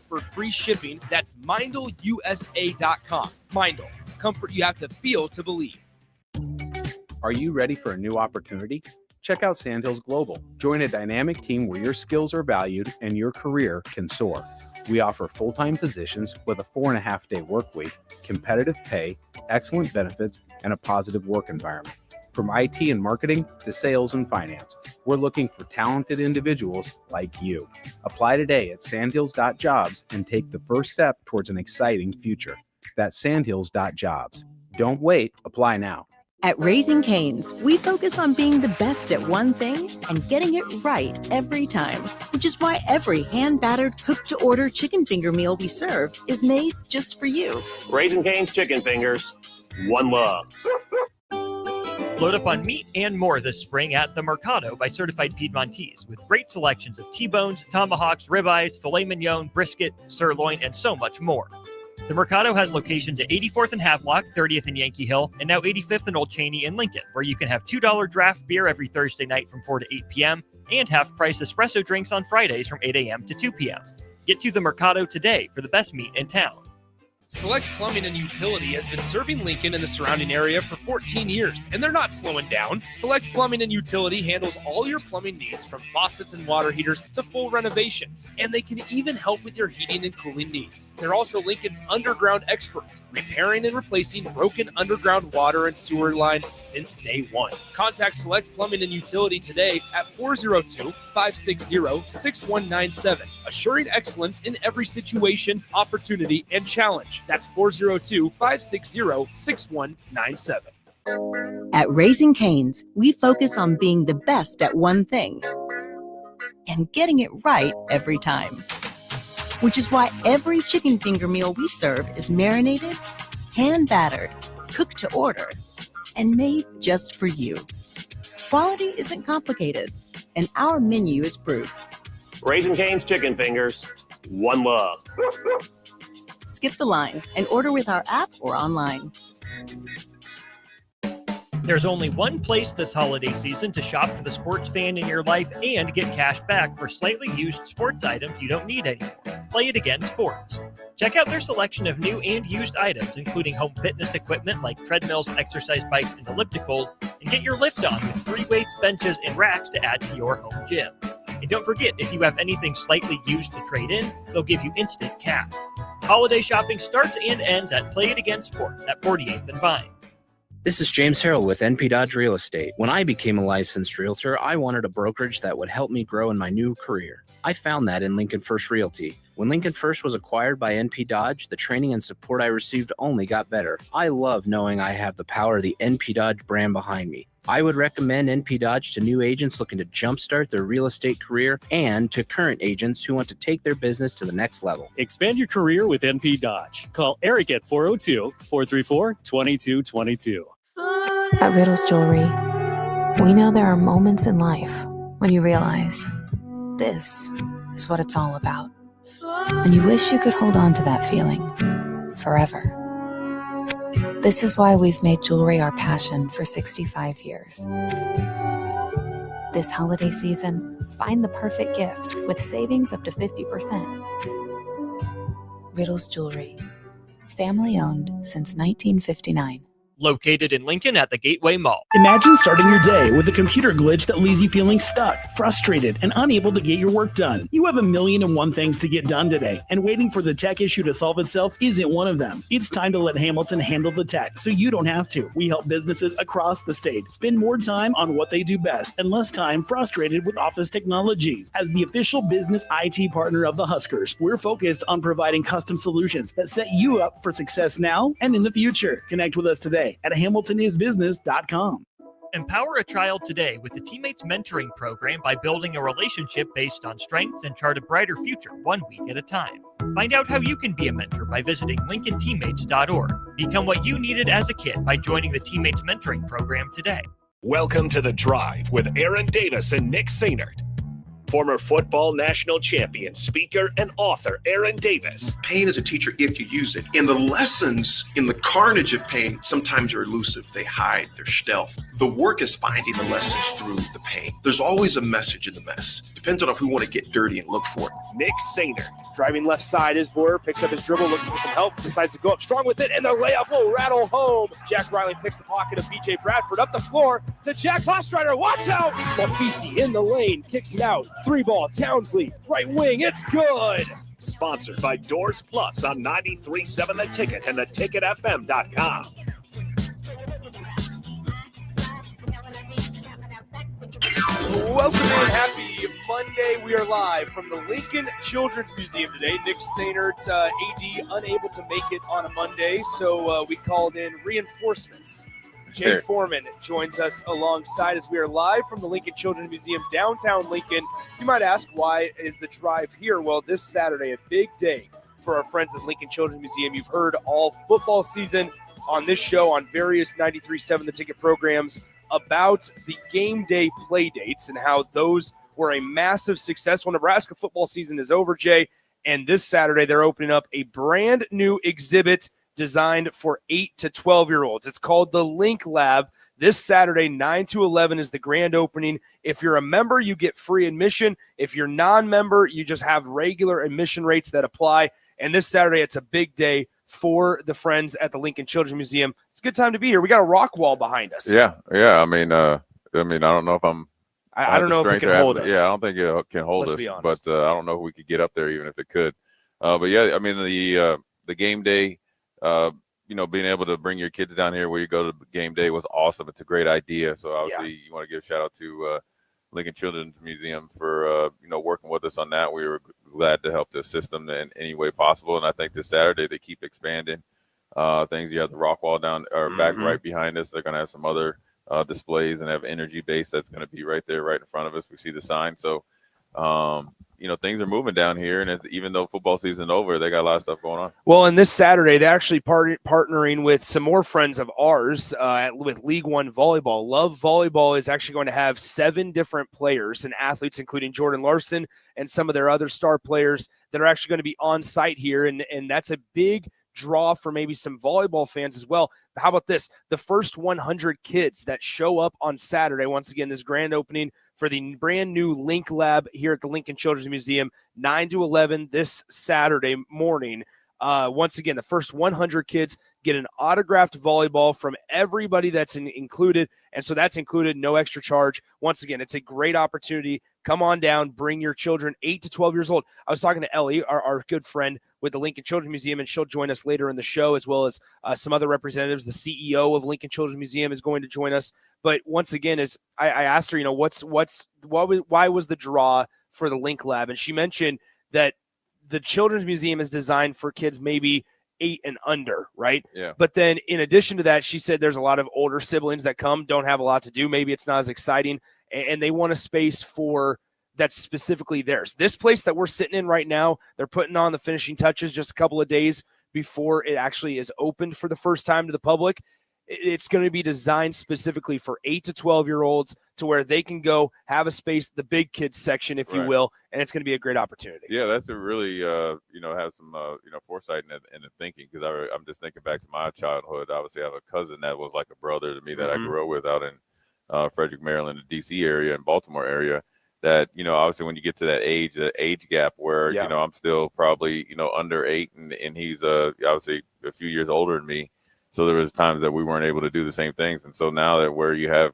for free shipping. That's MindleUSA.com. Mindle, comfort you have to feel to believe. Are you ready for a new opportunity? Check out Sandhills Global. Join a dynamic team where your skills are valued and your career can soar. We offer full-time positions with a 4.5-day work week, competitive pay, excellent benefits, and a positive work environment. From IT and marketing to sales and finance, we're looking for talented individuals like you. Apply today at sandhills.jobs and take the first step towards an exciting future. That's sandhills.jobs. Don't wait, apply now. At Raising Cane's, we focus on being the best at one thing and getting it right every time, which is why every hand-battered, cooked-to-order chicken finger meal we serve is made just for you. Raising Cane's Chicken Fingers. One love. Load up on meat and more this spring at The Mercado by Certified Piedmontese, with great selections of T-bones, tomahawks, ribeyes, filet mignon, brisket, sirloin, and so much more. The Mercado has locations at 84th and Havelock, 30th and Yankee Hill, and now 85th and Old Cheney in Lincoln, where you can have $2 draft beer every Thursday night from 4 to 8 p.m. and half-price espresso drinks on Fridays from 8 a.m. to 2 p.m. Get to the Mercado today for the best meat in town. Select Plumbing and Utility has been serving Lincoln and the surrounding area for 14 years, and they're not slowing down. Select Plumbing and Utility handles all your plumbing needs, from faucets and water heaters to full renovations, and they can even help with your heating and cooling needs. They're also Lincoln's underground experts, repairing and replacing broken underground water and sewer lines since day one. Contact Select Plumbing and Utility today at 402-560-6197, assuring excellence in every situation, opportunity, and challenge. That's 402-560-6197. At Raising Cane's, we focus on being the best at one thing and getting it right every time, which is why every chicken finger meal we serve is marinated, hand-battered, cooked to order, and made just for you. Quality isn't complicated, and our menu is proof. Raising Cane's Chicken Fingers. One love. Skip the line and order with our app or online. There's only one place this holiday season to shop for the sports fan in your life and get cash back for slightly used sports items you don't need anymore. Play It Again Sports. Check out their selection of new and used items, including home fitness equipment like treadmills, exercise bikes, and ellipticals, and get your lift on with free weights, benches, and racks to add to your home gym. And don't forget, if you have anything slightly used to trade in, they'll give you instant cash. Holiday shopping starts and ends at Play It Again Sports at 48th and Vine. This is James Harrell with NP Dodge Real Estate. When I became a licensed realtor, I wanted a brokerage that would help me grow in my new career. I found that in Lincoln First Realty. When Lincoln First was acquired by NP Dodge, the training and support I received only got better. I love knowing I have the power of the NP Dodge brand behind me. I would recommend NP Dodge to new agents looking to jumpstart their real estate career and to current agents who want to take their business to the next level. Expand your career with NP Dodge. Call Eric at 402-434-2222. At Riddles Jewelry, we know there are moments in life when you realize this is what it's all about. And you wish you could hold on to that feeling forever. This is why we've made jewelry our passion for 65 years. This holiday season, find the perfect gift with savings up to 50%. Riddles Jewelry, family owned since 1959. Located in Lincoln at the Gateway Mall. Imagine starting your day with a computer glitch that leaves you feeling stuck, frustrated, and unable to get your work done. You have 1,000,001 things to get done today, and waiting for the tech issue to solve itself isn't one of them. It's time to let Hamilton handle the tech so you don't have to. We help businesses across the state spend more time on what they do best and less time frustrated with office technology. As the official business IT partner of the Huskers, we're focused on providing custom solutions that set you up for success now and in the future. Connect with us today at hamiltonisbusiness.com. Empower a child today with the Teammates Mentoring Program by building a relationship based on strengths and chart a brighter future, 1 week at a time. Find out how you can be a mentor by visiting LincolnTeammates.org. Become what you needed as a kid by joining the Teammates Mentoring Program today. Welcome to The Drive with Aaron Davis and Nick Sainert. former football national champion, speaker, and author Aaron Davis. Pain is a teacher if you use it. And the lessons in the carnage of pain sometimes are elusive. They hide, they're stealth. The work is finding the lessons through the pain. There's always a message in the mess. Depends on if we want to get dirty and look for it. Nick Sainert. Driving left side is Boyer, picks up his dribble, looking for some help, decides to go up strong with it, and the layup will rattle home. Jack Riley picks the pocket of BJ Bradford up the floor to Jack Hostrider. Watch out! Mafisi in the lane, kicks it out. 3-ball, Townsley, right wing, it's good! Sponsored by Doors Plus on 93.7 The Ticket and theticketfm.com. Welcome in. Happy Monday. We are live from the Lincoln Children's Museum today. Nick Sainert, AD, unable to make it on a Monday, so we called in reinforcements. Jay Foreman joins us alongside as we are live from the Lincoln Children's Museum, downtown Lincoln. You might ask, why is the drive here? Well, this Saturday, a big day for our friends at Lincoln Children's Museum. You've heard all football season on this show on various 93.7 The Ticket programs about the game day play dates and how those were a massive success. Well, Nebraska football season is over, Jay, and this Saturday they're opening up a brand new exhibit designed for 8 to 12-year-olds. It's called the Link Lab. This Saturday, 9 to 11 is the grand opening. If you're a member, you get free admission. If you're non-member, you just have regular admission rates that apply. And this Saturday, it's a big day for the friends at the Lincoln Children's Museum. It's a good time to be here. We got a rock wall behind us. Yeah. I mean, I don't know if I don't know if it can hold us. Yeah, I don't think it can hold us. But I don't know if we could get up there even if it could. But yeah, I mean the game day, being able to bring your kids down here where you go to game day was awesome. It's a great idea. So obviously you want to give a shout out to Lincoln Children's Museum for working with us on that. We were glad to help to assist them in any way possible. And I think this Saturday they keep expanding things. You have the rock wall down or back right behind us. They're going to have some other displays and have energy base that's going to be right there, right in front of us. We see the sign. So, things are moving down here. And even though football season over, they got a lot of stuff going on. Well, and this Saturday, they're actually partnering with some more friends of ours with League One Volleyball. Love Volleyball is actually going to have 7 different players and athletes, including Jordan Larson and some of their other star players that are actually going to be on site here. And that's a big draw for maybe some volleyball fans as well. How about this? The first 100 kids that show up on Saturday, once again, this grand opening for the brand new Link Lab here at the Lincoln Children's Museum, 9 to 11 this Saturday morning. Once again, the first 100 kids get an autographed volleyball from everybody that's included. And so that's included, no extra charge. Once again, it's a great opportunity. Come on down, bring your children 8 to 12 years old. I was talking to Ellie, our good friend with the Lincoln Children's Museum, and she'll join us later in the show, as well as some other representatives. The CEO of Lincoln Children's Museum is going to join us. But once again, as I asked her, why was the draw for the Link Lab? And she mentioned that the Children's Museum is designed for kids maybe 8 and under, right? Yeah. But then in addition to that, she said there's a lot of older siblings that come, don't have a lot to do. Maybe it's not as exciting, and they want a space for that's specifically theirs. This place that we're sitting in right now, they're putting on the finishing touches just a couple of days before it actually is opened for the first time to the public. It's going to be designed specifically for 8 to 12-year-olds to where they can go have a space, the big kids section, if you will, and it's going to be a great opportunity. Yeah, that's a really, have some, foresight in the thinking, because I'm just thinking back to my childhood. Obviously, I have a cousin that was like a brother to me that I grew up with out in Frederick, Maryland, the D.C. area and Baltimore area. That, obviously when you get to that age gap where, I'm still probably, under 8 and he's obviously a few years older than me. So there was times that we weren't able to do the same things. And so now that where you have,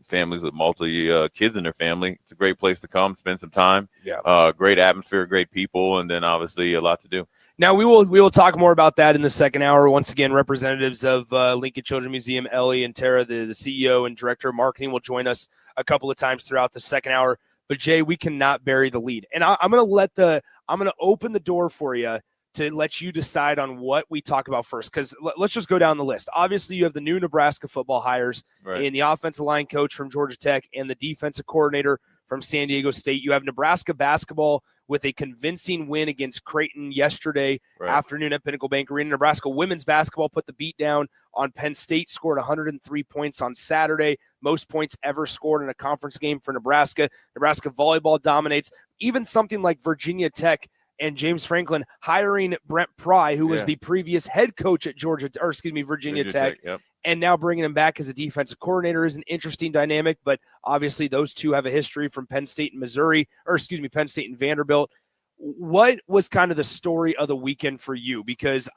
families with multi kids in their family, it's a great place to come, spend some time. Yeah. Great atmosphere, great people, and then obviously a lot to do. Now we will talk more about that in the second hour. Once again, representatives of Lincoln Children's Museum, Ellie and Tara, the CEO and director of marketing, will join us a couple of times throughout the second hour. But Jay, we cannot bury the lead, and I'm going to open the door for you to let you decide on what we talk about first, because let's just go down the list. Obviously, you have the new Nebraska football hires in the offensive line coach from Georgia Tech and the defensive coordinator from San Diego State. You have Nebraska basketball with a convincing win against Creighton yesterday afternoon at Pinnacle Bank Arena. Nebraska women's basketball put the beat down on Penn State, scored 103 points on Saturday, most points ever scored in a conference game for Nebraska. Nebraska volleyball dominates. Even something like Virginia Tech and James Franklin hiring Brent Pry, who was the previous head coach at Virginia Tech. Yep. And now bringing him back as a defensive coordinator is an interesting dynamic, but obviously those two have a history from Penn State and Penn State and Vanderbilt. What was kind of the story of the weekend for you? Because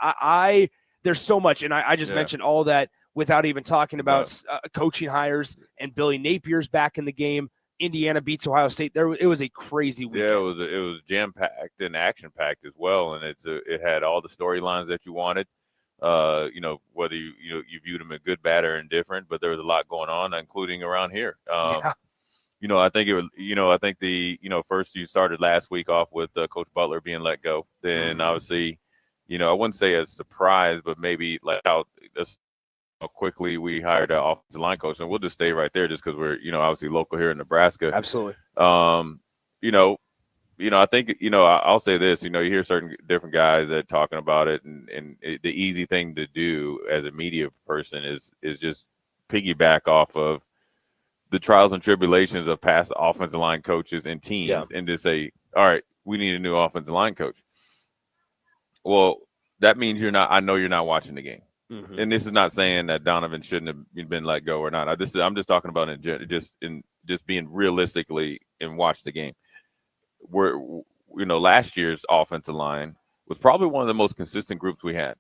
there's so much, and I just mentioned all that without even talking about coaching hires, and Billy Napier's back in the game. Indiana beats Ohio State. It was a crazy weekend. Yeah, it was jam-packed and action-packed as well, and it had all the storylines that you wanted. Whether you viewed them as good, bad, or indifferent, but there was a lot going on, including around here. I think first you started last week off with Coach Butler being let go. Then obviously, I wouldn't say a surprise, but maybe like how quickly we hired an offensive line coach, and we'll just stay right there just because we're, obviously local here in Nebraska. Absolutely. I think, I'll say this, you hear certain different guys that talking about it, and the easy thing to do as a media person is just piggyback off of the trials and tribulations of past offensive line coaches and teams and just say, all right, we need a new offensive line coach. Well, that means I know you're not watching the game. Mm-hmm. And this is not saying that Donovan shouldn't have been let go or not. I'm just talking about just being realistically and watch the game. Last year's offensive line was probably one of the most consistent groups we had,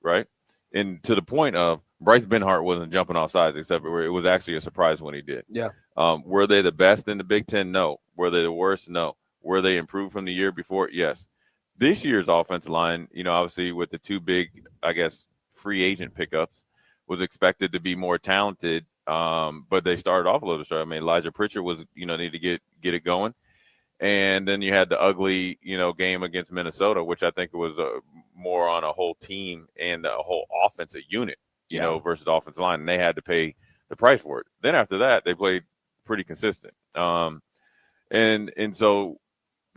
right? And to the point of Bryce Benhart wasn't jumping off sides, except for it was actually a surprise when he did. Yeah. Were they the best in the Big Ten? No. Were they the worst? No. Were they improved from the year before? Yes. This year's offensive line, obviously with the two big, free agent pickups, was expected to be more talented, but they started off a little short. Elijah Pritchard was, need to get it going. And then you had the ugly, game against Minnesota, which I think was more on a whole team and a whole offensive unit, versus offensive line. And they had to pay the price for it. Then after that, they played pretty consistent. And so,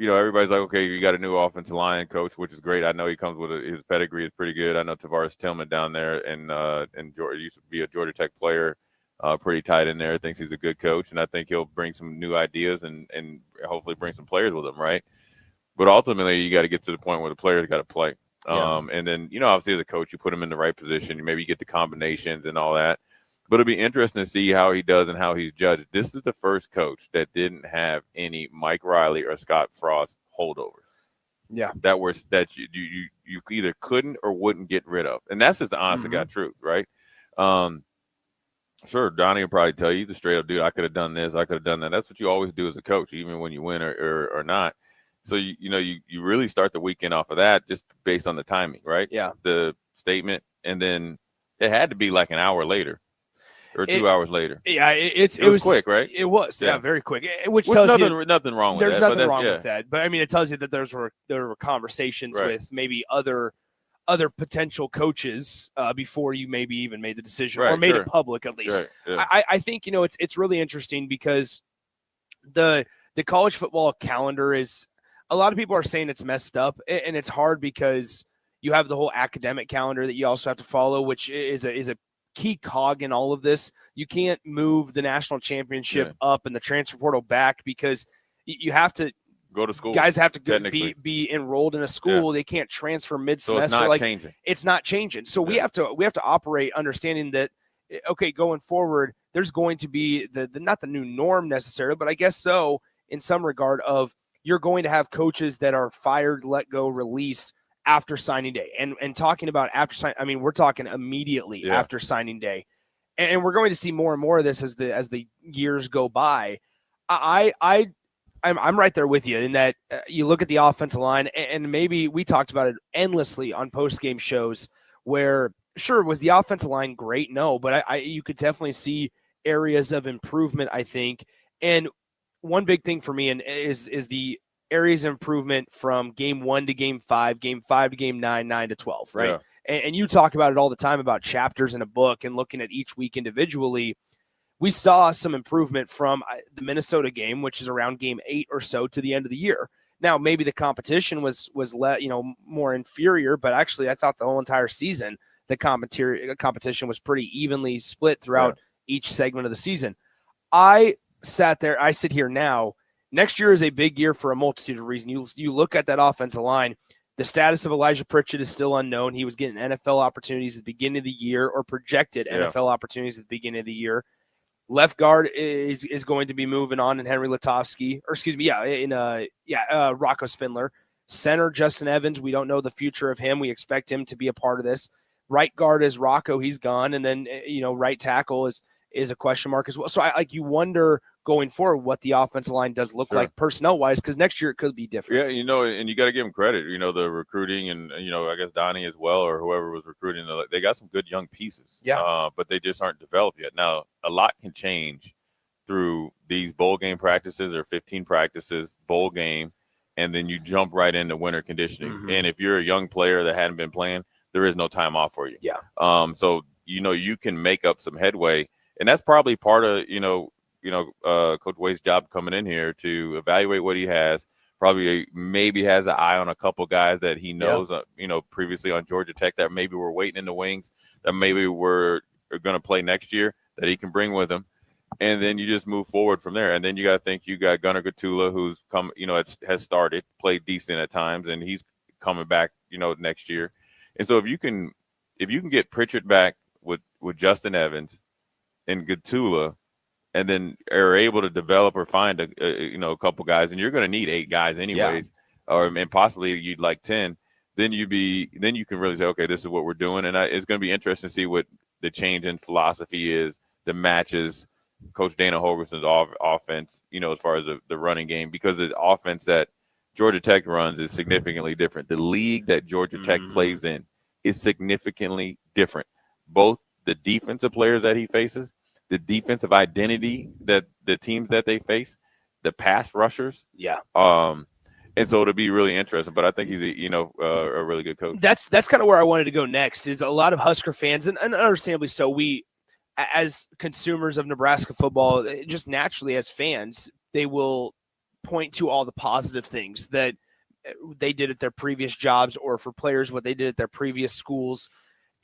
everybody's like, okay, you got a new offensive line coach, which is great. I know he comes with his pedigree is pretty good. I know Tavares Tillman down there and Georgia used to be a Georgia Tech player. Pretty tight in there. Thinks he's a good coach, and I think he'll bring some new ideas and hopefully bring some players with him, right? But ultimately, you got to get to the point where the players got to play. And then, obviously as a coach, you put him in the right position. Maybe you get the combinations and all that. But it'll be interesting to see how he does and how he's judged. This is the first coach that didn't have any Mike Riley or Scott Frost holdovers. Yeah, that you either couldn't or wouldn't get rid of, and that's just the honest to God truth, right? Sure, Donnie will probably tell you the straight up, dude, I could have done this, I could have done that. That's what you always do as a coach, even when you win or not. So, you really start the weekend off of that just based on the timing, right? Yeah. The statement, and then it had to be like an hour later or 2 hours later. Yeah, it was quick, right? It was, very quick. Which tells tells nothing wrong with that. There's nothing wrong with that. But, it tells you that there were conversations with maybe other potential coaches before you maybe even made the decision or made it public at least. Right, yeah. I think, it's really interesting because the college football calendar is – a lot of people are saying it's messed up, and it's hard because you have the whole academic calendar that you also have to follow, which is a key cog in all of this. You can't move the national championship up and the transfer portal back because you have to – go to school. Guys have to be enrolled in a school. They can't transfer mid-semester. So it's not changing. It's not changing. So we have to operate understanding that, okay, going forward, there's going to be the not the new norm necessarily, but I guess so in some regard of you're going to have coaches that are fired, let go, released after signing day. And talking about after signing, we're talking immediately after signing day. And we're going to see more and more of this as the years go by. I'm right there with you in that you look at the offensive line, and maybe we talked about it endlessly on post-game shows where, sure, was the offensive line great? No, but you could definitely see areas of improvement, I think. And one big thing for me is the areas of improvement from game 1 to game 5 to game 9, 9 to 12, right? Yeah. And you talk about it all the time about chapters in a book and looking at each week individually. we saw some improvement from the Minnesota game, which is around game 8 or so to the end of the year. Now, maybe the competition was more inferior, but actually I thought the whole entire season, the competition was pretty evenly split throughout each segment of the season. I sit here now. Next year is a big year for a multitude of reasons. You look at that offensive line. The status of Elijah Pritchett is still unknown. He was getting NFL opportunities at the beginning of the year, or projected NFL opportunities at the beginning of the year. Left guard is going to be moving on in Henry Lutovsky, Rocco Spindler. Center, Justin Evans, we don't know the future of him. We expect him to be a part of this. Right guard is Rocco, he's gone. And then, right tackle is a question mark as well. So you wonder going forward what the offensive line does look like personnel-wise, because next year it could be different. Yeah, and you got to give them credit. The recruiting and, I guess Donnie as well, or whoever was recruiting, they got some good young pieces. Yeah. But they just aren't developed yet. Now, a lot can change through these bowl game practices or 15 practices, bowl game, and then you jump right into winter conditioning. Mm-hmm. And if you're a young player that hadn't been playing, there is no time off for you. Yeah. So, you can make up some headway. And that's probably part of, Coach Wade's job coming in here to evaluate what he has. Probably maybe has an eye on a couple guys that he knows, previously on Georgia Tech that maybe we're waiting in the wings, that maybe we're going to play next year, that he can bring with him. And then you just move forward from there. And then you got to think you got Gunnar Gatula, who's come, has started, played decent at times, and he's coming back, next year. And so if you can get Pritchett back with Justin Evans and Gatula, and then are able to develop or find a couple guys, and you're going to need 8 guys anyways, and possibly you'd like 10. Then you can really say, okay, this is what we're doing, and it's going to be interesting to see what the change in philosophy is that matches Coach Dana Holgerson's offense, as far as the running game, because the offense that Georgia Tech runs is significantly different. The league that Georgia Tech plays in is significantly different. Both the defensive players that he faces, the defensive identity that the teams that they face, the pass rushers. Yeah. And so it'll be really interesting, but I think he's a really good coach. That's kind of where I wanted to go next. Is a lot of Husker fans, and understandably so, we as consumers of Nebraska football, just naturally as fans, they will point to all the positive things that they did at their previous jobs, or for players what they did at their previous schools.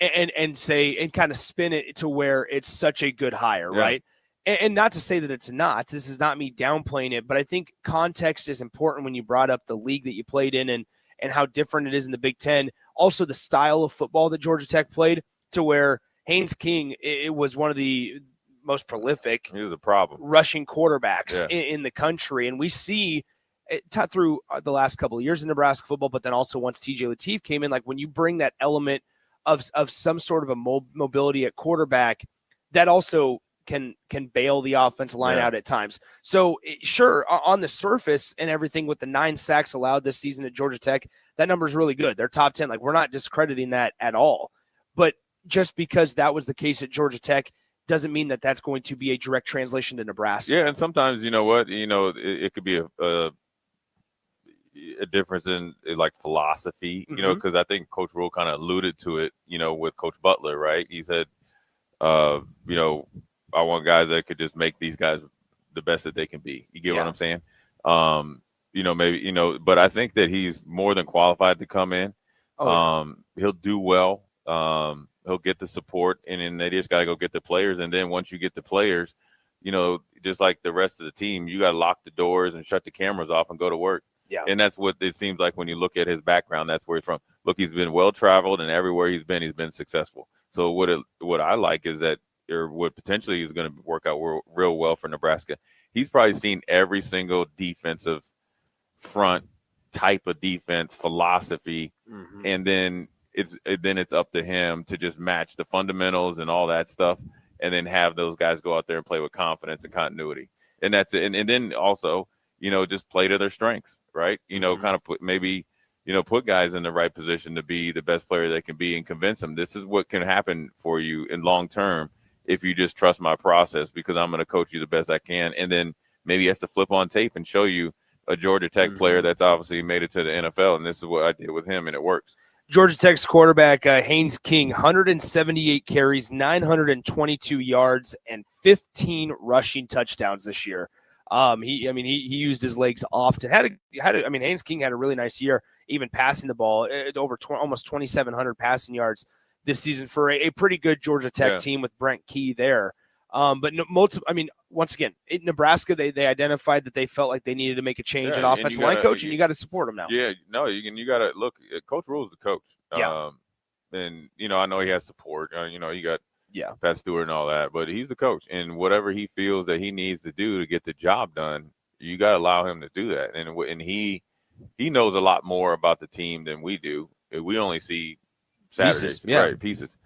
And say, and kind of spin it to where it's such a good hire, right? And not to say that it's not. This is not me downplaying it, but I think context is important when you brought up the league that you played in and how different it is in the Big Ten. Also, the style of football that Georgia Tech played, to where Haynes King, it was one of the most prolific rushing quarterbacks in the country. And we see it through the last couple of years in Nebraska football, but then also once TJ Lateef came in, when you bring that element of some sort of a mobility at quarterback, that also can bail the offensive line out at times. So sure, on the surface and everything, with the 9 sacks allowed this season at Georgia Tech, that number is really good. They're top 10. We're not discrediting that at all. But just because that was the case at Georgia Tech doesn't mean that that's going to be a direct translation to Nebraska. Yeah, and sometimes, it could be a difference in philosophy, because I think Coach Rule kind of alluded to it, with Coach Butler, right? He said, I want guys that could just make these guys the best that they can be. You get what I'm saying? But I think that he's more than qualified to come in. He'll do well. He'll get the support, and then they just got to go get the players. And then once you get the players, just like the rest of the team, you got to lock the doors and shut the cameras off and go to work. Yeah. And that's what it seems like when you look at his background. That's where he's from. Look, he's been well-traveled, and everywhere he's been successful. So what I like is that, or what potentially is going to work out real well for Nebraska, he's probably seen every single defensive front type of defense philosophy, and then it's up to him to just match the fundamentals and all that stuff, and then have those guys go out there and play with confidence and continuity. And that's it. And then also, just play to their strengths, right? Kind of put guys in the right position to be the best player they can be, and convince them this is what can happen for you in long term if you just trust my process, because I'm going to coach you the best I can. And then maybe he has to flip on tape and show you a Georgia Tech player that's obviously made it to the NFL, and this is what I did with him, and it works. Georgia Tech's quarterback, Haynes King, 178 carries, 922 yards, and 15 rushing touchdowns this year. He used his legs often. Haynes King had a really nice year, even passing the ball, over almost 2,700 passing yards this season for a pretty good Georgia Tech team with Brent Key there. Once again, in Nebraska, they identified that they felt like they needed to make a change in offensive line coach, and you got to support them now. Yeah, no, you got to look. Coach Rhule's the coach. Yeah. And I know he has support. You got Pat Stewart and all that, but he's the coach, and whatever he feels that he needs to do to get the job done, you got to allow him to do that. And he knows a lot more about the team than we do. We only see Saturdays, pieces.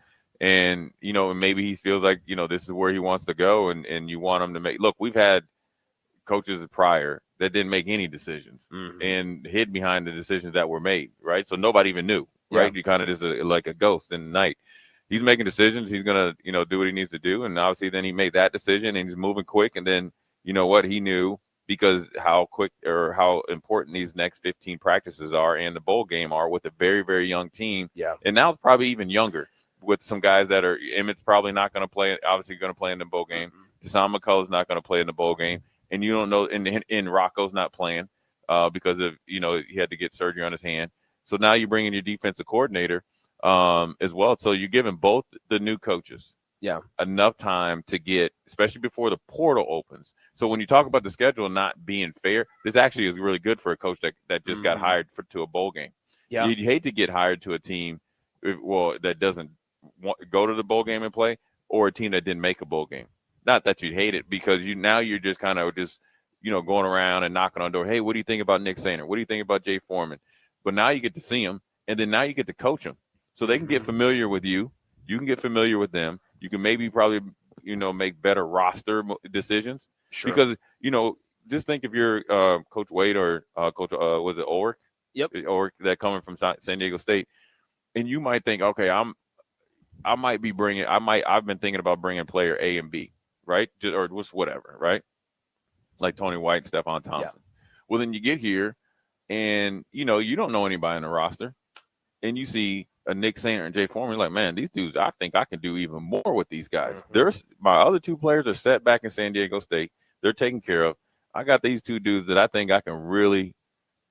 And, maybe he feels like, this is where he wants to go, and you want him to make – look, we've had coaches prior that didn't make any decisions and hid behind the decisions that were made, right? So nobody even knew, right? You kind of just like a ghost in the night. He's making decisions. He's going to, do what he needs to do. And obviously then he made that decision, and he's moving quick. And then, you know what, he knew because how quick or how important these next 15 practices are and the bowl game are with a very, very young team. Yeah. And now it's probably even younger with some guys that are – Emmett's probably not going to play – obviously going to play in the bowl game. Deshaun McCullough's not going to play in the bowl game. And you don't know – and Rocco's not playing because of, he had to get surgery on his hand. So now you bring in your defensive coordinator as well. So you're giving both the new coaches enough time to get, especially before the portal opens. So when you talk about the schedule not being fair, this actually is really good for a coach that just got hired to a bowl game. Yeah. You'd hate to get hired to a team, that doesn't go to the bowl game and play, or a team that didn't make a bowl game. Not that you'd hate it, because you're just kind of going around and knocking on door. Hey, what do you think about Nick Sainer? What do you think about Jay Foreman? But now you get to see them, and then now you get to coach them. So they can get familiar with you. You can get familiar with them. You can probably make better roster decisions. Sure. Because, just think if you're Coach Wade or Coach, was it Ulrich? Yep. Ulrich, that coming from San Diego State. And you might think, okay, I've been thinking about bringing player A and B, right? Or just whatever, right? Like Tony White, Stephon Thompson. Yeah. Well, then you get here and, you don't know anybody in the roster. And you see a Nick Sainer and Jay Foreman, you're like, man, these dudes, I think I can do even more with these guys. My other two players are set back in San Diego State. They're taken care of. I got these two dudes that I think I can really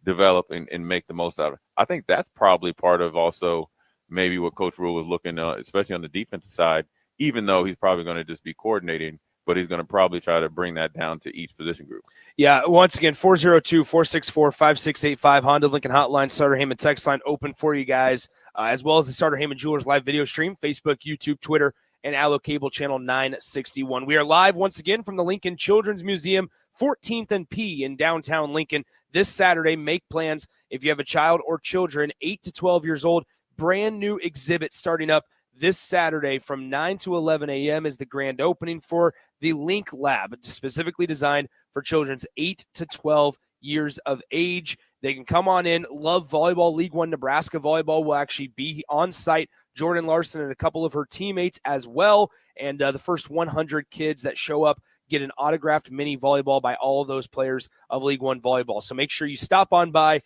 develop and make the most out of. I think that's probably part of also maybe what Coach Rhule was looking at, especially on the defensive side, even though he's probably going to just be coordinating, but he's going to probably try to bring that down to each position group. Yeah, once again, 402-464-5685, Honda Lincoln Hotline, Starter Heyman text line open for you guys, as well as the Starter Heyman Jewelers live video stream, Facebook, YouTube, Twitter, and Allo Cable Channel 961. We are live once again from the Lincoln Children's Museum, 14th and P in downtown Lincoln. This Saturday, make plans if you have a child or children 8 to 12 years old. Brand new exhibit starting up this Saturday from 9 to 11 a.m. is the grand opening for the Link Lab, specifically designed for children's 8 to 12 years of age. They can come on in. Love Volleyball, League One Nebraska Volleyball will actually be on site. Jordan Larson and a couple of her teammates as well. And the first 100 kids that show up get an autographed mini volleyball by all of those players of League One Volleyball. So make sure you stop on by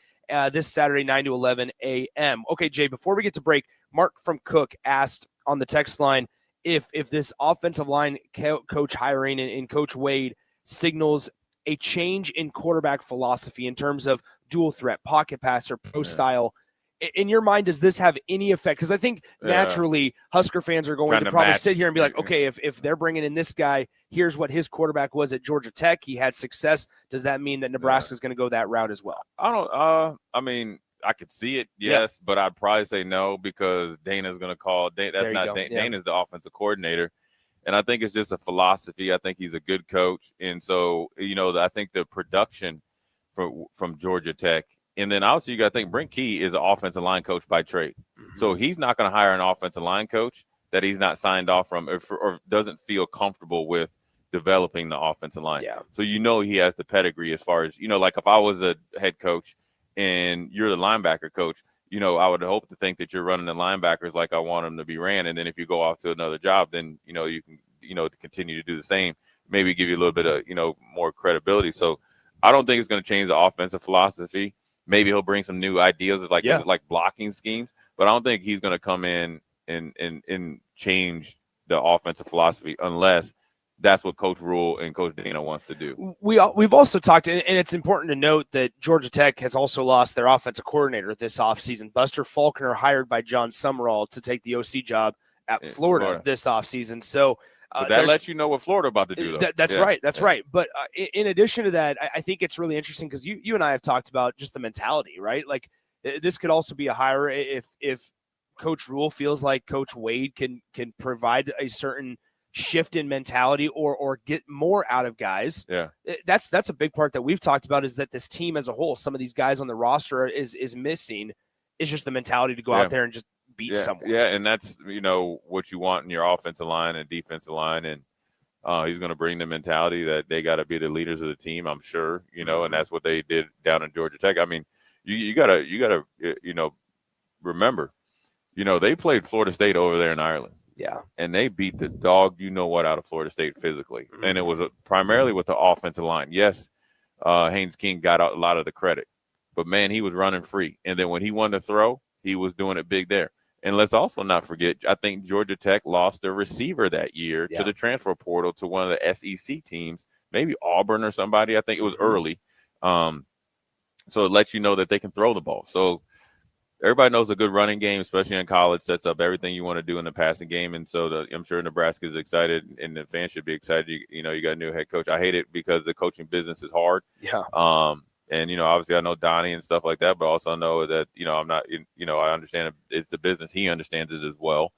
this Saturday, 9 to 11 a.m. Okay, Jay, before we get to break, Mark from Cook asked on the text line if this offensive line coach hiring and Coach Wade signals a change in quarterback philosophy in terms of dual threat, pocket passer, pro style. In your mind, does this have any effect? Because I think naturally Husker fans are going to probably sit here and be like, okay, if they're bringing in this guy, here's what his quarterback was at Georgia Tech. He had success. Does that mean that Nebraska is going to go that route as well? I could see it, yes, but I'd probably say no, because Dana's going to call. Dana's the offensive coordinator. And I think it's just a philosophy. I think he's a good coach. And so, I think the production from Georgia Tech. And then also you got to think Brent Key is an offensive line coach by trade. Mm-hmm. So he's not going to hire an offensive line coach that he's not signed off from or doesn't feel comfortable with developing the offensive line. Yeah. So he has the pedigree as far as, like if I was a head coach and you're the linebacker coach, I would hope to think that you're running the linebackers like I want them to be ran. And then if you go off to another job, then, you can, continue to do the same, maybe give you a little bit of, more credibility. So I don't think it's going to change the offensive philosophy. Maybe he'll bring some new ideas of like blocking schemes. but I don't think he's going to come in and change the offensive philosophy unless that's what Coach Rule and Coach Dana wants to do. We've also talked, and it's important to note that Georgia Tech has also lost their offensive coordinator this offseason. Buster Faulkner hired by John Summerall to take the OC job at Florida this offseason. So that lets you know what Florida about to do, though. That's right. That's right. But in addition to that, I think it's really interesting because you and I have talked about just the mentality, right? Like this could also be a hire if Coach Rule feels like Coach Wade can provide a certain shift in mentality or get more out of guys. Yeah. That's a big part that we've talked about, is that this team as a whole, some of these guys on the roster is missing. It's just the mentality to go out there and just beat someone. Yeah, and that's, what you want in your offensive line and defensive line. And he's going to bring the mentality that they got to be the leaders of the team, I'm sure, and that's what they did down in Georgia Tech. I mean, you gotta remember, they played Florida State over there in Ireland. Yeah. And they beat the dog out of Florida State physically. Mm-hmm. And it was primarily with the offensive line. Yes, Haynes King got a lot of the credit. But, man, he was running free. And then when he wanted to throw, he was doing it big there. And let's also not forget, I think Georgia Tech lost their receiver that year to the transfer portal to one of the SEC teams, maybe Auburn or somebody. I think it was early. So it lets you know that they can throw the ball. So everybody knows a good running game, especially in college, sets up everything you want to do in the passing game. And so I'm sure Nebraska is excited, and the fans should be excited. You got a new head coach. I hate it because the coaching business is hard. Yeah. And, obviously I know Donnie and stuff like that, but also know that, I'm not, I understand it's the business. He understands it as well.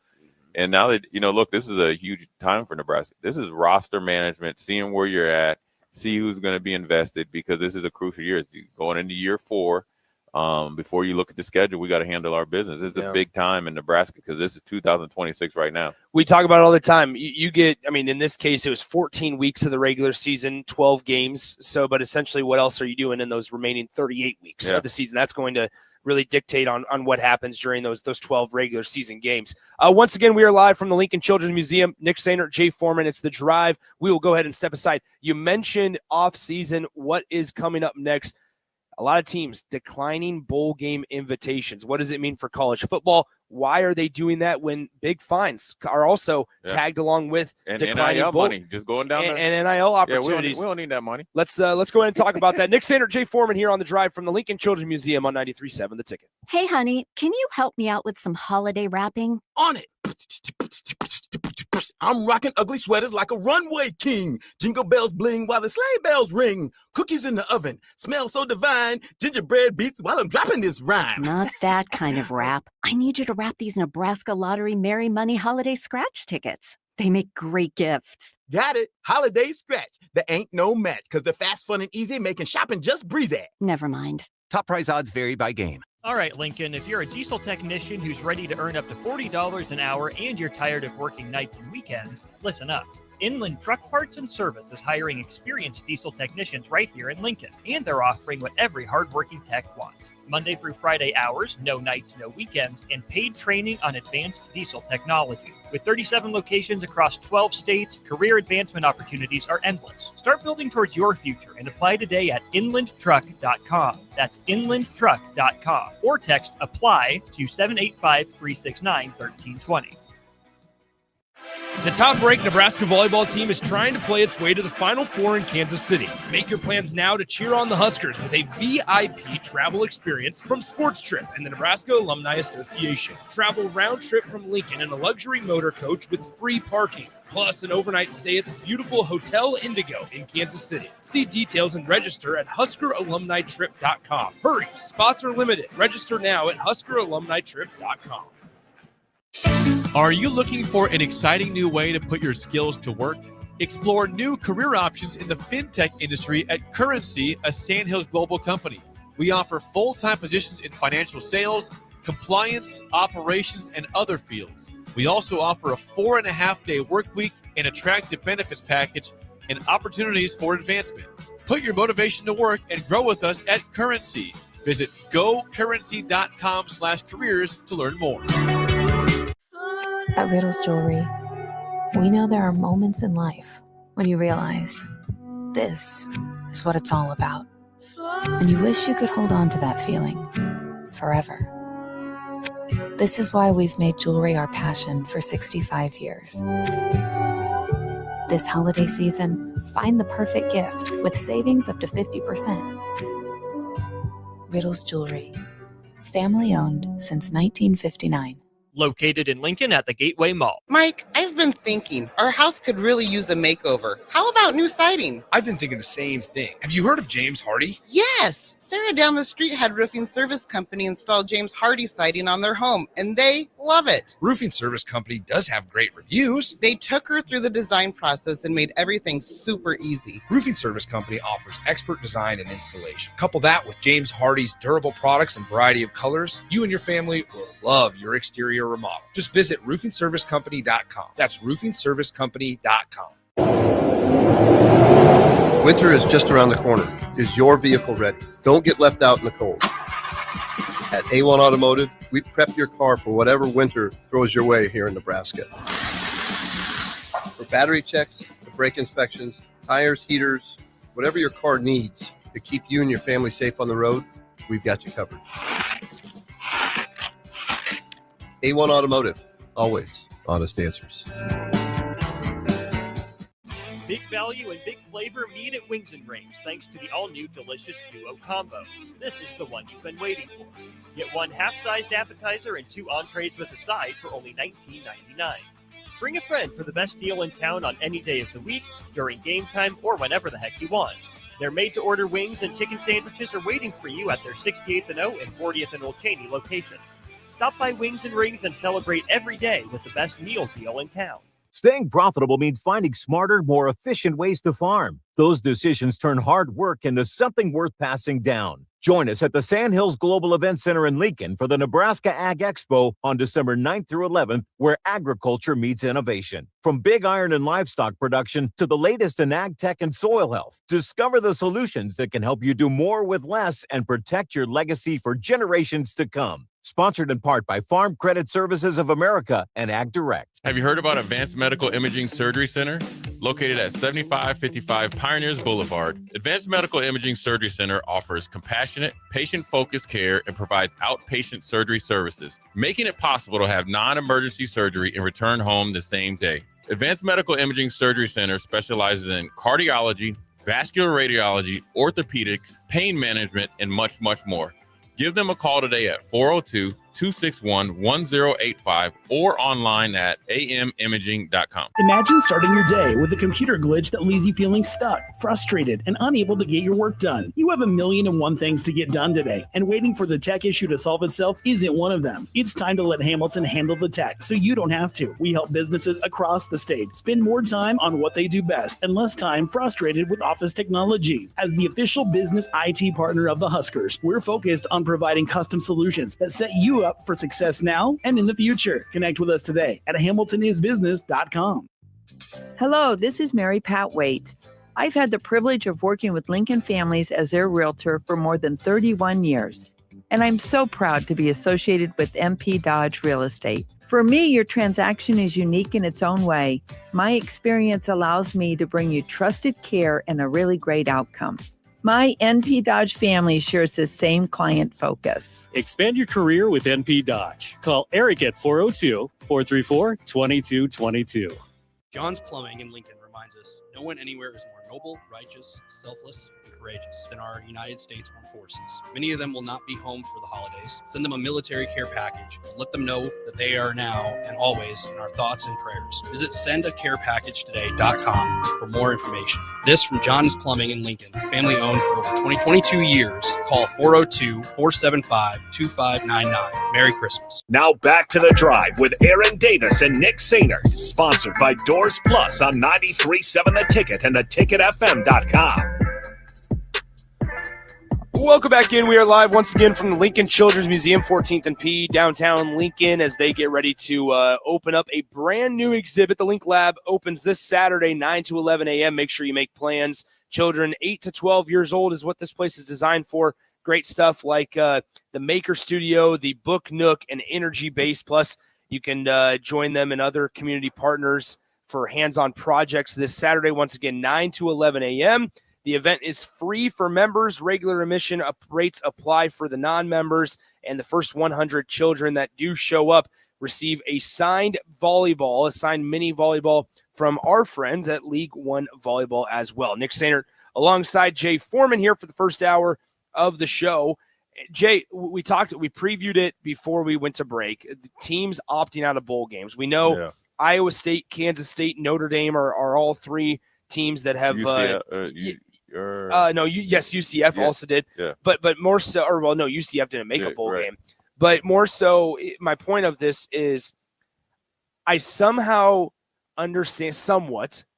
And now that, look, this is a huge time for Nebraska. This is roster management, seeing where you're at, see who's going to be invested, because this is a crucial year. It's going into year 4. Before you look at the schedule, we got to handle our business. It's a big time in Nebraska because this is 2026 right now. We talk about it all the time. You get, in this case, it was 14 weeks of the regular season, 12 games. So, but essentially what else are you doing in those remaining 38 weeks of the season? That's going to really dictate on what happens during those 12 regular season games. Once again, we are live from the Lincoln Children's Museum. Nick Sainert, Jay Foreman, it's The Drive. We will go ahead and step aside. You mentioned off season. What is coming up next? A lot of teams declining bowl game invitations. What does it mean for college football? Why are they doing that when big fines are also tagged along with and declining NIL bowl money just going down there? And NIL opportunities. We don't need that money. Let's go ahead and talk about that. Nick Sainert, Jay Foreman here on The Drive from the Lincoln Children's Museum on 93.7 The Ticket. Hey, honey, can you help me out with some holiday wrapping? On it. I'm rocking ugly sweaters like a runway king. Jingle bells bling while the sleigh bells ring. Cookies in the oven, smell so divine. Gingerbread beats while I'm dropping this rhyme. Not that kind of wrap. I need you to wrap these Nebraska Lottery Merry Money Holiday Scratch tickets. They make great gifts. Got it. Holiday Scratch. There ain't no match because they're fast, fun, and easy, making shopping just breezy. Never mind. Top prize odds vary by game. All right, Lincoln, if you're a diesel technician who's ready to earn up to $40 an hour and you're tired of working nights and weekends, listen up. Inland Truck Parts and Service is hiring experienced diesel technicians right here in Lincoln, and they're offering what every hardworking tech wants. Monday through Friday hours, no nights, no weekends, and paid training on advanced diesel technology. With 37 locations across 12 states, career advancement opportunities are endless. Start building towards your future and apply today at inlandtruck.com. That's inlandtruck.com. Or text APPLY to 785-369-1320. The top-ranked Nebraska volleyball team is trying to play its way to the Final Four in Kansas City. Make your plans now to cheer on the Huskers with a VIP travel experience from Sports Trip and the Nebraska Alumni Association. Travel round trip from Lincoln in a luxury motor coach with free parking, plus an overnight stay at the beautiful Hotel Indigo in Kansas City. See details and register at HuskerAlumniTrip.com. Hurry, spots are limited. Register now at HuskerAlumniTrip.com. Are you looking for an exciting new way to put your skills to work? Explore new career options in the fintech industry at Currency, a Sandhills Global company. We offer full-time positions in financial sales, compliance, operations, and other fields. We also offer a 4.5-day work week, an attractive benefits package, and opportunities for advancement. Put your motivation to work and grow with us at Currency. Visit gocurrency.com/careers to learn more. At Riddles Jewelry, we know there are moments in life when you realize this is what it's all about. And you wish you could hold on to that feeling forever. This is why we've made jewelry our passion for 65 years. This holiday season, find the perfect gift with savings up to 50%. Riddles Jewelry, family owned since 1959. Located in Lincoln at the Gateway Mall. Mike, I've been thinking our house could really use a makeover. How about new siding? I've been thinking the same thing. Have you heard of James Hardy? Yes! Sarah down the street had Roofing Service Company install James Hardy siding on their home, and they love it. Roofing Service Company does have great reviews. They took her through the design process and made everything super easy. Roofing Service Company offers expert design and installation. Couple that with James Hardy's durable products and variety of colors, you and your family will love your exterior remodel. Just visit roofingservicecompany.com. That's roofingservicecompany.com. Winter is just around the corner. Is your vehicle ready? Don't get left out in the cold. At A1 Automotive, we prep your car for whatever winter throws your way here in Nebraska. For battery checks, to brake inspections, tires, heaters, whatever your car needs to keep you and your family safe on the road, we've got you covered. A1 Automotive, always honest answers. Big value and big flavor meet at Wings and Rings thanks to the all-new delicious Duo Combo. This is the one you've been waiting for. Get one half-sized appetizer and 2 entrees with a side for only $19.99. Bring a friend for the best deal in town on any day of the week, during game time, or whenever the heck you want. Their made-to-order wings and chicken sandwiches are waiting for you at their 68th and O and 40th and Old Cheney locations. Stop by Wings and Rings and celebrate every day with the best meal deal in town. Staying profitable means finding smarter, more efficient ways to farm. Those decisions turn hard work into something worth passing down. Join us at the Sandhills Global Event Center in Lincoln for the Nebraska Ag Expo on December 9th through 11th, where agriculture meets innovation. From big iron and livestock production to the latest in ag tech and soil health, discover the solutions that can help you do more with less and protect your legacy for generations to come. Sponsored in part by Farm Credit Services of America and Ag Direct. Have you heard about Advanced Medical Imaging Surgery Center? Located at 7555 Pioneers Boulevard, Advanced Medical Imaging Surgery Center offers compassionate, patient-focused care and provides outpatient surgery services, making it possible to have non-emergency surgery and return home the same day. Advanced Medical Imaging Surgery Center specializes in cardiology, vascular radiology, orthopedics, pain management, and much, much more. Give them a call today at 402-261-1085 or online at amimaging.com. Imagine starting your day with a computer glitch that leaves you feeling stuck, frustrated, and unable to get your work done. You have 1,000,001 things to get done today, and waiting for the tech issue to solve itself isn't one of them. It's time to let Hamilton handle the tech so you don't have to. We help businesses across the state spend more time on what they do best and less time frustrated with office technology. As the official business IT partner of the Huskers, we're focused on providing custom solutions that set you up for success now and in the future. Connect with us today at hamiltonisbusiness.com. Hello, this is Mary Pat Waite. I've had the privilege of working with Lincoln families as their realtor for more than 31 years, and I'm so proud to be associated with MP Dodge Real Estate. For me, your transaction is unique in its own way. My experience allows me to bring you trusted care and a really great outcome. My NP Dodge family shares the same client focus. Expand your career with NP Dodge. Call Eric at 402-434-2222. John's Plumbing in Lincoln reminds us, no one anywhere is more noble, righteous, selfless, and courageous than our United States Armed Forces. Many of them will not be home for the holidays. Send them a military care package. Let them know that they are now and always in our thoughts and prayers. Visit sendacarepacagetoday.com for more information. This from John's Plumbing in Lincoln, family owned for over 22 years. Call 402-475-2599. Merry Christmas. Now back to the drive with Aaron Davis and Nick Sainer, sponsored by Doors Plus on 93.7 The Ticket and theticketfm.com. Welcome back in. We are live once again from the Lincoln Children's Museum, 14th and P, downtown Lincoln, as they get ready to open up a brand new exhibit. The Link Lab opens this Saturday, 9 to 11 a.m. Make sure you make plans. Children 8 to 12 years old is what this place is designed for. Great stuff like the Maker Studio, the Book Nook, and Energy Base. Plus, you can join them and other community partners for hands-on projects this Saturday, once again, 9 to 11 a.m. The event is free for members. Regular admission rates apply for the non-members, and the first 100 children that do show up receive a signed mini volleyball from our friends at League One Volleyball as well. Nick Sainert alongside Jay Foreman here for the first hour of the show. Jay, we previewed it before we went to break. The teams opting out of bowl games. We know Iowa State, Kansas State, Notre Dame are all three teams that have UCF also did. Yeah. But more so, UCF didn't make a bowl game. But more so, my point of this is I somewhat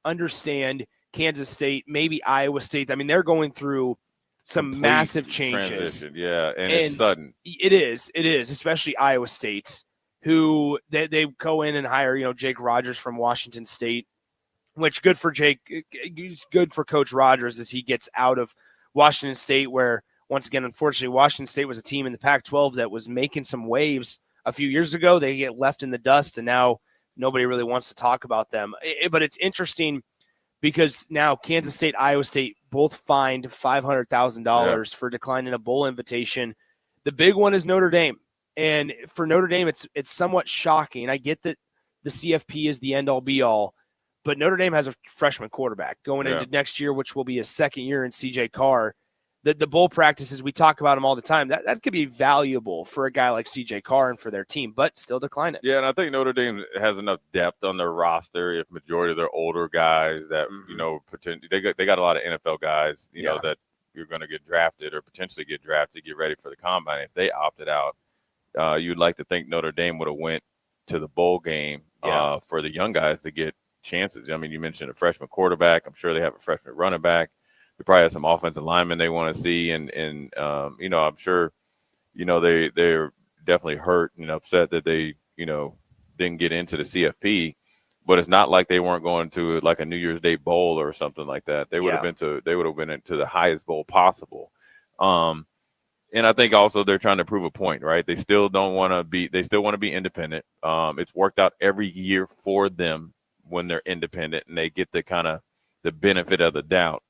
understand Kansas State, maybe Iowa State. I mean, they're going through some complete massive changes. And it's sudden. It is, especially Iowa State, who they go in and hire, Jake Rogers from Washington State, which good for Coach Rogers as he gets out of Washington State, where once again, unfortunately, Washington State was a team in the Pac-12 that was making some waves a few years ago. They get left in the dust, and now nobody really wants to talk about them. But it's interesting because now Kansas State, Iowa State both fined $500,000 for declining a bowl invitation. The big one is Notre Dame. And for Notre Dame, it's somewhat shocking. I get that the CFP is the end-all, be-all, but Notre Dame has a freshman quarterback going into next year, which will be his second year in CJ Carr. The bowl practices, we talk about them all the time. That could be valuable for a guy like CJ Carr and for their team, but still decline it. Yeah, and I think Notre Dame has enough depth on their roster. If majority of their older guys that potentially they got a lot of NFL guys, know that you're going to get drafted or potentially get drafted, get ready for the combine. If they opted out, you'd like to think Notre Dame would have went to the bowl game for the young guys to get chances. I mean, you mentioned a freshman quarterback. I'm sure they have a freshman running back. They probably have some offensive linemen they want to see, and I'm sure, they're definitely hurt and upset that they, didn't get into the CFP, but it's not like they weren't going to like a New Year's Day bowl or something like that. They would have been into the highest bowl possible. And I think also they're trying to prove a point, right? They still want to be independent. It's worked out every year for them when they're independent and they get the kind of the benefit of the doubt.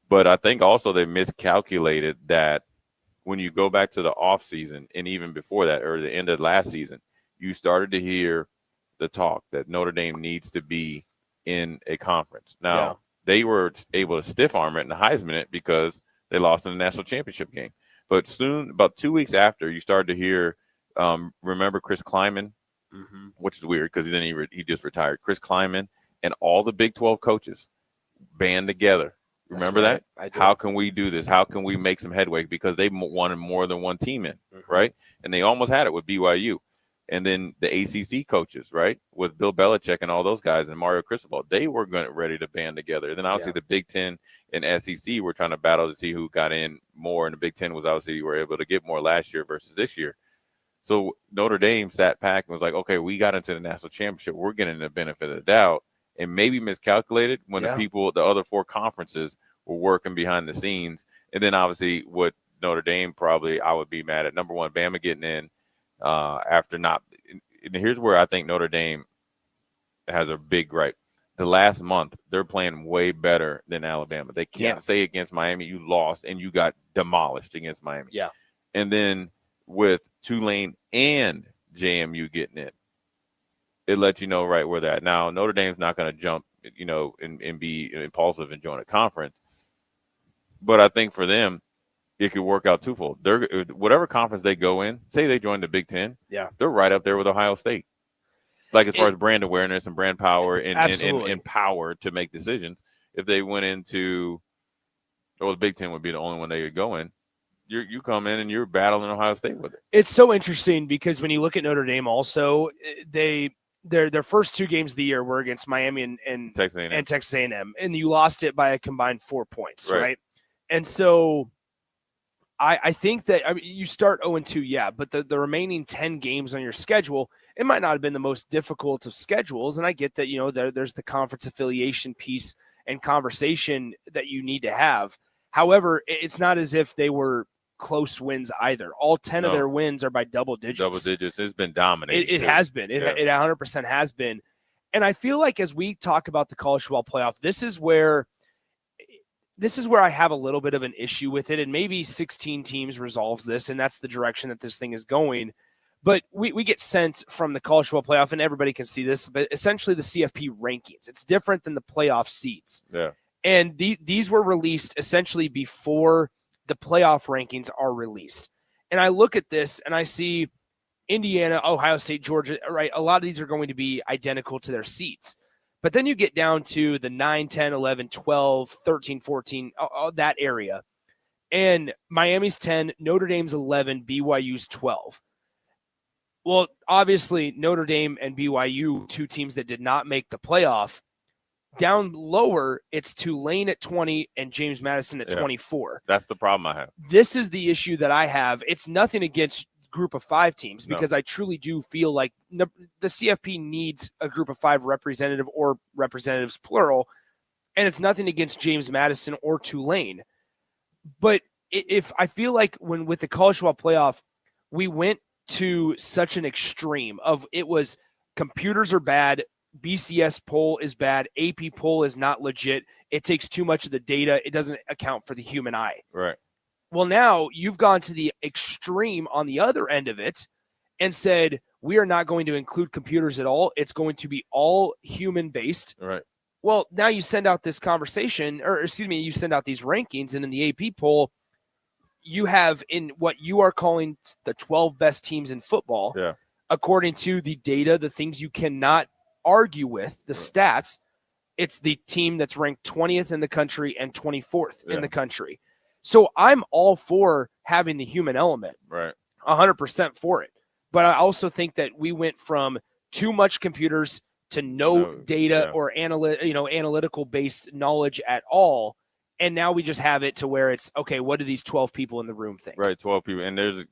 But I think also they miscalculated that when you go back to the offseason and even before that or the end of last season, you started to hear the talk that Notre Dame needs to be in a conference. Now, they were able to stiff arm it and Heisman it because they lost in the national championship game. But soon, about 2 weeks after, you started to hear, remember Chris Kleiman, which is weird because then he just retired. Chris Kleiman and all the Big 12 coaches band together. Remember that? How can we do this? How can we make some headway? Because they wanted more than one team in, right? And they almost had it with BYU. And then the ACC coaches, right, with Bill Belichick and all those guys and Mario Cristobal, they were ready to band together. And then obviously the Big Ten and SEC were trying to battle to see who got in more. And the Big Ten was obviously you were able to get more last year versus this year. So Notre Dame sat back and was like, okay, we got into the national championship. We're getting the benefit of the doubt. And maybe miscalculated when the other four conferences were working behind the scenes. And then obviously what Notre Dame probably I would be mad at. Number one, Bama getting in after not – and here's where I think Notre Dame has a big gripe. The last month, they're playing way better than Alabama. They can't say against Miami you lost and you got demolished against Miami. Yeah. And then with Tulane and JMU getting in, it lets you know right where they're at. Now, Notre Dame's not going to jump, and be impulsive and join a conference. But I think for them, it could work out twofold. They're whatever conference they go in, say they join the Big Ten, they're right up there with Ohio State. Like as far as brand awareness and brand power and power to make decisions. If they went into, the Big Ten would be the only one they would go in. You come in and you're battling Ohio State with it. It's so interesting because when you look at Notre Dame also, their first two games of the year were against Miami and Texas A&M, and you lost it by a combined 4 points, right? And so I think that you start 0-2, but the remaining 10 games on your schedule, it might not have been the most difficult of schedules, and I get that there's the conference affiliation piece and conversation that you need to have. However, it's not as if they were close wins either. All 10 of their wins are by double digits. Double digits. It's been dominating. It has been. It 100% has been. And I feel like as we talk about the college football playoff, this is where this is where I have a little bit of an issue with it, and maybe 16 teams resolves this, and that's the direction that this thing is going. But we get sent from the college football playoff, and everybody can see this, but essentially the CFP rankings. It's different than the playoff seeds. Yeah. And these were released essentially before the playoff rankings are released. And I look at this and I see Indiana, Ohio State, Georgia, right? A lot of these are going to be identical to their seeds. But then you get down to the 9, 10, 11, 12, 13, 14, that area. And Miami's 10, Notre Dame's 11, BYU's 12. Well, obviously, Notre Dame and BYU, two teams that did not make the playoff. Down lower, it's Tulane at 20 and James Madison at 24. That's the problem I have. This is the issue that I have. It's nothing against group of 5 teams because I truly do feel like the CFP needs a group of 5 representative or representatives plural, and it's nothing against James Madison or Tulane. But if I feel like when with the college football playoff, we went to such an extreme of it was computers are bad, BCS poll is bad, AP poll is not legit, it takes too much of the data, it doesn't account for the human eye. Right. Well, now you've gone to the extreme on the other end of it and said, we are not going to include computers at all. It's going to be all human based. Right. Well, now you send out this conversation, you send out these rankings, and in the AP poll, you have in what you are calling the 12 best teams in football, according to the data, the things you cannot argue with, the stats, it's the team that's ranked 20th in the country and 24th in the country. So I'm all for having the human element, right? 100% for it. But I also think that we went from too much computers to no data or analytical based knowledge at all. And now we just have it to where it's, okay, what do these 12 people in the room think? Right, 12 people. And there's,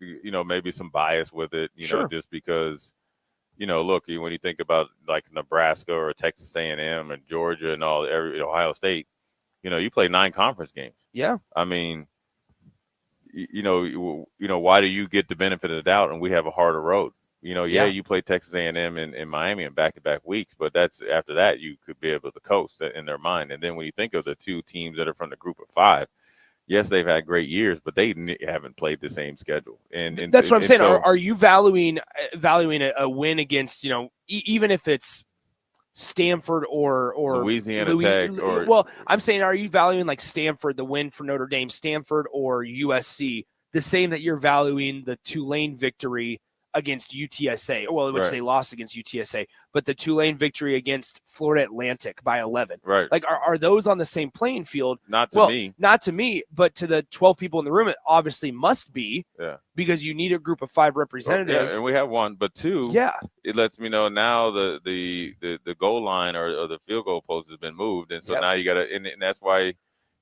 maybe some bias with it, know, just because, look, when you think about like Nebraska or Texas A&M and Georgia and Ohio State, you play 9 conference games. Yeah. I mean, why do you get the benefit of the doubt and we have a harder road? You play Texas A&M in Miami in back-to-back weeks, but that's after that you could be able to coast in their mind. And then when you think of the 2 teams that are from the group of 5, yes, they've had great years, but they haven't played the same schedule. And that's what I'm saying. So, are you valuing a win against, even if it's Stanford or Louisiana Tech? Well, I'm saying, are you valuing like Stanford, the win for Notre Dame, Stanford or USC, the same that you're valuing the Tulane victory against UTSA, which they lost against UTSA, but the Tulane victory against Florida Atlantic by 11. Right. Like, are those on the same playing field? Not to me, but to the 12 people in the room, it obviously must be. Yeah. Because you need a group of 5 representatives. And we have 1, but 2. Yeah. It lets me know now the goal line or the field goal post has been moved, and so now you got to, and that's why.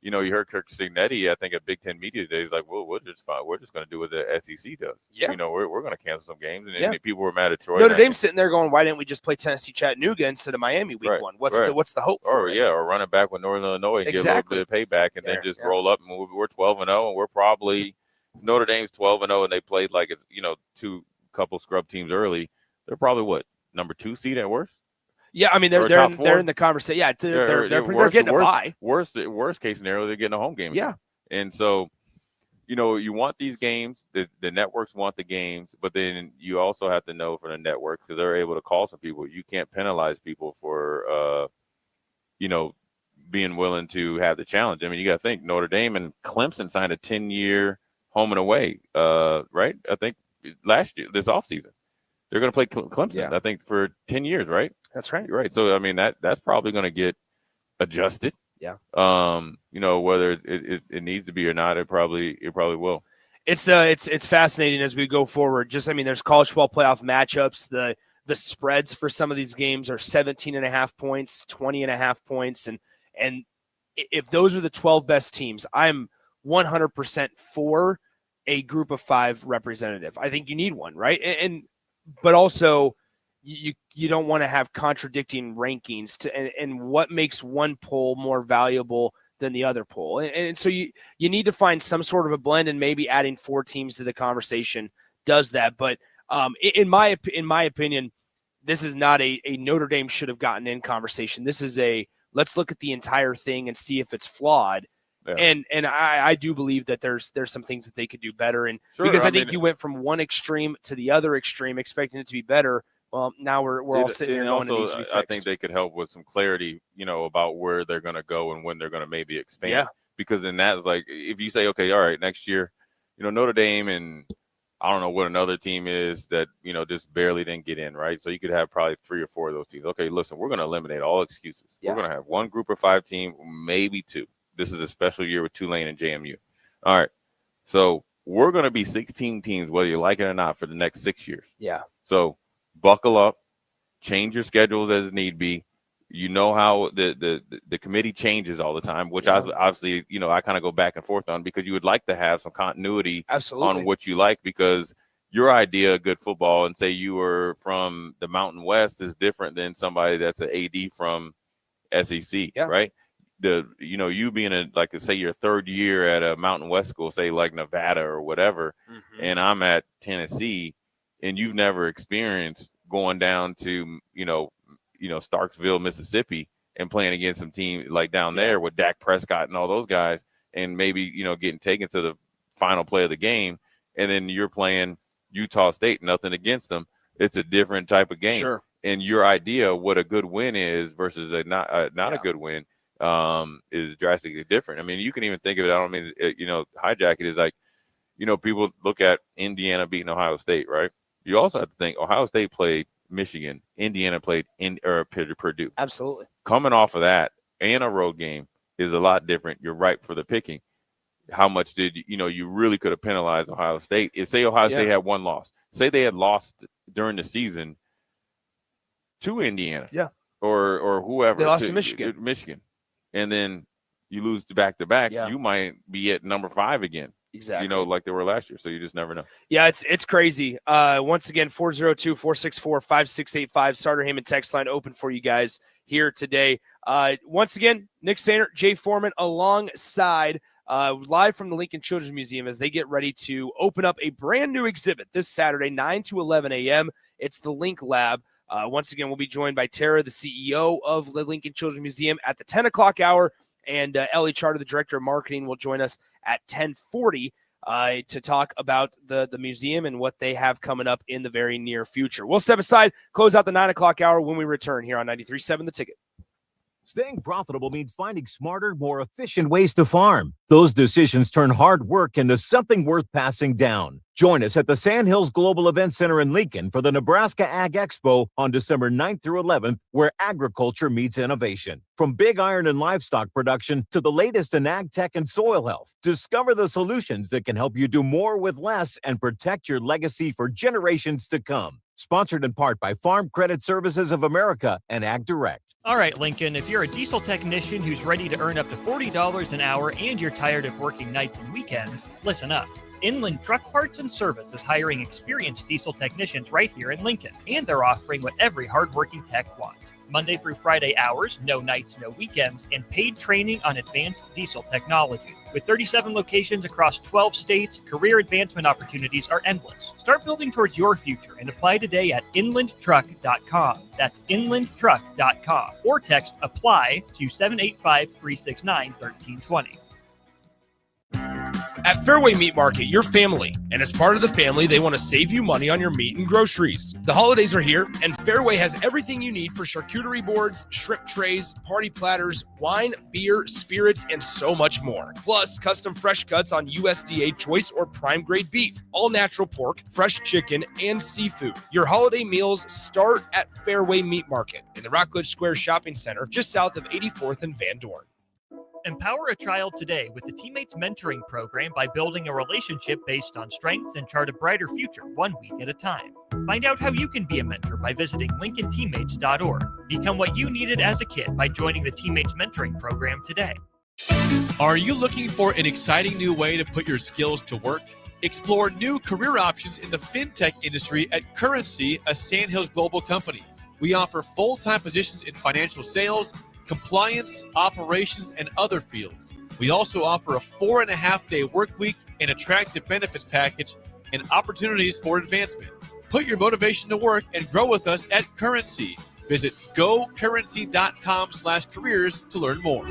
You heard Kirk Cignetti, I think, at Big Ten Media Days, like, well, we're just going to do what the SEC does. Yeah. We're going to cancel some games. And people were mad at Troy. Notre Dame's sitting there going, why didn't we just play Tennessee Chattanooga instead of Miami week 1? What's the hope for it? Or run it back with Northern Illinois and get a little bit of payback and then just roll up and move. We're 12-0, and we're probably – Notre Dame's 12-0, and they played like it's, 2 couple scrub teams early. They're probably, what, number 2 seed at worst? Yeah, I mean they're in the conversation. Yeah, they're getting a bye. Worst case scenario, they're getting a home game. Yeah, and so you want these games. The networks want the games, but then you also have to know for the network because they're able to call some people. You can't penalize people for being willing to have the challenge. I mean, you got to think Notre Dame and Clemson signed a 10-year home and away. Right? I think this offseason. They're going to play Clemson, I think, for 10 years, right? That's right. Right. So, I mean, that's probably going to get adjusted. Yeah. Whether it needs to be or not, it probably will. It's fascinating as we go forward. There's college football playoff matchups. The spreads for some of these games are 17.5 points, 20.5 points. And if those are the 12 best teams, I'm 100% for a group of 5 representative. I think you need one, right? But also you don't want to have contradicting rankings and what makes one poll more valuable than the other poll. And so you need to find some sort of a blend, and maybe adding 4 teams to the conversation does that. But in my opinion, this is not a Notre Dame should have gotten in conversation. This is let's look at the entire thing and see if it's flawed. And I do believe that there's some things that they could do better. And because I think you went from one extreme to the other extreme, expecting it to be better. Well, now we're all sitting here going, it needs to be fixed. I think they could help with some clarity, about where they're going to go and when they're going to maybe expand. Yeah. Because then that's like, if you say, okay, all right, next year, Notre Dame and I don't know what another team is that, just barely didn't get in, right? So you could have probably 3 or 4 of those teams. Okay, listen, we're going to eliminate all excuses. Yeah. We're going to have one group of 5 team, maybe 2. This is a special year with Tulane and JMU. All right. So we're going to be 16 teams, whether you like it or not, for the next 6 years. Yeah. So buckle up, change your schedules as need be. How the committee changes all the time, which obviously, I kind of go back and forth on, because you would like to have some continuity on what you like, because your idea of good football, and say you were from the Mountain West, is different than somebody that's an AD from SEC, right? You being say your third year at a Mountain West school, say like Nevada or whatever, and I'm at Tennessee, and you've never experienced going down to, Starksville, Mississippi, and playing against some team like down there with Dak Prescott and all those guys, and maybe, getting taken to the final play of the game, and then you're playing Utah State, nothing against them. It's a different type of game. Sure. And your idea of what a good win is versus not a good win is drastically different. I mean, you can even think of it, I don't mean, hijack it, is like, people look at Indiana beating Ohio State, right? You also have to think Ohio State played Michigan, Indiana played Purdue. Absolutely. Coming off of that and a road game is a lot different. You're ripe for the picking. How much did you really could have penalized Ohio State? If say Ohio State had one loss, say they had lost during the season to Indiana, or whoever, they lost to Michigan, and then you lose back to back, you might be at number 5 again. Exactly. Like they were last year. So you just never know. Yeah, it's crazy. Once again, 402-464-5685. Starter Heyman text line open for you guys here today. Once again, Nick Sainer, Jay Foreman alongside live from the Lincoln Children's Museum as they get ready to open up a brand new exhibit this Saturday, 9 to 11 a.m. It's the Link Lab. Once again, we'll be joined by Tara, the CEO of the Lincoln Children's Museum, at the 10 o'clock hour. And Ellie Charter, the director of marketing, will join us at 10:40 to talk about the museum and what they have coming up in the very near future. We'll step aside, close out the 9 o'clock hour when we return here on 93.7 The Ticket. Staying profitable means finding smarter, more efficient ways to farm. Those decisions turn hard work into something worth passing down. Join us at the Sandhills Global Event Center in Lincoln for the Nebraska Ag Expo on December 9th through 11th, where agriculture meets innovation. From big iron and livestock production to the latest in ag tech and soil health, discover the solutions that can help you do more with less and protect your legacy for generations to come. Sponsored in part by Farm Credit Services of America and Ag Direct. All right, Lincoln, if you're a diesel technician who's ready to earn up to $40 an hour and you're tired of working nights and weekends, listen up. Inland Truck Parts and Service is hiring experienced diesel technicians right here in Lincoln, and they're offering what every hardworking tech wants. Monday through Friday hours, no nights, no weekends, and paid training on advanced diesel technology. With 37 locations across 12 states, career advancement opportunities are endless. Start building towards your future and apply today at inlandtruck.com. That's inlandtruck.com. Or text APPLY to 785-369-1320. At Fairway Meat Market, your family, and as part of the family, they want to save you money on your meat and groceries. The holidays are here, and Fairway has everything you need for charcuterie boards, shrimp trays, party platters, wine, beer, spirits, and so much more. Plus, custom fresh cuts on USDA choice or prime grade beef, all natural pork, fresh chicken, and seafood. Your holiday meals start at Fairway Meat Market in the Rockledge Square Shopping Center, just south of 84th and Van Dorn. Empower a child today with the Teammates Mentoring Program by building a relationship based on strengths and chart a brighter future 1 week at a time. Find out how you can be a mentor by visiting LincolnTeammates.org. Become what you needed as a kid by joining the Teammates Mentoring Program today. Are you looking for an exciting new way to put your skills to work? Explore new career options in the fintech industry at Currency, a Sandhills Global company. We offer full-time positions in financial sales, compliance, operations, and other fields. We also offer a 4.5-day work week, an attractive benefits package, and opportunities for advancement. Put your motivation to work and grow with us at Currency. Visit gocurrency.com/careers to learn more.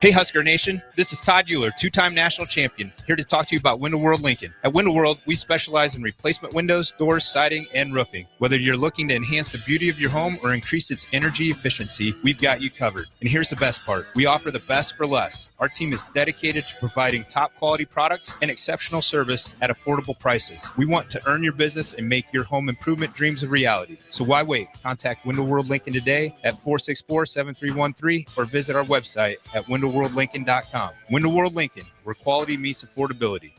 Hey Husker Nation, this is Todd Euler, two-time national champion, here to talk to you about Window World Lincoln. At Window World, we specialize in replacement windows, doors, siding, and roofing. Whether you're looking to enhance the beauty of your home or increase its energy efficiency, we've got you covered. And here's the best part. We offer the best for less. Our team is dedicated to providing top quality products and exceptional service at affordable prices. We want to earn your business and make your home improvement dreams a reality. So why wait? Contact Window World Lincoln today at 464-7313 or visit our website at windowworldlincoln.com. Window World Lincoln, where quality meets affordability.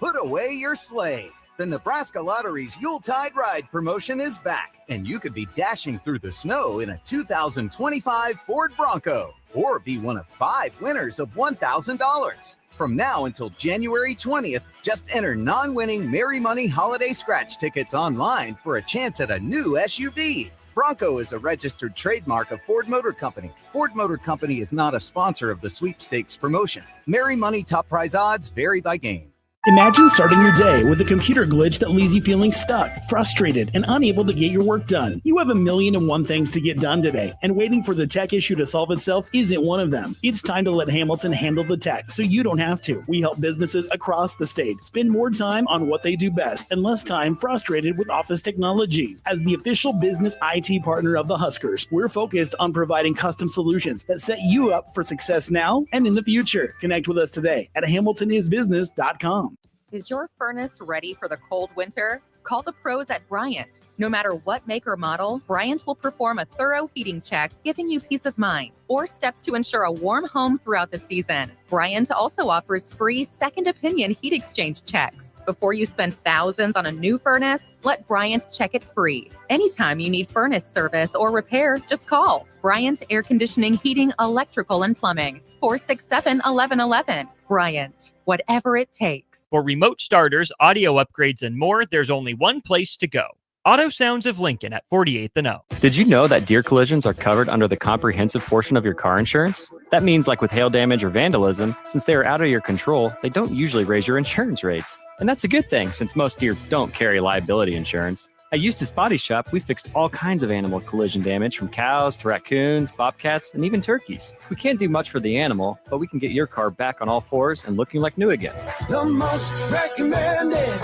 Put away your sleigh. The Nebraska Lottery's Yuletide Ride promotion is back, and you could be dashing through the snow in a 2025 Ford Bronco, or be one of 5 winners of $1,000. From now until January 20th, just enter non-winning Merry Money holiday scratch tickets online for a chance at a new SUV. Bronco is a registered trademark of Ford Motor Company. Ford Motor Company is not a sponsor of the sweepstakes promotion. Merry Money top prize odds vary by game. Imagine starting your day with a computer glitch that leaves you feeling stuck, frustrated, and unable to get your work done. You have 1,000,001 things to get done today, and waiting for the tech issue to solve itself isn't one of them. It's time to let Hamilton handle the tech so you don't have to. We help businesses across the state spend more time on what they do best and less time frustrated with office technology. As the official business IT partner of the Huskers, we're focused on providing custom solutions that set you up for success now and in the future. Connect with us today at hamiltonisbusiness.com. Is your furnace ready for the cold winter? Call the pros at Bryant. No matter what make or model, Bryant will perform a thorough heating check, giving you peace of mind, or steps to ensure a warm home throughout the season. Bryant also offers free second opinion heat exchange checks. Before you spend thousands on a new furnace, let Bryant check it free. Anytime you need furnace service or repair, just call Bryant Air Conditioning, Heating, Electrical, and Plumbing, 467-1111. Bryant, whatever it takes. For remote starters, audio upgrades, and more, there's only one place to go. Auto Sounds of Lincoln at 48th and O. Did you know that deer collisions are covered under the comprehensive portion of your car insurance? That means, like with hail damage or vandalism, since they are out of your control, they don't usually raise your insurance rates. And that's a good thing, since most deer don't carry liability insurance. At Eustace Body Shop, we fixed all kinds of animal collision damage, from cows to raccoons, bobcats, and even turkeys. We can't do much for the animal, but we can get your car back on all fours and looking like new again. The most recommended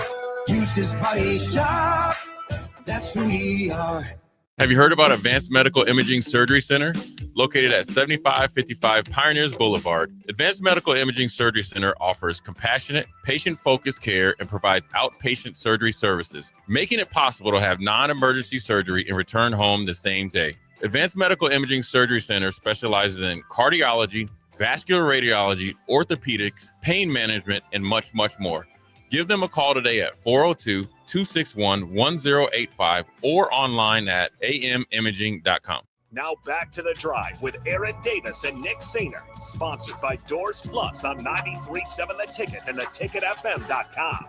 Eustace Body Shop. That's who we are. Have you heard about Advanced Medical Imaging Surgery Center? Located at 7555 Pioneers Boulevard, Advanced Medical Imaging Surgery Center offers compassionate, patient-focused care and provides outpatient surgery services, making it possible to have non-emergency surgery and return home the same day. Advanced Medical Imaging Surgery Center specializes in cardiology, vascular radiology, orthopedics, pain management, and much, much more. Give them a call today at 402-261-1085 or online at amimaging.com. Now back to the drive with Aaron Davis and Nick Sainer, sponsored by Doors Plus on 93.7 The Ticket and theticketfm.com.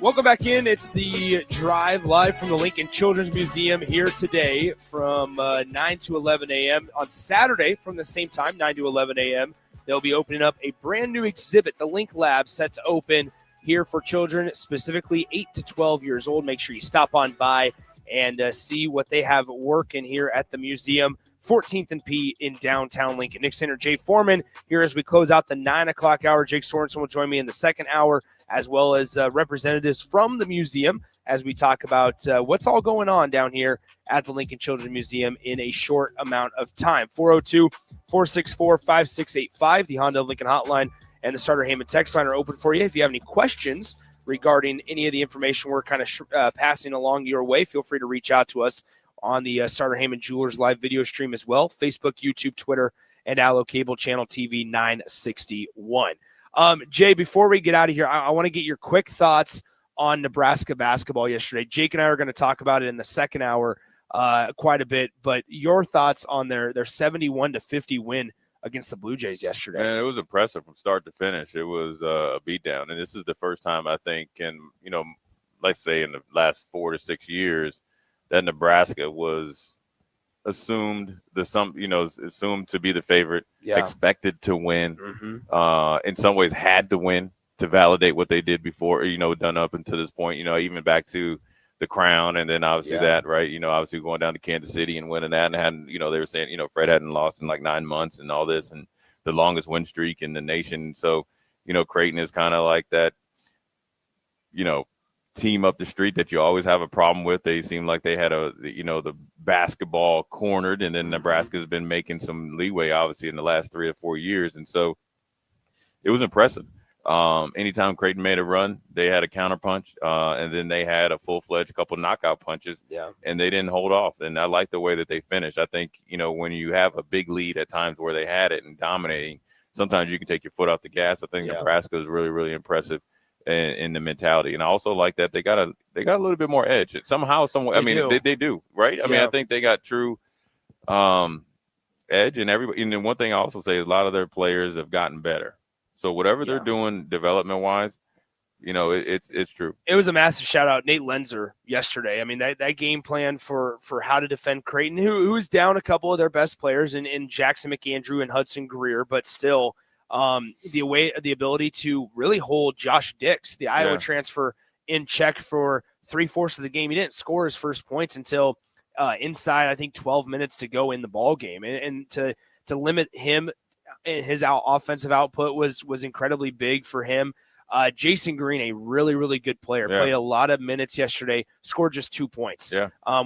Welcome back in. It's the drive live from the Lincoln Children's Museum here today from 9 to 11 a.m. On Saturday from the same time, 9 to 11 a.m., they'll be opening up a brand new exhibit, the Link Lab, set to open here for children, specifically 8 to 12 years old. Make sure you stop on by and see what they have working here at the museum. 14th and P in downtown Lincoln. Nick Sainer, Jay Foreman here as we close out the 9 o'clock hour. Jake Sorensen will join me in the second hour, as well as representatives from the museum as we talk about what's all going on down here at the Lincoln Children's Museum in a short amount of time. 402-464-5685, the Honda Lincoln hotline, and the Starter Heyman text line are open for you. If you have any questions regarding any of the information we're kind of passing along your way, feel free to reach out to us on the Starter Heyman Jewelers live video stream as well, Facebook, YouTube, Twitter, and Allo Cable Channel TV 961. Jay, before we get out of here, I want to get your quick thoughts on Nebraska basketball yesterday. Jake and I are going to talk about it in the second hour quite a bit, but your thoughts on their 71-50 win against the Blue Jays yesterday. And it was impressive from start to finish. It was a beatdown, and this is the first time I think in, let's say in the last 4 to 6 years that Nebraska was assumed to be the favorite, expected to win, in some ways had to win to validate what they did before, done up until this point, even back to the crown, and then obviously Yeah. that, right? Obviously going down to Kansas City and winning that, and hadn't, they were saying, Fred hadn't lost in like 9 months and all this, and the longest win streak in the nation. So, Creighton is kind of like that, team up the street that you always have a problem with. They seem like they had the basketball cornered, and then Nebraska's been making some leeway, obviously, in the last 3 or 4 years. And so it was impressive. Anytime Creighton made a run, they had a counterpunch, and then they had a full-fledged couple knockout punches, and they didn't hold off. And I like the way that they finished. I think, when you have a big lead at times where they had it and dominating, sometimes you can take your foot off the gas. I think Nebraska is really, really impressive in the mentality. And I also like that they got a little bit more edge. Somehow, somewhere, they do, right? I mean, I think they got true edge, and everybody. And then one thing I also say is a lot of their players have gotten better. So whatever they're doing development-wise, it's true. It was a massive shout-out, Nate Lenzer, yesterday. I mean, that game plan for how to defend Creighton, who was down a couple of their best players in Jackson McAndrew and Hudson Greer, but still the ability to really hold Josh Dix, the Iowa transfer, in check for 3/4 of the game. He didn't score his first points until inside, I think, 12 minutes to go in the ball game. And to limit him and his offensive output was incredibly big for him. Jason Green, a really, really good player, played a lot of minutes yesterday, scored just 2 points.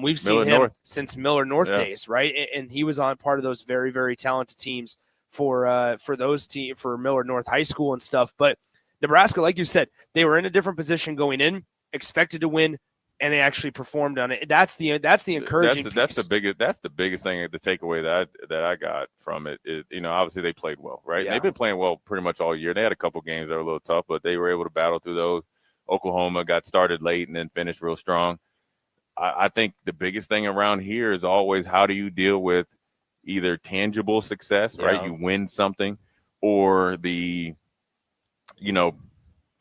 We've seen him since Miller North days, right? And he was on part of those very, very talented teams for Miller North High School and stuff. But Nebraska, like you said, they were in a different position going in, expected to win, and they actually performed on it. That's the encouraging piece. That's the biggest thing, the takeaway that I got from it is, obviously they played well, right? They've been playing well pretty much all year. They had a couple games that were a little tough, but they were able to battle through those. Oklahoma got started late and then finished real strong. I think the biggest thing around here is always, how do you deal with either tangible success, right? You win something, or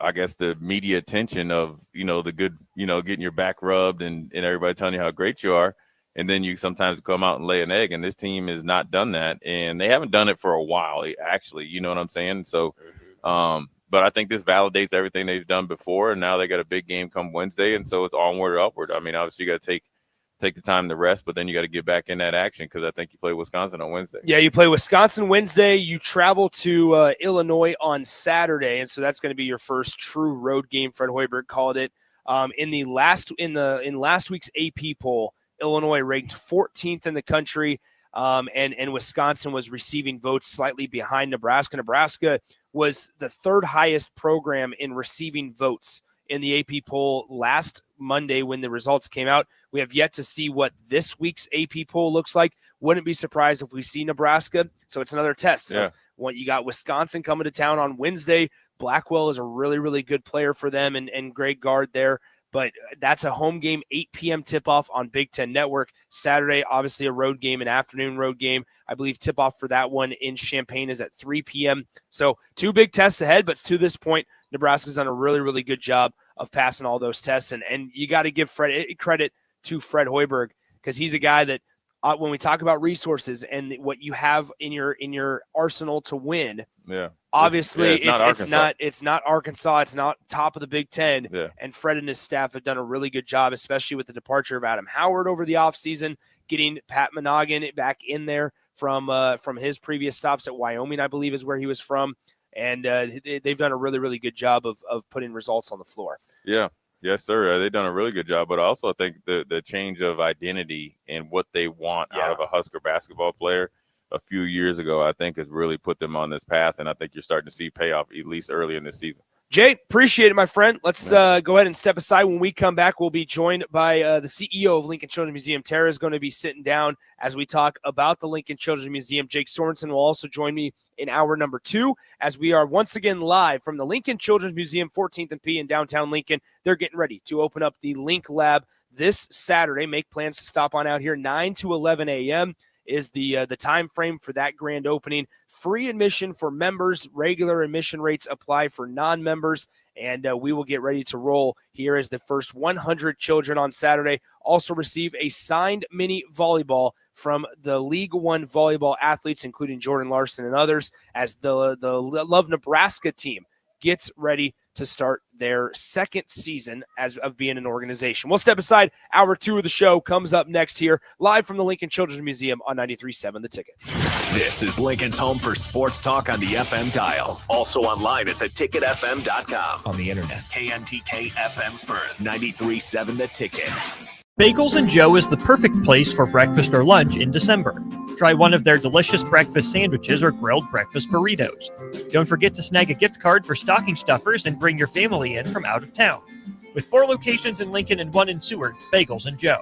I guess the media attention of, the good, getting your back rubbed and everybody telling you how great you are. And then you sometimes come out and lay an egg, and this team has not done that. And they haven't done it for a while, actually, you know what I'm saying? So, but I think this validates everything they've done before. And now they got a big game come Wednesday. And so it's onward or upward. I mean, obviously you got to take the time to rest, but then you got to get back in that action, because I think you play Wisconsin on Wednesday. Yeah, you play Wisconsin Wednesday. You travel to Illinois on Saturday, and so that's going to be your first true road game. Fred Hoiberg called it. In last week's AP poll, Illinois ranked 14th in the country, and Wisconsin was receiving votes slightly behind Nebraska. Nebraska was the third highest program in receiving votes in the AP poll last Monday when the results came out. We have yet to see what this week's AP poll looks like. Wouldn't be surprised if we see Nebraska. So it's another test. What you got Wisconsin coming to town on Wednesday. Blackwell is a really, really good player for them and great guard there. But that's a home game, 8 p.m. tip-off on Big Ten Network. Saturday, obviously a road game, an afternoon road game. I believe tip-off for that one in Champaign is at 3 p.m. So 2 big tests ahead, but to this point, Nebraska's done a really, really good job of passing all those tests. And you got to give credit to Fred Hoiberg, because he's a guy that when we talk about resources and what you have in your arsenal to win, obviously it's not Arkansas, it's not top of the Big Ten. And Fred and his staff have done a really good job, especially with the departure of Adam Howard over the offseason, getting Pat Monaghan back in there from his previous stops at Wyoming, I believe is where he was from. And they've done a really, really good job of putting results on the floor. Yeah. Yes, sir. They've done a really good job. But I also think the change of identity and what they want out of a Husker basketball player a few years ago, I think has really put them on this path. And I think you're starting to see payoff, at least early in this season. Jay, appreciate it, my friend. Let's go ahead and step aside. When we come back, we'll be joined by the CEO of Lincoln Children's Museum. Tara is going to be sitting down as we talk about the Lincoln Children's Museum. Jake Sorensen will also join me in hour number 2 as we are once again live from the Lincoln Children's Museum, 14th and P in downtown Lincoln. They're getting ready to open up the Link Lab this Saturday. Make plans to stop on out here 9 to 11 a.m. is the time frame for that grand opening. Free admission for members. Regular admission rates apply for non-members. And we will get ready to roll here as the first 100 children on Saturday also receive a signed mini volleyball from the League One volleyball athletes, including Jordan Larson and others, as the Love Nebraska team gets ready to start their second season of being an organization. We'll step aside. Hour 2 of the show comes up next here, live from the Lincoln Children's Museum on 93.7 The Ticket. This is Lincoln's home for sports talk on the FM dial. Also online at theticketfm.com. On the internet. KNTK FM Firth, 93.7 The Ticket. Bagels and Joe is the perfect place for breakfast or lunch in December. Try one of their delicious breakfast sandwiches or grilled breakfast burritos. Don't forget to snag a gift card for stocking stuffers and bring your family in from out of town. With 4 locations in Lincoln and 1 in Seward, Bagels and Joe.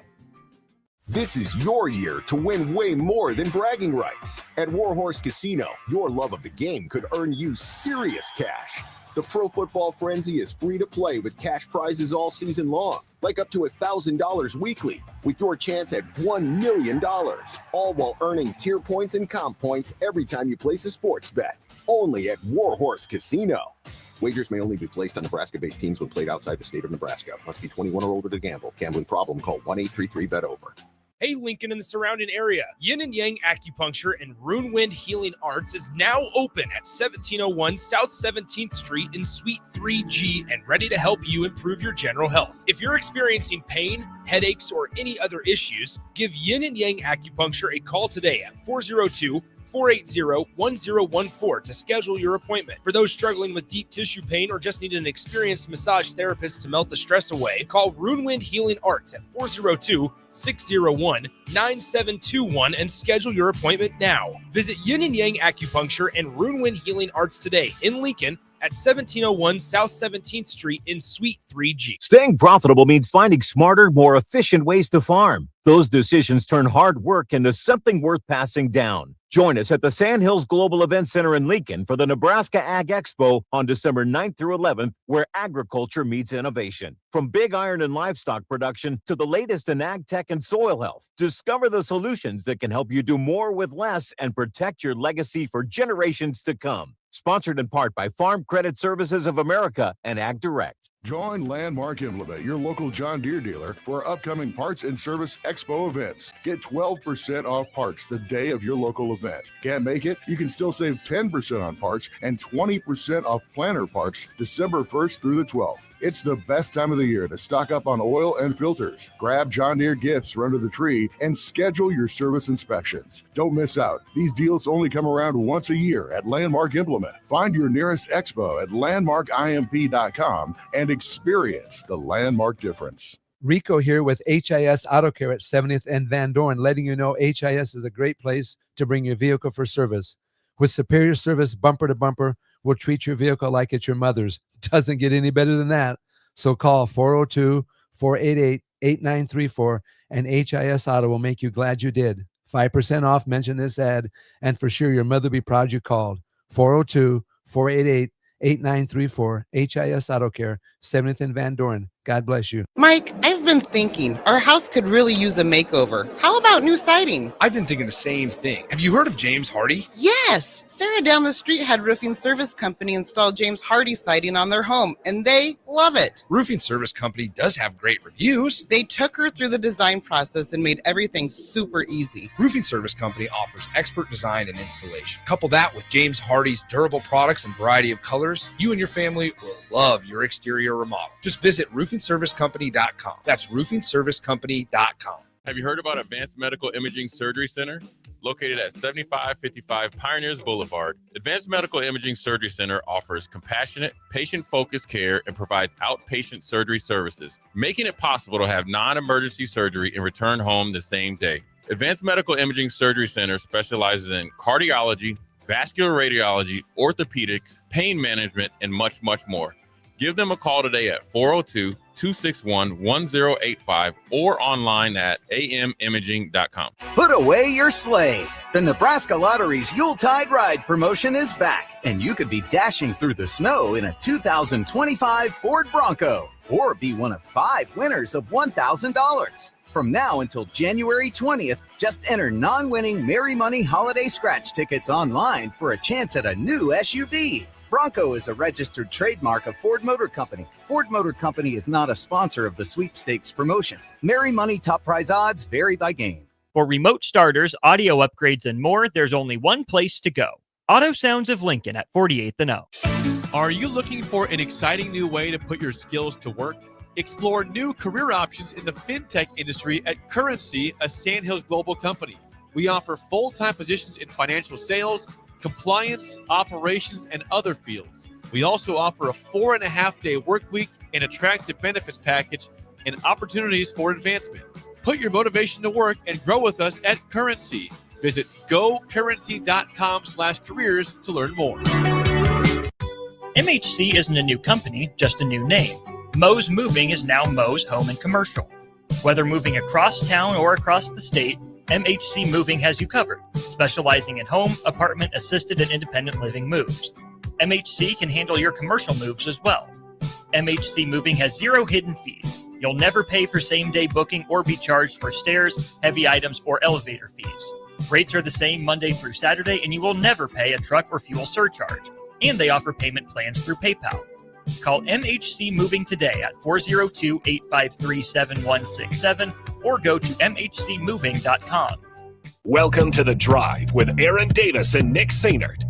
This is your year to win way more than bragging rights. At Warhorse Casino, your love of the game could earn you serious cash. The Pro Football Frenzy is free to play with cash prizes all season long, like up to $1,000 weekly, with your chance at $1 million, all while earning tier points and comp points every time you place a sports bet. Only at Warhorse Casino. Wagers may only be placed on Nebraska-based teams when played outside the state of Nebraska. Must be 21 or older to gamble. Gambling problem? Call 1-833-BET-OVER. Hey, Lincoln and the surrounding area. Yin and Yang Acupuncture and Rune Wind Healing Arts is now open at 1701 South 17th Street in Suite 3G and ready to help you improve your general health. If you're experiencing pain, headaches, or any other issues, give Yin and Yang Acupuncture a call today at 402-480-1014 to schedule your appointment. For those struggling with deep tissue pain or just need an experienced massage therapist to melt the stress away, call Rune Wind Healing Arts at 402-601-9721 and schedule your appointment now. Visit Yin and Yang Acupuncture and Rune Wind Healing Arts today in Lincoln at 1701 South 17th Street in Suite 3G. Staying profitable means finding smarter, more efficient ways to farm. Those decisions turn hard work into something worth passing down. Join us at the Sandhills Global Event Center in Lincoln for the Nebraska Ag Expo on December 9th through 11th, where agriculture meets innovation. From big iron and livestock production to the latest in ag tech and soil health, discover the solutions that can help you do more with less and protect your legacy for generations to come. Sponsored in part by Farm Credit Services of America and Ag Direct. Join Landmark Implement, your local John Deere dealer, for upcoming Parts and Service Expo events. Get 12% off parts the day of your local event. Can't make it? You can still save 10% on parts and 20% off planter parts December 1st through the 12th. It's the best time of the year to stock up on oil and filters. Grab John Deere gifts for under the tree and schedule your service inspections. Don't miss out. These deals only come around once a year at Landmark Implement. Find your nearest expo at landmarkimp.com and experience the Landmark difference. Rico here with HIS Auto Care at 70th and Van Dorn, letting you know HIS is a great place to bring your vehicle for service. With superior service, bumper to bumper, we'll treat your vehicle like it's your mother's. Doesn't get any better than that. So call 402-488-8934 and HIS Auto will make you glad you did. 5% off, mention this ad, and for sure your mother will be proud you called. 402-488-8934, HIS Auto Care, 70th and Van Dorn. God bless you. Mike, I've been thinking our house could really use a makeover. How about new siding? I've been thinking the same thing. Have you heard of James Hardy? Yes! Sarah down the street had Roofing Service Company install James Hardy siding on their home, and they love it. Roofing Service Company does have great reviews. They took her through the design process and made everything super easy. Roofing Service Company offers expert design and installation. Couple that with James Hardy's durable products and variety of colors, you and your family will love your exterior remodel. Just visit roofingservicecompany.com. That's roofingservicecompany.com. Have you heard about Advanced Medical Imaging Surgery Center? Located at 7555 Pioneers Boulevard, Advanced Medical Imaging Surgery Center offers compassionate, patient-focused care and provides outpatient surgery services, making it possible to have non-emergency surgery and return home the same day. Advanced Medical Imaging Surgery Center specializes in cardiology, vascular radiology, orthopedics, pain management, and much, much more. Give them a call today at 402-261-1085 or online at amimaging.com. Put away your sleigh. The Nebraska Lottery's Yuletide Ride promotion is back, and you could be dashing through the snow in a 2025 Ford Bronco or be one of 5 winners of $1,000. From now until January 20th, just enter non-winning Merry Money holiday scratch tickets online for a chance at a new SUV. Bronco is a registered trademark of Ford Motor Company. Ford Motor Company is not a sponsor of the sweepstakes promotion. Merry Money top prize odds vary by game. For remote starters, audio upgrades, and more, there's only one place to go. Auto Sounds of Lincoln at 48th and O. Are you looking for an exciting new way to put your skills to work? Explore new career options in the fintech industry at Currency, a Sandhills Global company. We offer full-time positions in financial sales, compliance, operations, and other fields. We also offer a 4.5-day work week, an attractive benefits package, and opportunities for advancement. Put your motivation to work and grow with us at Currency. Visit gocurrency.com/careers to learn more. MHC isn't a new company, just a new name. Moe's Moving is now Moe's Home and Commercial. Whether moving across town or across the state, MHC Moving has you covered, specializing in home, apartment, assisted, and independent living moves. MHC can handle your commercial moves as well. MHC Moving has 0 hidden fees. You'll never pay for same-day booking or be charged for stairs, heavy items, or elevator fees. Rates are the same Monday through Saturday, and you will never pay a truck or fuel surcharge. And they offer payment plans through PayPal. Call MHC Moving today at 402-853-7167 or go to mhcmoving.com. Welcome to The Drive with Aaron Davis and Nick Sainert.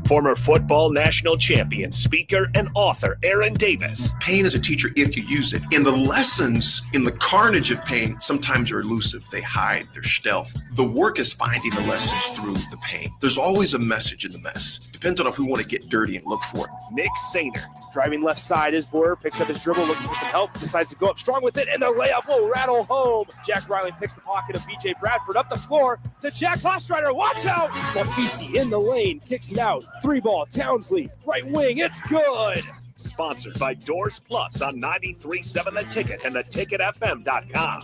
Former football national champion, speaker, and author Aaron Davis. Pain is a teacher if you use it. And the lessons in the carnage of pain sometimes are elusive. They hide, they're stealth. The work is finding the lessons through the pain. There's always a message in the mess. Depends on if we want to get dirty and look for it. Nick Sainert. Driving left side is Boyer, picks up his dribble, looking for some help, decides to go up strong with it, and the layup will rattle home. Jack Riley picks the pocket of B.J. Bradford up the floor to Jack Hostreiter. Watch out! Lafisi in the lane, kicks it out. 3-ball, Townsley, right wing, it's good! Sponsored by Doors Plus on 93.7 The Ticket and theticketfm.com.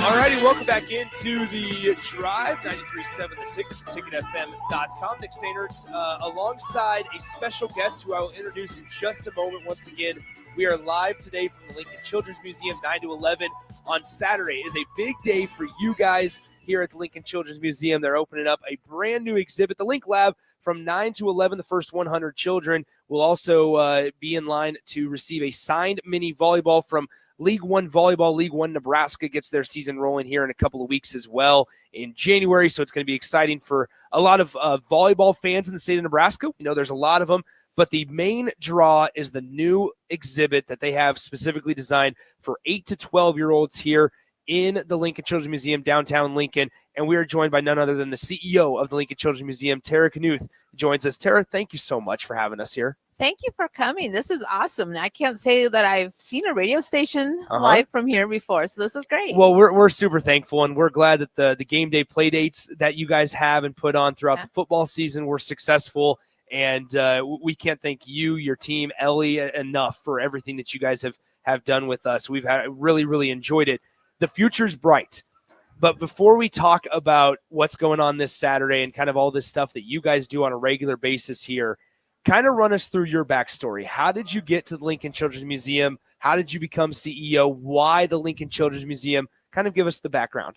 All righty, welcome back into the Drive, 93.7 The Ticket, theticketfm.com. Nick Sainert alongside a special guest who I will introduce in just a moment. Once again, we are live today from the Lincoln Children's Museum, 9 to 11 on Saturday. It is a big day for you guys here at the Lincoln Children's Museum. They're opening up a brand new exhibit, the Link Lab, from 9 to 11. The first 100 children will also be in line to receive a signed mini volleyball from League One Volleyball. League One Nebraska gets their season rolling here in a couple of weeks as well in January, so it's going to be exciting for a lot of volleyball fans in the state of Nebraska. We know there's a lot of them, but the main draw is the new exhibit that they have specifically designed for 8 to 12-year-olds here in the Lincoln Children's Museum, downtown Lincoln, and we are joined by none other than the CEO of the Lincoln Children's Museum, Tara Knuth, joins us. Tara, thank you so much for having us here. Thank you for coming. This is awesome. I can't say that I've seen a radio station live from here before, so this is great. Well, we're super thankful, and we're glad that the game day play dates that you guys have and put on throughout the football season were successful, and we can't thank you, your team, Ellie, enough for everything that you guys have done with us. We've really enjoyed it. The future's bright. But before we talk about what's going on this Saturday and kind of all this stuff that you guys do on a regular basis here, kind of run us through your backstory. How did you get to the Lincoln Children's Museum? How did you become CEO? Why the Lincoln Children's Museum? Kind of give us the background.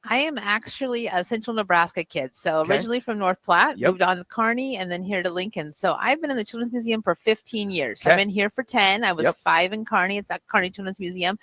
I am actually a Central Nebraska kid. So originally from North Platte, moved on to Kearney, and then here to Lincoln. So I've been in the Children's Museum for 15 years. I've been here for 10. I was 5 in Kearney. It's at Kearney Children's Museum.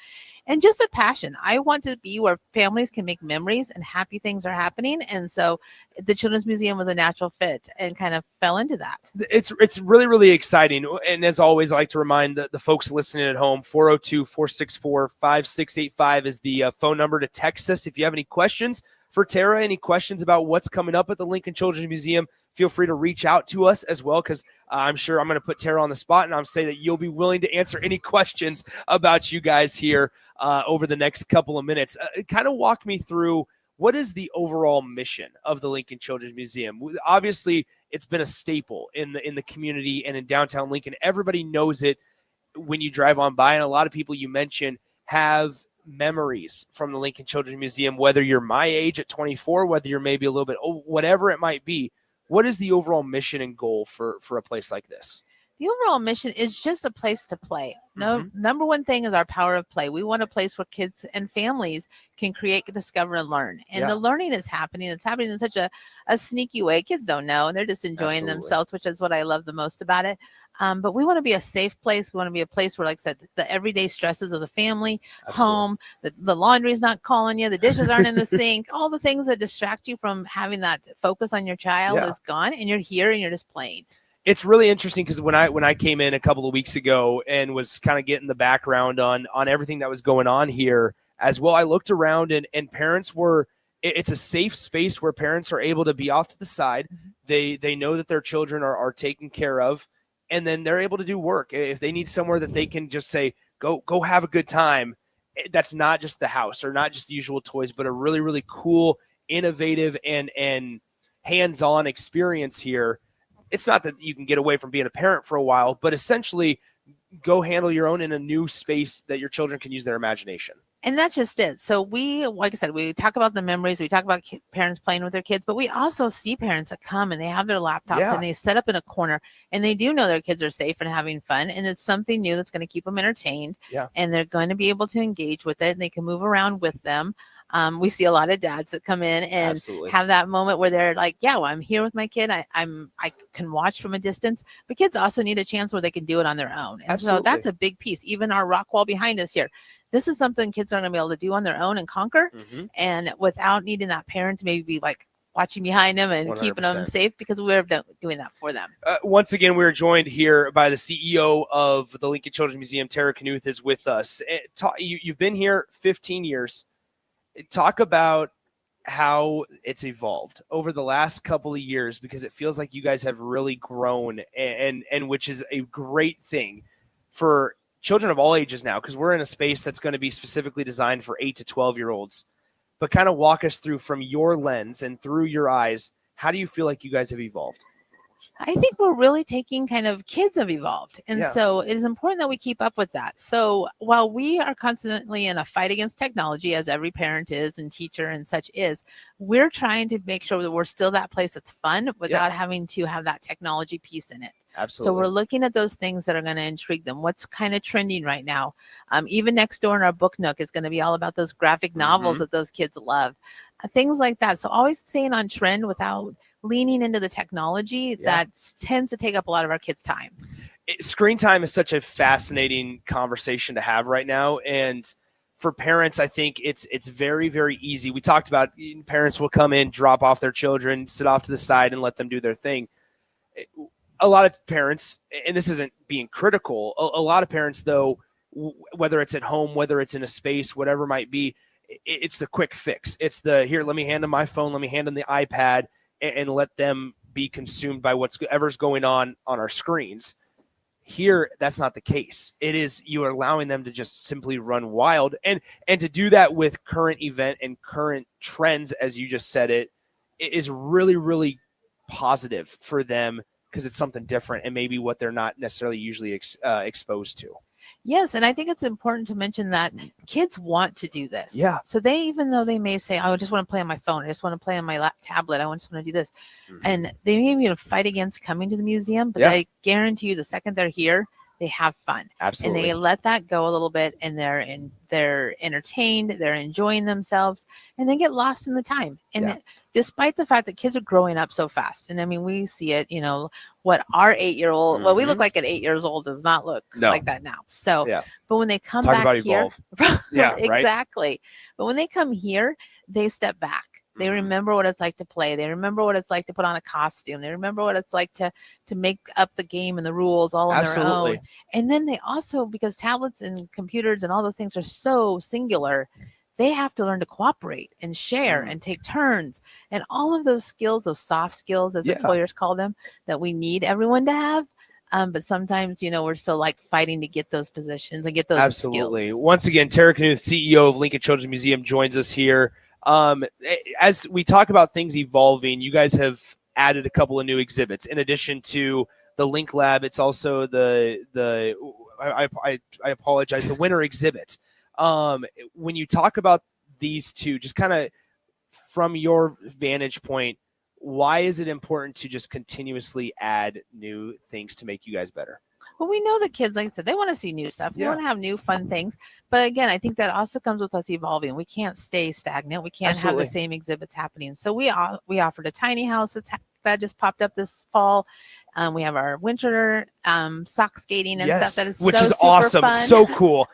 And just a passion. I want to be where families can make memories and happy things are happening. And so the Children's Museum was a natural fit and kind of fell into that. It's really exciting. And as always, I like to remind the folks listening at home, 402-464-5685 is the phone number to text us. If you have any questions for Tara, any questions about what's coming up at the Lincoln Children's Museum, feel free to reach out to us as well, because I'm sure I'm going to put Tara on the spot, and I'm saying that you'll be willing to answer any questions about you guys here over the next couple of minutes. Kind of walk me through, what is the overall mission of the Lincoln Children's Museum? Obviously, it's been a staple in the community and in downtown Lincoln. Everybody knows it when you drive on by, and a lot of people you mentioned have memories from the Lincoln Children's Museum, whether you're my age at 24, whether you're maybe a little bit old, whatever it might be. What is the overall mission and goal for a place like this? The overall mission is just a place to play. Number one thing is our power of play. We want a place where kids and families can create, discover, and learn. And the learning is happening. It's happening in such a sneaky way. Kids don't know, and they're just enjoying themselves, which is what I love the most about it. But we want to be a safe place. We want to be a place where, like I said, the everyday stresses of the family, home, the laundry is not calling you, the dishes aren't in the sink, all the things that distract you from having that focus on your child is gone, and you're here and you're just playing. It's really interesting because when I came in a couple of weeks ago and was kind of getting the background on everything that was going on here as well, I looked around and parents were. It's a safe space where parents are able to be off to the side. They know that their children are taken care of, and then they're able to do work. If they need somewhere that they can just say, go have a good time, that's not just the house or not just the usual toys, but a really, really cool, innovative, and hands-on experience here. It's not that you can get away from being a parent for a while, but essentially go handle your own in a new space that your children can use their imagination. And that's just it. So we, like I said, we talk about the memories. We talk about parents playing with their kids, but we also see parents that come and they have their laptops and they set up in a corner and they do know their kids are safe and having fun. And it's something new that's going to keep them entertained. And they're going to be able to engage with it and they can move around with them. We see a lot of dads that come in and have that moment where they're like, yeah, well, I'm here with my kid. I can watch from a distance, but kids also need a chance where they can do it on their own. And so that's a big piece. Even our rock wall behind us here, this is something kids are going to be able to do on their own and conquer and without needing that parent to maybe be like watching behind them and 100%. Keeping them safe because we're doing that for them. Once again, we're joined here by the CEO of the Lincoln Children's Museum. Tara Knuth is with us. You've been here 15 years. Talk about how it's evolved over the last couple of years, because it feels like you guys have really grown and which is a great thing for children of all ages now, because we're in a space that's going to be specifically designed for 8 to 12-year-olds. But kind of walk us through from your lens and through your eyes, how do you feel like you guys have evolved? I think we're really taking kind of kids have evolved. And so it is important that we keep up with that. So while we are constantly in a fight against technology, as every parent is and teacher and such is, we're trying to make sure that we're still that place that's fun without having to have that technology piece in it. Absolutely. So we're looking at those things that are going to intrigue them. What's kind of trending right now? Even next door in our book nook is going to be all about those graphic novels that those kids love. Things like that. So always staying on trend without leaning into the technology that tends to take up a lot of our kids' time. Screen time is such a fascinating conversation to have right now. And for parents, I think it's very, very easy. We talked about parents will come in, drop off their children, sit off to the side and let them do their thing. A lot of parents, and this isn't being critical, a lot of parents, though, whether it's at home, whether it's in a space, whatever it might be, it's the quick fix. It's the, here, let me hand them my phone, let me hand them the iPad, and let them be consumed by whatever's going on our screens. Here, that's not the case. It is, you are allowing them to just simply run wild. And to do that with current event and current trends, as you just said it is really, really positive for them, because it's something different and maybe what they're not necessarily usually exposed to. Yes, and I think it's important to mention that kids want to do this. Yeah. So they, even though they may say, I just want to play on my phone, I just want to play on my tablet, I just want to do this. And they may even fight against coming to the museum, but I guarantee you the second they're here, they have fun. Absolutely. And they let that go a little bit, and they're entertained, they're enjoying themselves, and they get lost in the time. And despite the fact that kids are growing up so fast, and I mean, we see it, what our 8-year-old, what we look like at 8 years old does not look like that now. So, but when they come back here, exactly. But when they come here, they step back. They remember what it's like to play. They remember what it's like to put on a costume. They remember what it's like to make up the game and the rules all on their own. And then they also, because tablets and computers and all those things are so singular, they have to learn to cooperate and share and take turns. And all of those skills, those soft skills, as employers call them, that we need everyone to have. But sometimes, we're still like fighting to get those positions and get those skills. Once again, Tara Knuth, CEO of Lincoln Children's Museum, joins us here. As we talk about things evolving, you guys have added a couple of new exhibits in addition to the Link Lab. It's also I apologize, the winter exhibit. When you talk about these two, just kind of from your vantage point, why is it important to just continuously add new things to make you guys better? Well, we know that kids, like I said, they want to see new stuff. They want to have new fun things. But again, I think that also comes with us evolving. We can't stay stagnant. We can't have the same exhibits happening. So we offered a tiny house that's that just popped up this fall. We have our winter sock skating and stuff that is which so is super awesome. fun. So cool.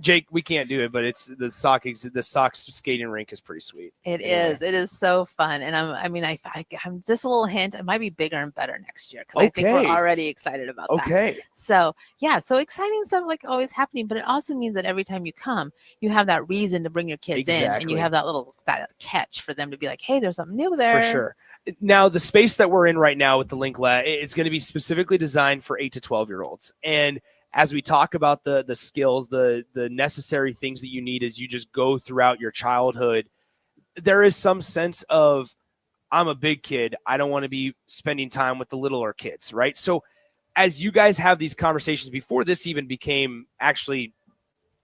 Jake, we can't do it, but it's the sock skating rink is pretty sweet. It is so fun. And I'm just a little hint. It might be bigger and better next year because I think we're already excited about that. So yeah, so exciting stuff like always happening, but it also means that every time you come, you have that reason to bring your kids in, and you have that catch for them to be like, hey, there's something new there. For sure. Now, the space that we're in right now with the Link Lab, it's going to be specifically designed for 8 to 12-year-olds. And as we talk about the skills, the necessary things that you need as you just go throughout your childhood, there is some sense of, I'm a big kid. I don't want to be spending time with the littler kids, right? So as you guys have these conversations before this even became actually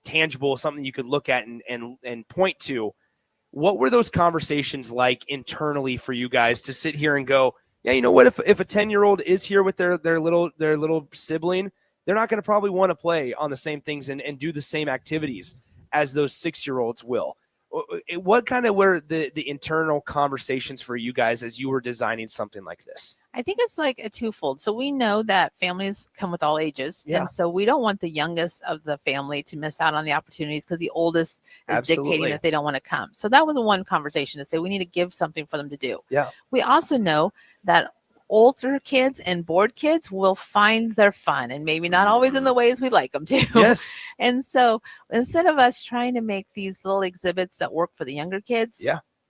tangible, something you could look at and point to, what were those conversations like internally for you guys to sit here and go, yeah, you know what, if a 10-year-old is here with their little sibling, they're not going to probably want to play on the same things and do the same activities as those 6-year-olds will. What kind of were the internal conversations for you guys as you were designing something like this? I think it's like a twofold. So we know that families come with all ages. Yeah. And so we don't want the youngest of the family to miss out on the opportunities because the oldest is dictating that they don't want to come. So that was one conversation to say we need to give something for them to do. Yeah. We also know that older kids and bored kids will find their fun, and maybe not always in the ways we like them to. Yes. And so instead of us trying to make these little exhibits that work for the younger kids,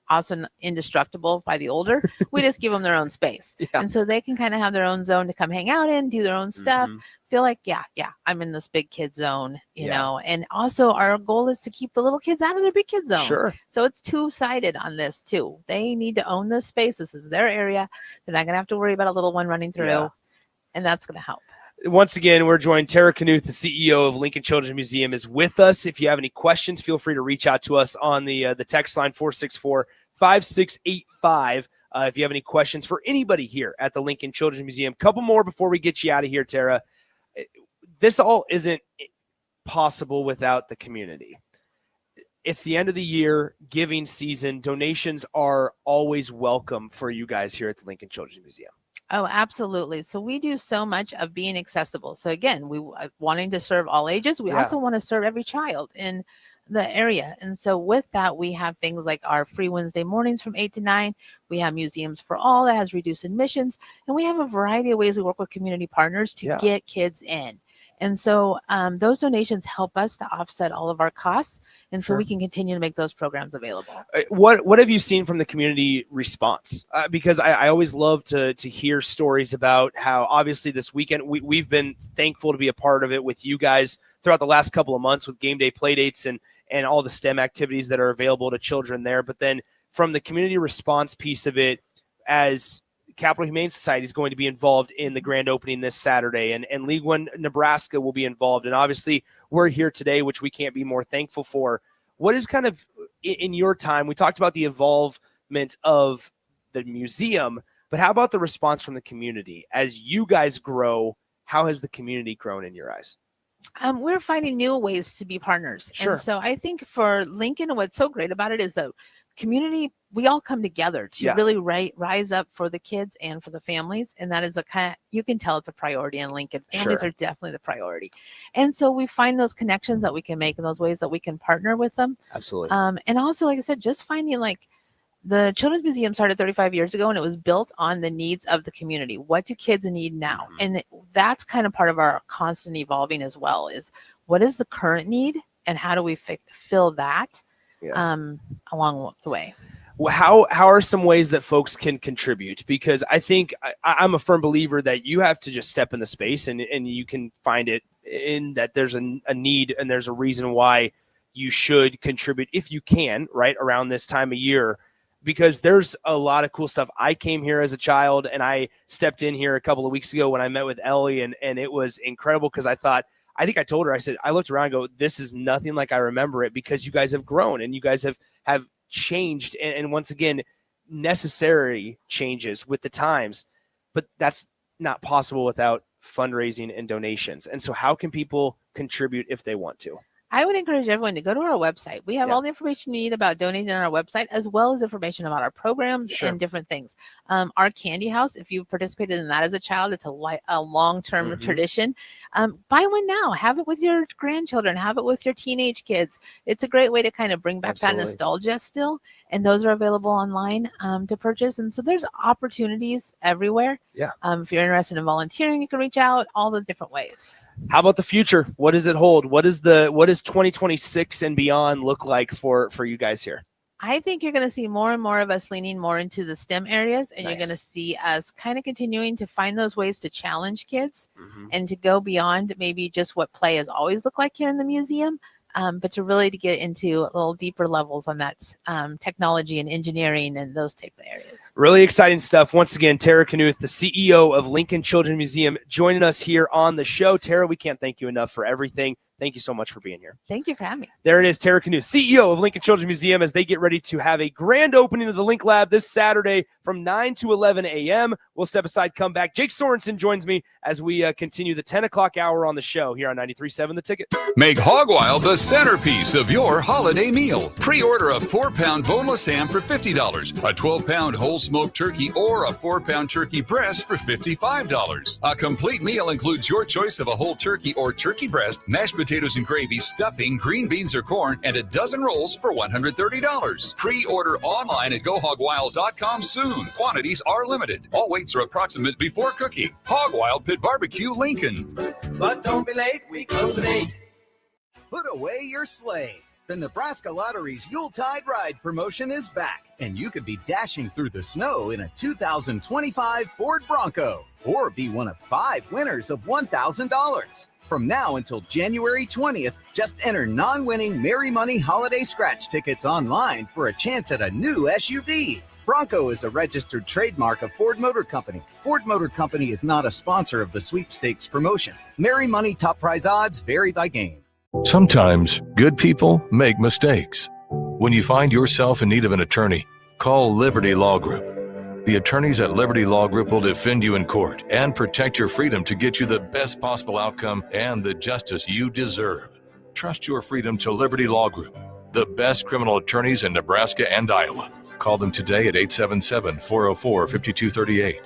also indestructible by the older, we just give them their own space. And so they can kind of have their own zone to come hang out in, do their own stuff, feel like, I'm in this big kid zone, you know. And also our goal is to keep the little kids out of their big kid zone. Sure. So it's two-sided on this too. They need to own this space. This is their area. They're not going to have to worry about a little one running through, and that's going to help. Once again, we're joined. Tara Knuth, the CEO of Lincoln Children's Museum, is with us. If you have any questions, feel free to reach out to us on the text line 464-5685. If you have any questions for anybody here at the Lincoln Children's Museum. Couple more before we get you out of here, Tara. This all isn't possible without the community. It's the end of the year, giving season. Donations are always welcome for you guys here at the Lincoln Children's Museum. Oh, absolutely. So we do so much of being accessible. So again, we wanting to serve all ages. We also want to serve every child in the area. And so with that, we have things like our free Wednesday mornings from 8 to 9. We have Museums for All that has reduced admissions. And we have a variety of ways we work with community partners to get kids in. And so those donations help us to offset all of our costs. And so we can continue to make those programs available. What have you seen from the community response? Because I always love to hear stories about how obviously this weekend we've been thankful to be a part of it with you guys throughout the last couple of months with game day play dates and all the STEM activities that are available to children there. But then from the community response piece of it, as Capital Humane Society is going to be involved in the grand opening this Saturday, and League One Nebraska will be involved. And obviously we're here today, which we can't be more thankful for. What is kind of in your time, we talked about the involvement of the museum, but how about the response from the community? As you guys grow, how has the community grown in your eyes? We're finding new ways to be partners. Sure. And so I think for Lincoln, what's so great about it is that community, we all come together to really rise up for the kids and for the families. And that is you can tell it's a priority in Lincoln. Families are definitely the priority. And so we find those connections that we can make in those ways that we can partner with them. Absolutely. And also, like I said, just finding the Children's Museum started 35 years ago, and it was built on the needs of the community. What do kids need now? And that's kind of part of our constant evolving as well, is what is the current need and how do we fill that along the way? Well, how are some ways that folks can contribute? Because I think I'm a firm believer that you have to just step in the space and you can find it in that there's a need and there's a reason why you should contribute if you can, right, around this time of year. Because there's a lot of cool stuff. I came here as a child and I stepped in here a couple of weeks ago when I met with Ellie, and it was incredible because I think I told her, I said, I looked around and go, this is nothing like I remember it, because you guys have grown and you guys have changed. And once again, necessary changes with the times, but that's not possible without fundraising and donations. And so how can people contribute if they want to? I would encourage everyone to go to our website. We have all the information you need about donating on our website, as well as information about our programs and different things. Our candy house, if you've participated in that as a child, it's a long-term tradition. Buy one now. Have it with your grandchildren. Have it with your teenage kids. It's a great way to kind of bring back that nostalgia still. And those are available online to purchase. And so there's opportunities everywhere. Yeah. If you're interested in volunteering, you can reach out all the different ways. How about the future? What does it hold? What does 2026 and beyond look like for you guys here? I think you're going to see more and more of us leaning more into the STEM areas, and you're going to see us kind of continuing to find those ways to challenge kids and to go beyond maybe just what play has always looked like here in the museum, but to really to get into a little deeper levels on that technology and engineering and those type of areas. Really exciting stuff. Once again, Tara Knuth, the CEO of Lincoln Children's Museum, joining us here on the show. Tara, we can't thank you enough for everything. Thank you so much for being here. Thank you for having me. There it is, Tara Knuth, CEO of Lincoln Children's Museum, as they get ready to have a grand opening of the Link Lab this Saturday from 9 to 11 a.m. We'll step aside, come back. Jake Sorensen joins me as we continue the 10 o'clock hour on the show here on 93.7 The Ticket. Make Hog Wild the centerpiece of your holiday meal. Pre-order a 4-pound boneless ham for $50, a 12-pound whole smoked turkey, or a 4-pound turkey breast for $55. A complete meal includes your choice of a whole turkey or turkey breast, mashed potatoes and gravy, stuffing, green beans or corn, and a dozen rolls for $130. Pre-order online at GoHogWild.com soon. Quantities are limited. All weights are approximate before cooking. Hog Wild Pit Barbecue, Lincoln. But don't be late, we close at 8. Put away your sleigh. The Nebraska Lottery's Yuletide Ride promotion is back, and you could be dashing through the snow in a 2025 Ford Bronco, or be one of 5 winners of $1,000. From now until January 20th, just enter non-winning Merry Money Holiday Scratch tickets online for a chance at a new SUV. Bronco is a registered trademark of Ford Motor Company. Ford Motor Company is not a sponsor of the sweepstakes promotion. Merry Money top prize odds vary by game. Sometimes good people make mistakes. When you find yourself in need of an attorney, call Liberty Law Group. The attorneys at Liberty Law Group will defend you in court and protect your freedom to get you the best possible outcome and the justice you deserve. Trust your freedom to Liberty Law Group, the best criminal attorneys in Nebraska and Iowa. Call them today at 877-404-5238.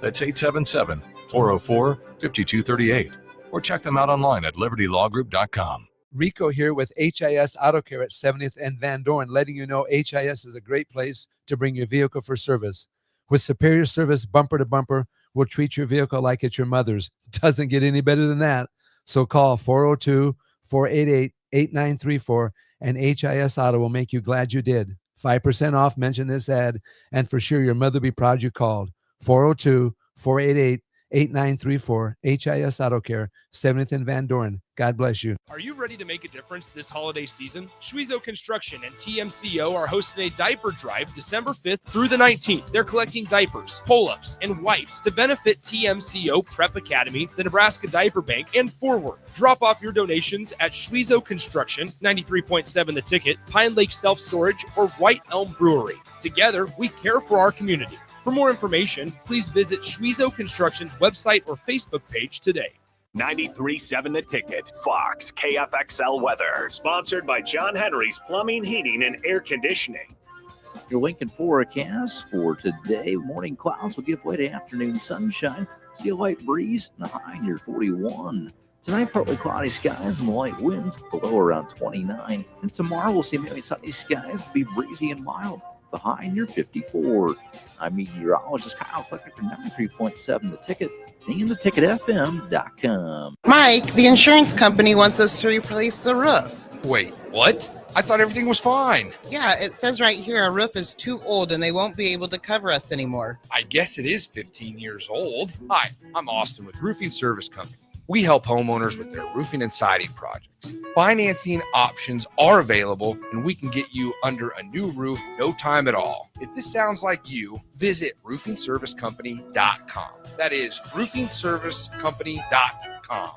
That's 877-404-5238. Or check them out online at libertylawgroup.com. Rico here with HIS Auto Care at 70th and Van Dorn, letting you know HIS is a great place to bring your vehicle for service. With superior service, bumper to bumper, we'll treat your vehicle like it's your mother's. Doesn't get any better than that. So call 402-488-8934 and HIS Auto will make you glad you did. 5% off, mention this ad, and for sure your mother will be proud you called. 402-488-8934, HIS Auto Care, 70th and Van Dorn. God bless you. Are you ready to make a difference this holiday season? Schwiezo Construction and TMCO are hosting a diaper drive December 5th through the 19th. They're collecting diapers, pull-ups, and wipes to benefit TMCO Prep Academy, the Nebraska Diaper Bank, and Forward. Drop off your donations at Schwiezo Construction, 93.7 The Ticket, Pine Lake Self-Storage, or White Elm Brewery. Together, we care for our community. For more information, please visit Schwiezo Construction's website or Facebook page today. 93.7 The Ticket, Fox, KFXL weather. Sponsored by John Henry's Plumbing, Heating, and Air Conditioning. Your Lincoln forecast for today. Morning clouds will give way to afternoon sunshine. See a light breeze and a high near 41. Tonight, partly cloudy skies and light winds below around 29. And tomorrow, we'll see mainly sunny skies, be breezy and mild. The high near 54. I'm meteorologist Kyle Clicker for 93.7 The Ticket and theticketfm.com. Mike, the insurance company wants us to replace the roof. Wait, what? I thought everything was fine. Yeah, it says right here our roof is too old and they won't be able to cover us anymore. I guess it is 15 years old. Hi, I'm Austin with Roofing Service Company. We help homeowners with their roofing and siding projects. Financing options are available, and we can get you under a new roof no time at all. If this sounds like you, visit roofingservicecompany.com. That is roofingservicecompany.com.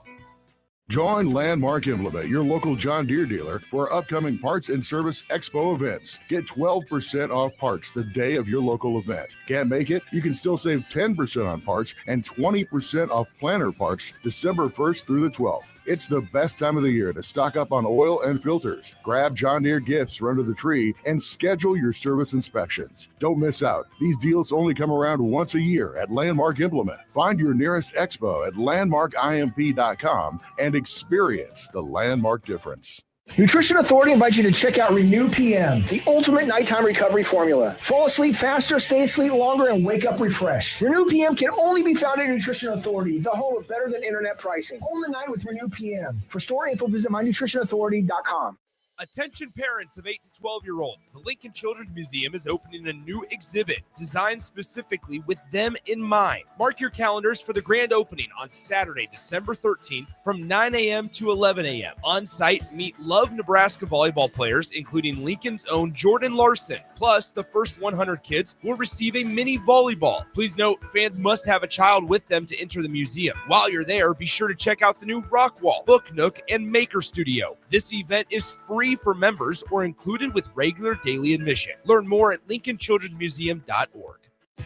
Join Landmark Implement, your local John Deere dealer, for upcoming Parts and Service Expo events. Get 12% off parts the day of your local event. Can't make it? You can still save 10% on parts and 20% off planter parts December 1st through the 12th. It's the best time of the year to stock up on oil and filters. Grab John Deere gifts for under the tree and schedule your service inspections. Don't miss out. These deals only come around once a year at Landmark Implement. Find your nearest expo at landmarkimp.com and experience the Landmark difference. Nutrition Authority invites you to check out Renew PM, the ultimate nighttime recovery formula. Fall asleep faster, stay asleep longer, and wake up refreshed. Renew PM can only be found at Nutrition Authority, the home of better than internet pricing. Own the night with Renew PM. For store info, visit mynutritionauthority.com. Attention parents of 8 to 12-year-olds. The Lincoln Children's Museum is opening a new exhibit designed specifically with them in mind. Mark your calendars for the grand opening on Saturday, December 13th from 9 a.m. to 11 a.m. On site, meet Love Nebraska volleyball players, including Lincoln's own Jordan Larson. Plus, the first 100 kids will receive a mini volleyball. Please note, fans must have a child with them to enter the museum. While you're there, be sure to check out the new Rock Wall, Book Nook, and Maker Studio. This event is free for members or included with regular daily admission. Learn more at lincolnchildrensmuseum.org.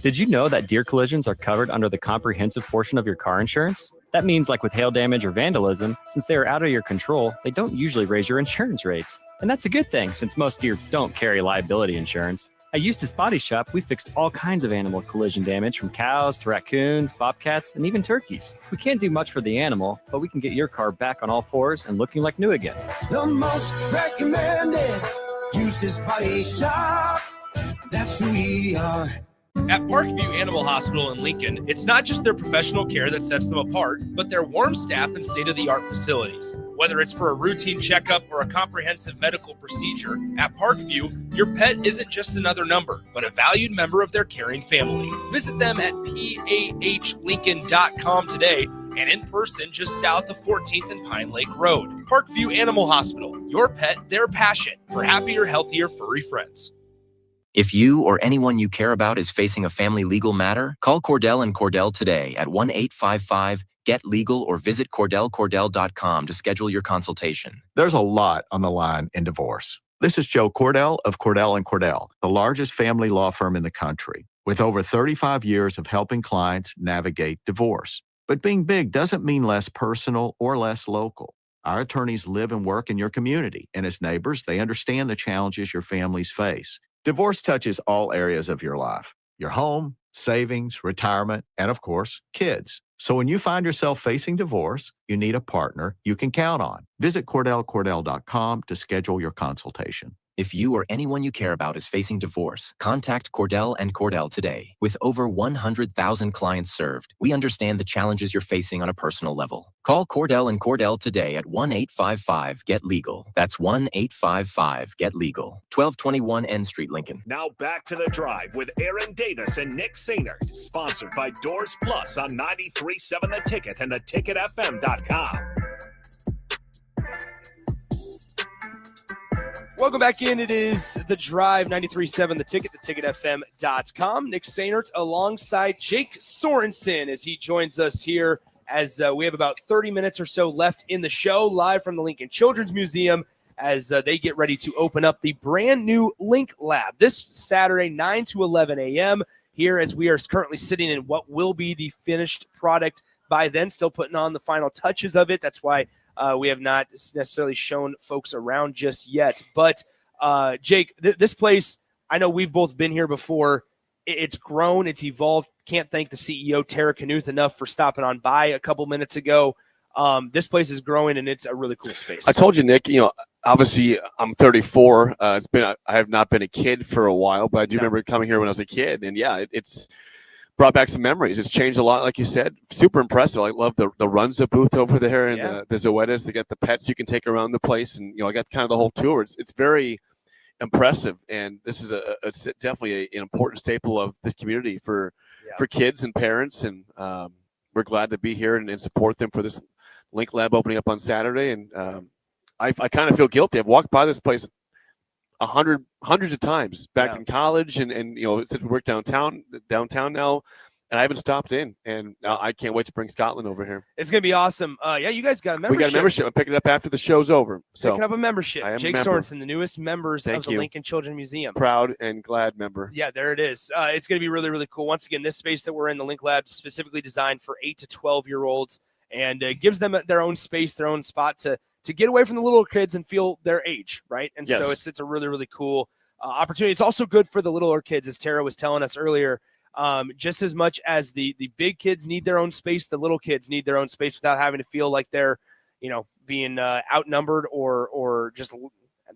Did you know that deer collisions are covered under the comprehensive portion of your car insurance? That means, like with hail damage or vandalism, since they are out of your control, they don't usually raise your insurance rates. And that's a good thing, since most deer don't carry liability insurance. At Eustace Body Shop, we fixed all kinds of animal collision damage, from cows to raccoons, bobcats, and even turkeys. We can't do much for the animal, but we can get your car back on all fours and looking like new again. The most recommended Eustace Body Shop. That's who we are. At Parkview Animal Hospital in Lincoln, it's not just their professional care that sets them apart, but their warm staff and state-of-the-art facilities. Whether it's for a routine checkup or a comprehensive medical procedure, at Parkview, your pet isn't just another number, but a valued member of their caring family. Visit them at pahlincoln.com today and in person just south of 14th and Pine Lake Road. Parkview Animal Hospital, your pet, their passion, for happier, healthier, furry friends. If you or anyone you care about is facing a family legal matter, call Cordell and Cordell today at 1-855-GET-LEGAL or visit CordellCordell.com to schedule your consultation. There's a lot on the line in divorce. This is Joe Cordell of Cordell & Cordell, the largest family law firm in the country, with over 35 years of helping clients navigate divorce. But being big doesn't mean less personal or less local. Our attorneys live and work in your community, and as neighbors, they understand the challenges your families face. Divorce touches all areas of your life: your home, savings, retirement, and of course, kids. So when you find yourself facing divorce, you need a partner you can count on. Visit CordellCordell.com to schedule your consultation. If you or anyone you care about is facing divorce, contact Cordell and Cordell today. With over 100,000 clients served, we understand the challenges you're facing on a personal level. Call Cordell and Cordell today at 1-855-GET-LEGAL. That's 1-855-GET-LEGAL. 1221 N Street, Lincoln. Now back to the drive with Aaron Davis and Nick Sainert, sponsored by Doors Plus on 93.7 The Ticket and theticketfm.com. Welcome back in. It is The Drive, 93.7 The Ticket, theticketfm.com. Nick Sainert alongside Jake Sorensen as he joins us here as we have about 30 minutes or so left in the show, live from the Lincoln Children's Museum as they get ready to open up the brand new Link Lab this Saturday, 9 to 11 a.m. here as we are currently sitting in what will be the finished product by then, still putting on the final touches of it. That's why we have not necessarily shown folks around just yet. But, Jake, this place, I know we've both been here before. It's grown. It's evolved. Can't thank the CEO, Tara Knuth, enough for stopping on by a couple minutes ago. This place is growing, and it's a really cool space. I told you, Nick, obviously I'm 34. I have not been a kid for a while, but I do remember coming here when I was a kid. And, yeah, it's brought back some memories. It's changed a lot, like you said. Super impressive. I love the Runza booth over there and the Zoetas. They got the pets you can take around the place, and I got kind of the whole tour. It's very impressive, and this is it's definitely an important staple of this community for kids and parents. And we're glad to be here and support them for this Link Lab opening up on Saturday. And I kind of feel guilty. I've walked by this place hundreds of times back in college, and since we work downtown now, and I haven't stopped in, and I can't wait to bring Scotland over here. It's going to be awesome. Yeah, you guys got a membership. We got a membership. I'm picking it up after the show's over. So picking up a membership. I am Jake a member. Sorensen, the newest members of the Lincoln Children's Museum. Proud and glad member. Yeah, there it is. It's going to be really, really cool. Once again, this space that we're in, the Link Lab, specifically designed for 8 to 12-year-olds, and gives them their own space, their own spot to get away from the little kids and feel their age, right? And so it's a really, really cool opportunity. It's also good for the littler kids, as Tara was telling us earlier. Just as much as the big kids need their own space, the little kids need their own space without having to feel like they're, being outnumbered or just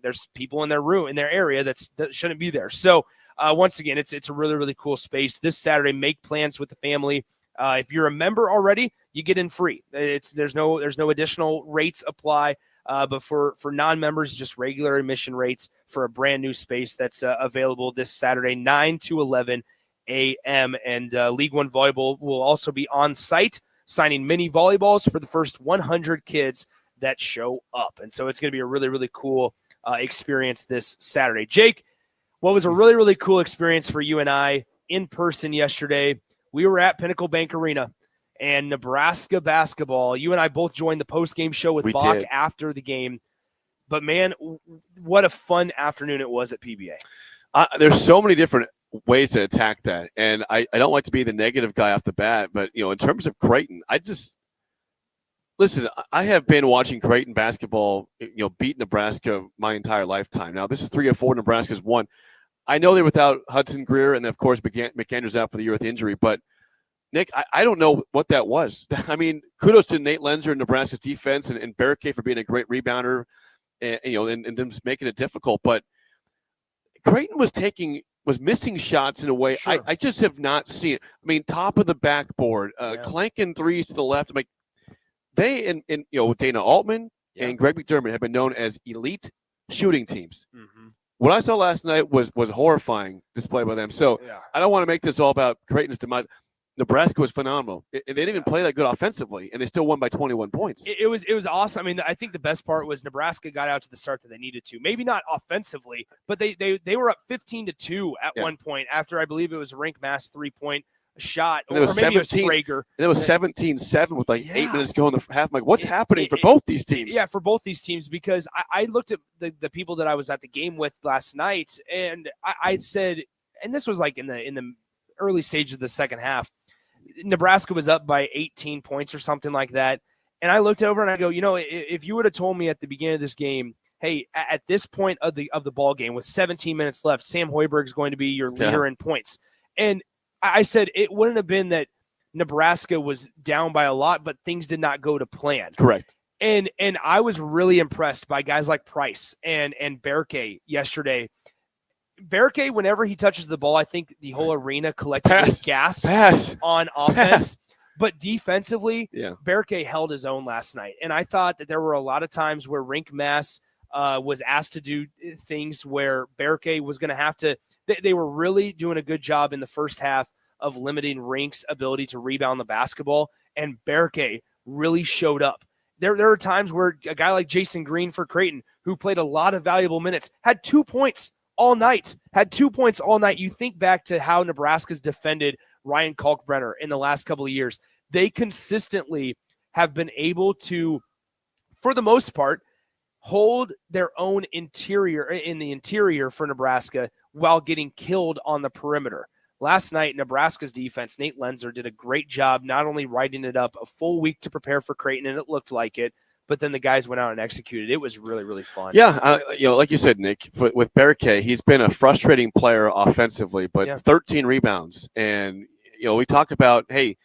there's people in their room, in their area that shouldn't be there. So once again, it's a really, really cool space. This Saturday, make plans with the family. If you're a member already, you get in free. There's no additional rates apply. But for non-members, just regular admission rates for a brand new space that's available this Saturday, 9 to 11 a.m. And League One Volleyball will also be on site signing mini volleyballs for the first 100 kids that show up. And so it's going to be a really, really cool experience this Saturday. Jake, what was a really, really cool experience for you and I in person yesterday? We were at Pinnacle Bank Arena. And Nebraska basketball, you and I both joined the post-game show with Bach after the game. But, man, what a fun afternoon it was at PBA. There's so many different ways to attack that. And I don't like to be the negative guy off the bat. But, in terms of Creighton, listen, I have been watching Creighton basketball, beat Nebraska my entire lifetime. Now, this is 3 of 4 Nebraska's won. I know they're without Hudson Greer, and, of course, McAndrews out for the year with injury. But, Nick, I don't know what that was. I mean, kudos to Nate Lenzer and Nebraska's defense and Barricade for being a great rebounder and them making it difficult. But Creighton was missing shots in a way I just have not seen it. I mean, top of the backboard, clanking threes to the left. I'm like, they and Dana Altman and Greg McDermott have been known as elite shooting teams. Mm-hmm. What I saw last night was horrifying display by them. So I don't want to make this all about Creighton's demise. Nebraska was phenomenal. They didn't even play that good offensively, and they still won by 21 points. It was awesome. I mean, I think the best part was Nebraska got out to the start that they needed to. Maybe not offensively, but they were up 15-2 at one point after I believe it was a Rink Mass 3-point shot, or maybe it was Frager. And it was 17-7 with 8 minutes to go in the half. I'm like, what's happening for both these teams? Yeah, for both these teams, because I looked at the people that I was at the game with last night, and I said, and this was like in the early stages of the second half, Nebraska was up by 18 points or something like that. And I looked over and I go, if you would have told me at the beginning of this game, hey, at this point of the ball game with 17 minutes left, Sam Hoiberg is going to be your leader in points. And I said it wouldn't have been that Nebraska was down by a lot, but things did not go to plan. Correct. And I was really impressed by guys like Price and Berke yesterday. Berke, whenever he touches the ball, I think the whole arena collectively gasps on offense. But defensively, Berke held his own last night. And I thought that there were a lot of times where Rink Mass was asked to do things where Berke was going to have to – they were really doing a good job in the first half of limiting Rink's ability to rebound the basketball. And Berke really showed up. There are times where a guy like Jason Green for Creighton, who played a lot of valuable minutes, had 2 points all night. You think back to how Nebraska's defended Ryan Kalkbrenner in the last couple of years. They consistently have been able to, for the most part, hold their own interior for Nebraska while getting killed on the perimeter. Last night, Nebraska's defense, Nate Lenzer, did a great job not only writing it up a full week to prepare for Creighton, and it looked like it, but then the guys went out and executed. It was really, really fun. Yeah, like you said, Nick, with Berke, he's been a frustrating player offensively, but 13 rebounds. And, we talk about, hey,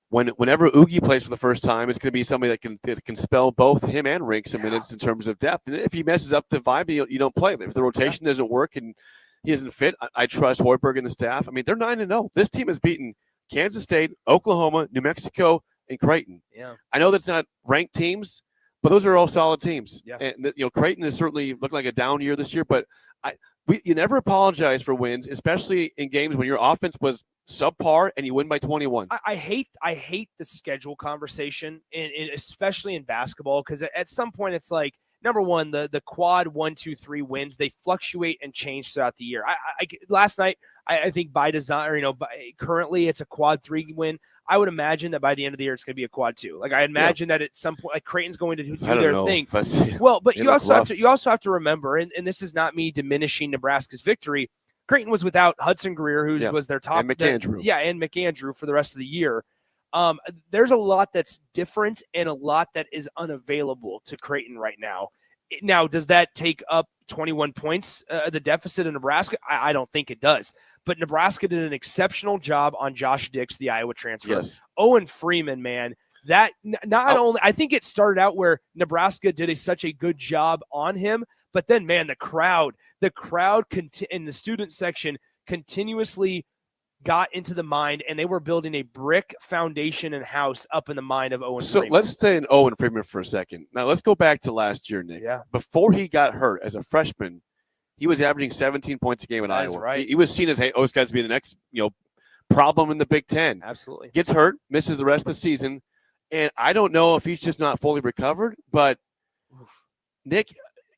whenever Oogie plays for the first time, it's going to be somebody that can spell both him and Rink some minutes in terms of depth. And if he messes up the vibe, you don't play him. If the rotation doesn't work and he isn't fit, I trust Hoiberg and the staff. I mean, they're 9-0. This team has beaten Kansas State, Oklahoma, New Mexico, and Creighton. Yeah. I know that's not ranked teams, but those are all solid teams. Yeah. And Creighton has certainly looked like a down year this year, but you never apologize for wins, especially in games when your offense was subpar and you win by 21. I hate the schedule conversation, and especially in basketball, because at some point it's like, number one, the quad 1, 2, 3 wins, they fluctuate and change throughout the year. Last night, I think by design, or currently it's a quad 3 win. I would imagine that by the end of the year it's going to be a quad 2. Like I imagine that at some point, like Creighton's going to do their thing. Well, but you also have to remember, and this is not me diminishing Nebraska's victory. Creighton was without Hudson Greer, who was their top. And McAndrew. And McAndrew for the rest of the year. There's a lot that's different and a lot that is unavailable to Creighton right now. Now, does that take up 21 points, the deficit of Nebraska? I don't think it does. But Nebraska did an exceptional job on Josh Dix, the Iowa transfer. Yes. Owen Freeman, man, that not only – I think it started out where Nebraska did such a good job on him, but then, man, the crowd in the student section continuously – got into the mind, and they were building a brick foundation and house up in the mind of Owen Freeman. So let's stay in Owen Freeman for a second. Now let's go back to last year, Nick. Yeah. Before he got hurt as a freshman, he was averaging 17 points a game at Iowa. Right. He was seen as, hey, those guys to be the next, problem in the Big Ten. Absolutely. Gets hurt, misses the rest of the season, and I don't know if he's just not fully recovered, but Nick,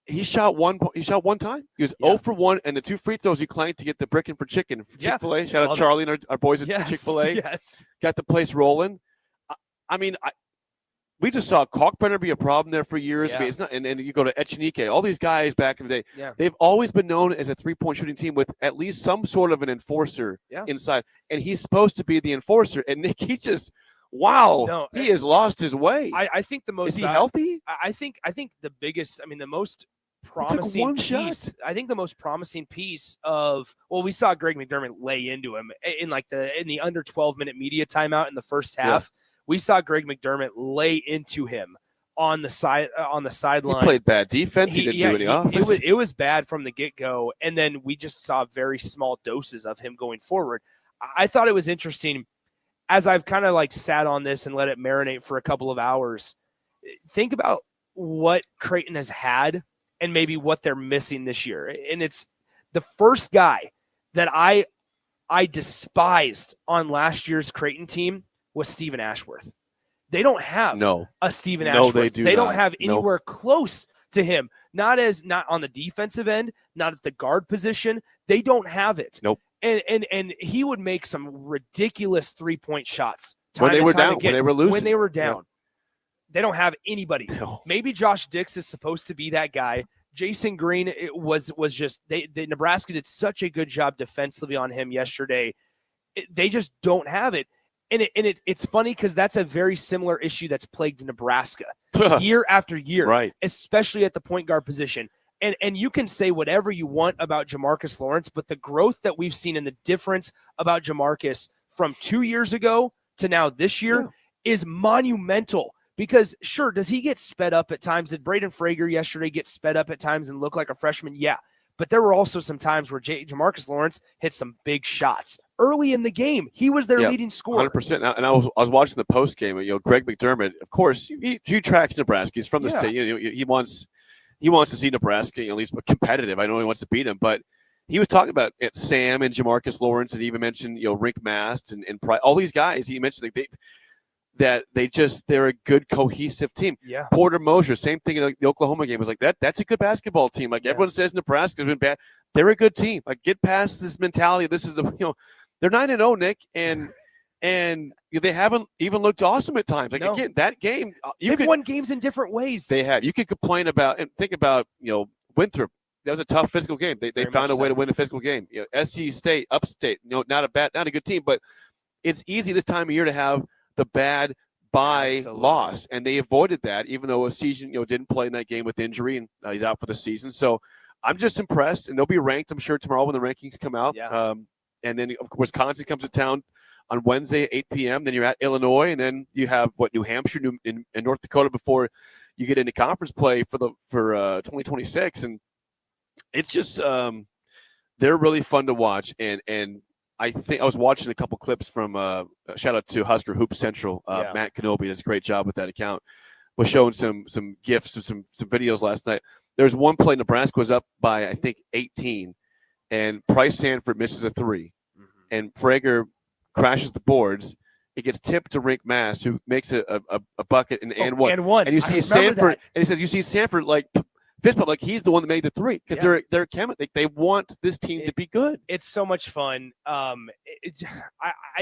he shot one time. He was 0 for 1, and the 2 free throws he claimed to get the brickin' for chicken. Chick-fil-A. Shout out Charlie and our boys at Chick-fil-A. Yes. Got the place rolling. I mean, we just saw Kalkbrenner be a problem there for years. Yeah. I mean, it's not, and you go to Echenike. All these guys back in the day, Yeah. they've always been known as a three-point shooting team with at least some sort of an enforcer inside. And he's supposed to be the enforcer. And Nick, he just – wow, he has lost his way. I think the most is he healthy? I think the biggest, the most promising piece. I think the most promising piece of we saw Greg McDermott lay into him in the under 12-minute media timeout in the first half. Yeah. We saw Greg McDermott lay into him on the sideline. He played bad defense. He didn't do any offense. It was bad from the get-go, and then we just saw very small doses of him going forward. I thought it was interesting. As I've kind of sat on this and let it marinate for a couple of hours, think about what Creighton has had and maybe what they're missing this year. And it's the first guy that I despised on last year's Creighton team was Stephen Ashworth. They don't have a Stephen Ashworth. They don't have anywhere close to him. Not on the defensive end, not at the guard position. They don't have it. Nope. And he would make some ridiculous 3-point shots when they were down, when they were losing. When they were down. They don't have anybody. No. Maybe Josh Dix is supposed to be that guy. Jason Green was just Nebraska did such a good job defensively on him yesterday. They just don't have it. And it's funny because that's a very similar issue that's plagued Nebraska year after year, right? Especially at the point guard position. And you can say whatever you want about Jamarcus Lawrence, but the growth that we've seen and the difference about Jamarcus from 2 years ago to now this year is monumental. Because, sure, does he get sped up at times? Did Braden Frager yesterday get sped up at times and look like a freshman? Yeah. But there were also some times where Jamarcus Lawrence hit some big shots early in the game. He was their leading scorer. 100%. And I was watching the post game. Greg McDermott, of course, he tracks Nebraska. He's from the state. He wants to see Nebraska at least competitive. I know he wants to beat him, but he was talking about Sam and Jamarcus Lawrence, and he even mentioned Rick Mast and all these guys. He mentioned they're a good cohesive team. Yeah. Porter Mosier, same thing in the Oklahoma game, was like that's a good basketball team. Everyone says Nebraska's been bad. They're a good team. Get past this mentality. This is they're 9-0, Nick, and they haven't even looked awesome at times. Again, that game they've won games in different ways. They have. You could complain about and think about Winthrop. That was a tough physical game. They found a way to win a physical game. SC State, Upstate, not a good team, but it's easy this time of year to have the bad loss, and they avoided that. Even though Season didn't play in that game with injury, and he's out for the season. So I'm just impressed, and they'll be ranked, I'm sure, tomorrow when the rankings come out. Yeah. And then of course Wisconsin comes to town on Wednesday at 8 p.m. Then you're at Illinois, and then you have New Hampshire and North Dakota before you get into conference play for 2026, and it's just they're really fun to watch. And I think I was watching a couple clips from shout out to Husker Hoop Central. Matt Kenobi does a great job with that account. Was showing some gifs of some videos last night. There's one play Nebraska was up by I think 18, and Price Sanford misses a 3, and Frager crashes the boards. It gets tipped to Rick Mast, who makes a bucket and one. And you see Sanford, and he says you see Sanford fist bump. Like he's the one that made the three because they're they want this team to be good. It's so much fun. I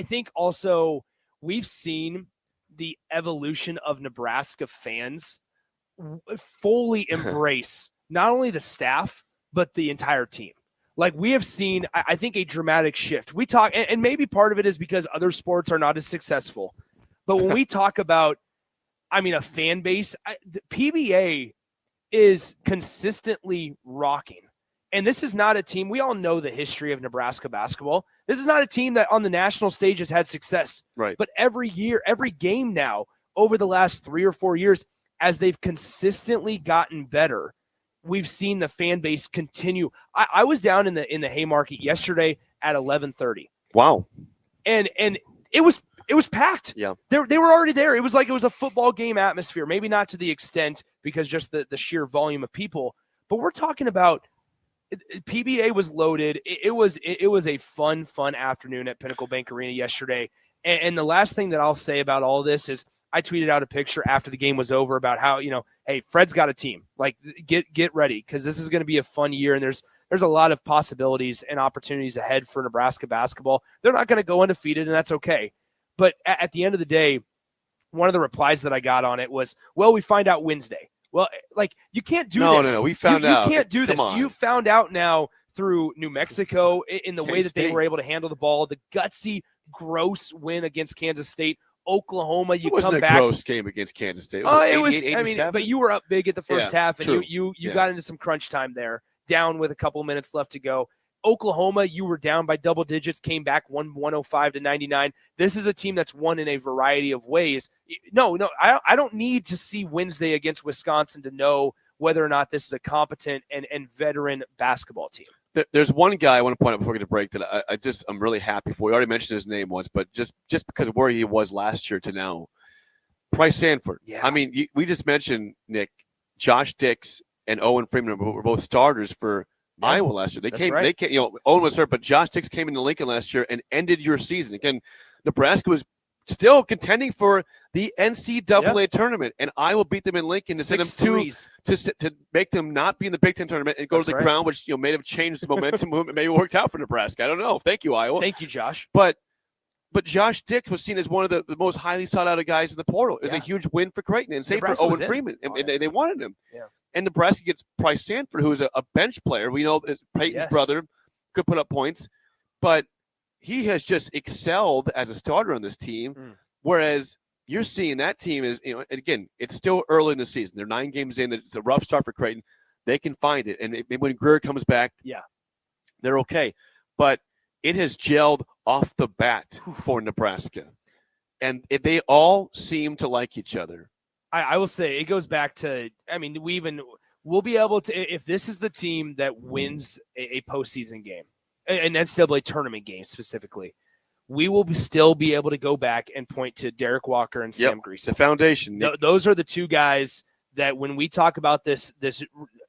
think also we've seen the evolution of Nebraska fans fully embrace not only the staff but the entire team. Like we have seen, I think, a dramatic shift. We talk, and maybe part of it is because other sports are not as successful. But when we talk about, a fan base, the PBA is consistently rocking. And this is not a team, we all know the history of Nebraska basketball. This is not a team that on the national stage has had success. Right. But every year, every game now, over the last 3 or 4 years, as they've consistently gotten better, we've seen the fan base continue. I was down in the Haymarket yesterday at 11:30. Wow. And it was packed. Yeah. They were already there. It was like it was a football game atmosphere. Maybe not to the extent because just the sheer volume of people, but we're talking about PBA was loaded. It was a fun afternoon at Pinnacle Bank Arena yesterday. And the last thing that I'll say about all this is I tweeted out a picture after the game was over about how, hey, Fred's got a team. Like, get ready because this is going to be a fun year, and there's a lot of possibilities and opportunities ahead for Nebraska basketball. They're not going to go undefeated, and that's okay. But at the end of the day, one of the replies that I got on it was, well, we find out Wednesday. Well, like, you can't do this. No, we found out. You can't do this. You found out now through New Mexico in the way that they K-State. were able to handle the ball, the gutsy, gross win against Kansas State. Oklahoma, you it wasn't come a back. gross game against Kansas State. It was. But you were up big at the first half, and true. you got into some crunch time there, down with a couple minutes left to go. Oklahoma, you were down by double digits, came back 105-99. This is a team that's won in a variety of ways. No, I don't need to see Wednesday against Wisconsin to know whether or not this is a competent and veteran basketball team. There's one guy I want to point out before we get to break that I'm really happy for. We already mentioned his name once, but just because of where he was last year to now, Bryce Sanford. Yeah. I mean, we just mentioned, Nick, Josh Dix and Owen Freeman were both starters for Iowa last year. They came. Owen was hurt, but Josh Dix came into Lincoln last year and ended your season. Again, Nebraska was still contending for the NCAA tournament, and Iowa beat them in Lincoln to send them to make them not be in the Big Ten tournament and go to the ground, which may have changed the momentum. Maybe it worked out for Nebraska. I don't know. Thank you, Iowa. Thank you, Josh. But Josh Dix was seen as one of the most highly sought out guys in the portal. It was a huge win for Creighton and same for Owen Freeman, and they wanted him. Yeah. And Nebraska gets Bryce Sanford, who is a bench player. We know Peyton's brother could put up points, but he has just excelled as a starter on this team. Whereas you're seeing that team is, again, it's still early in the season. They're 9 games in. It's a rough start for Creighton. They can find it. And when Greer comes back, they're okay. But it has gelled off the bat for Nebraska. And they all seem to like each other. I will say it goes back to, we'll be able to, if this is the team that wins a postseason game, an NCAA tournament game specifically, we will still be able to go back and point to Derek Walker and Sam Grease. The foundation. Those are the two guys that when we talk about this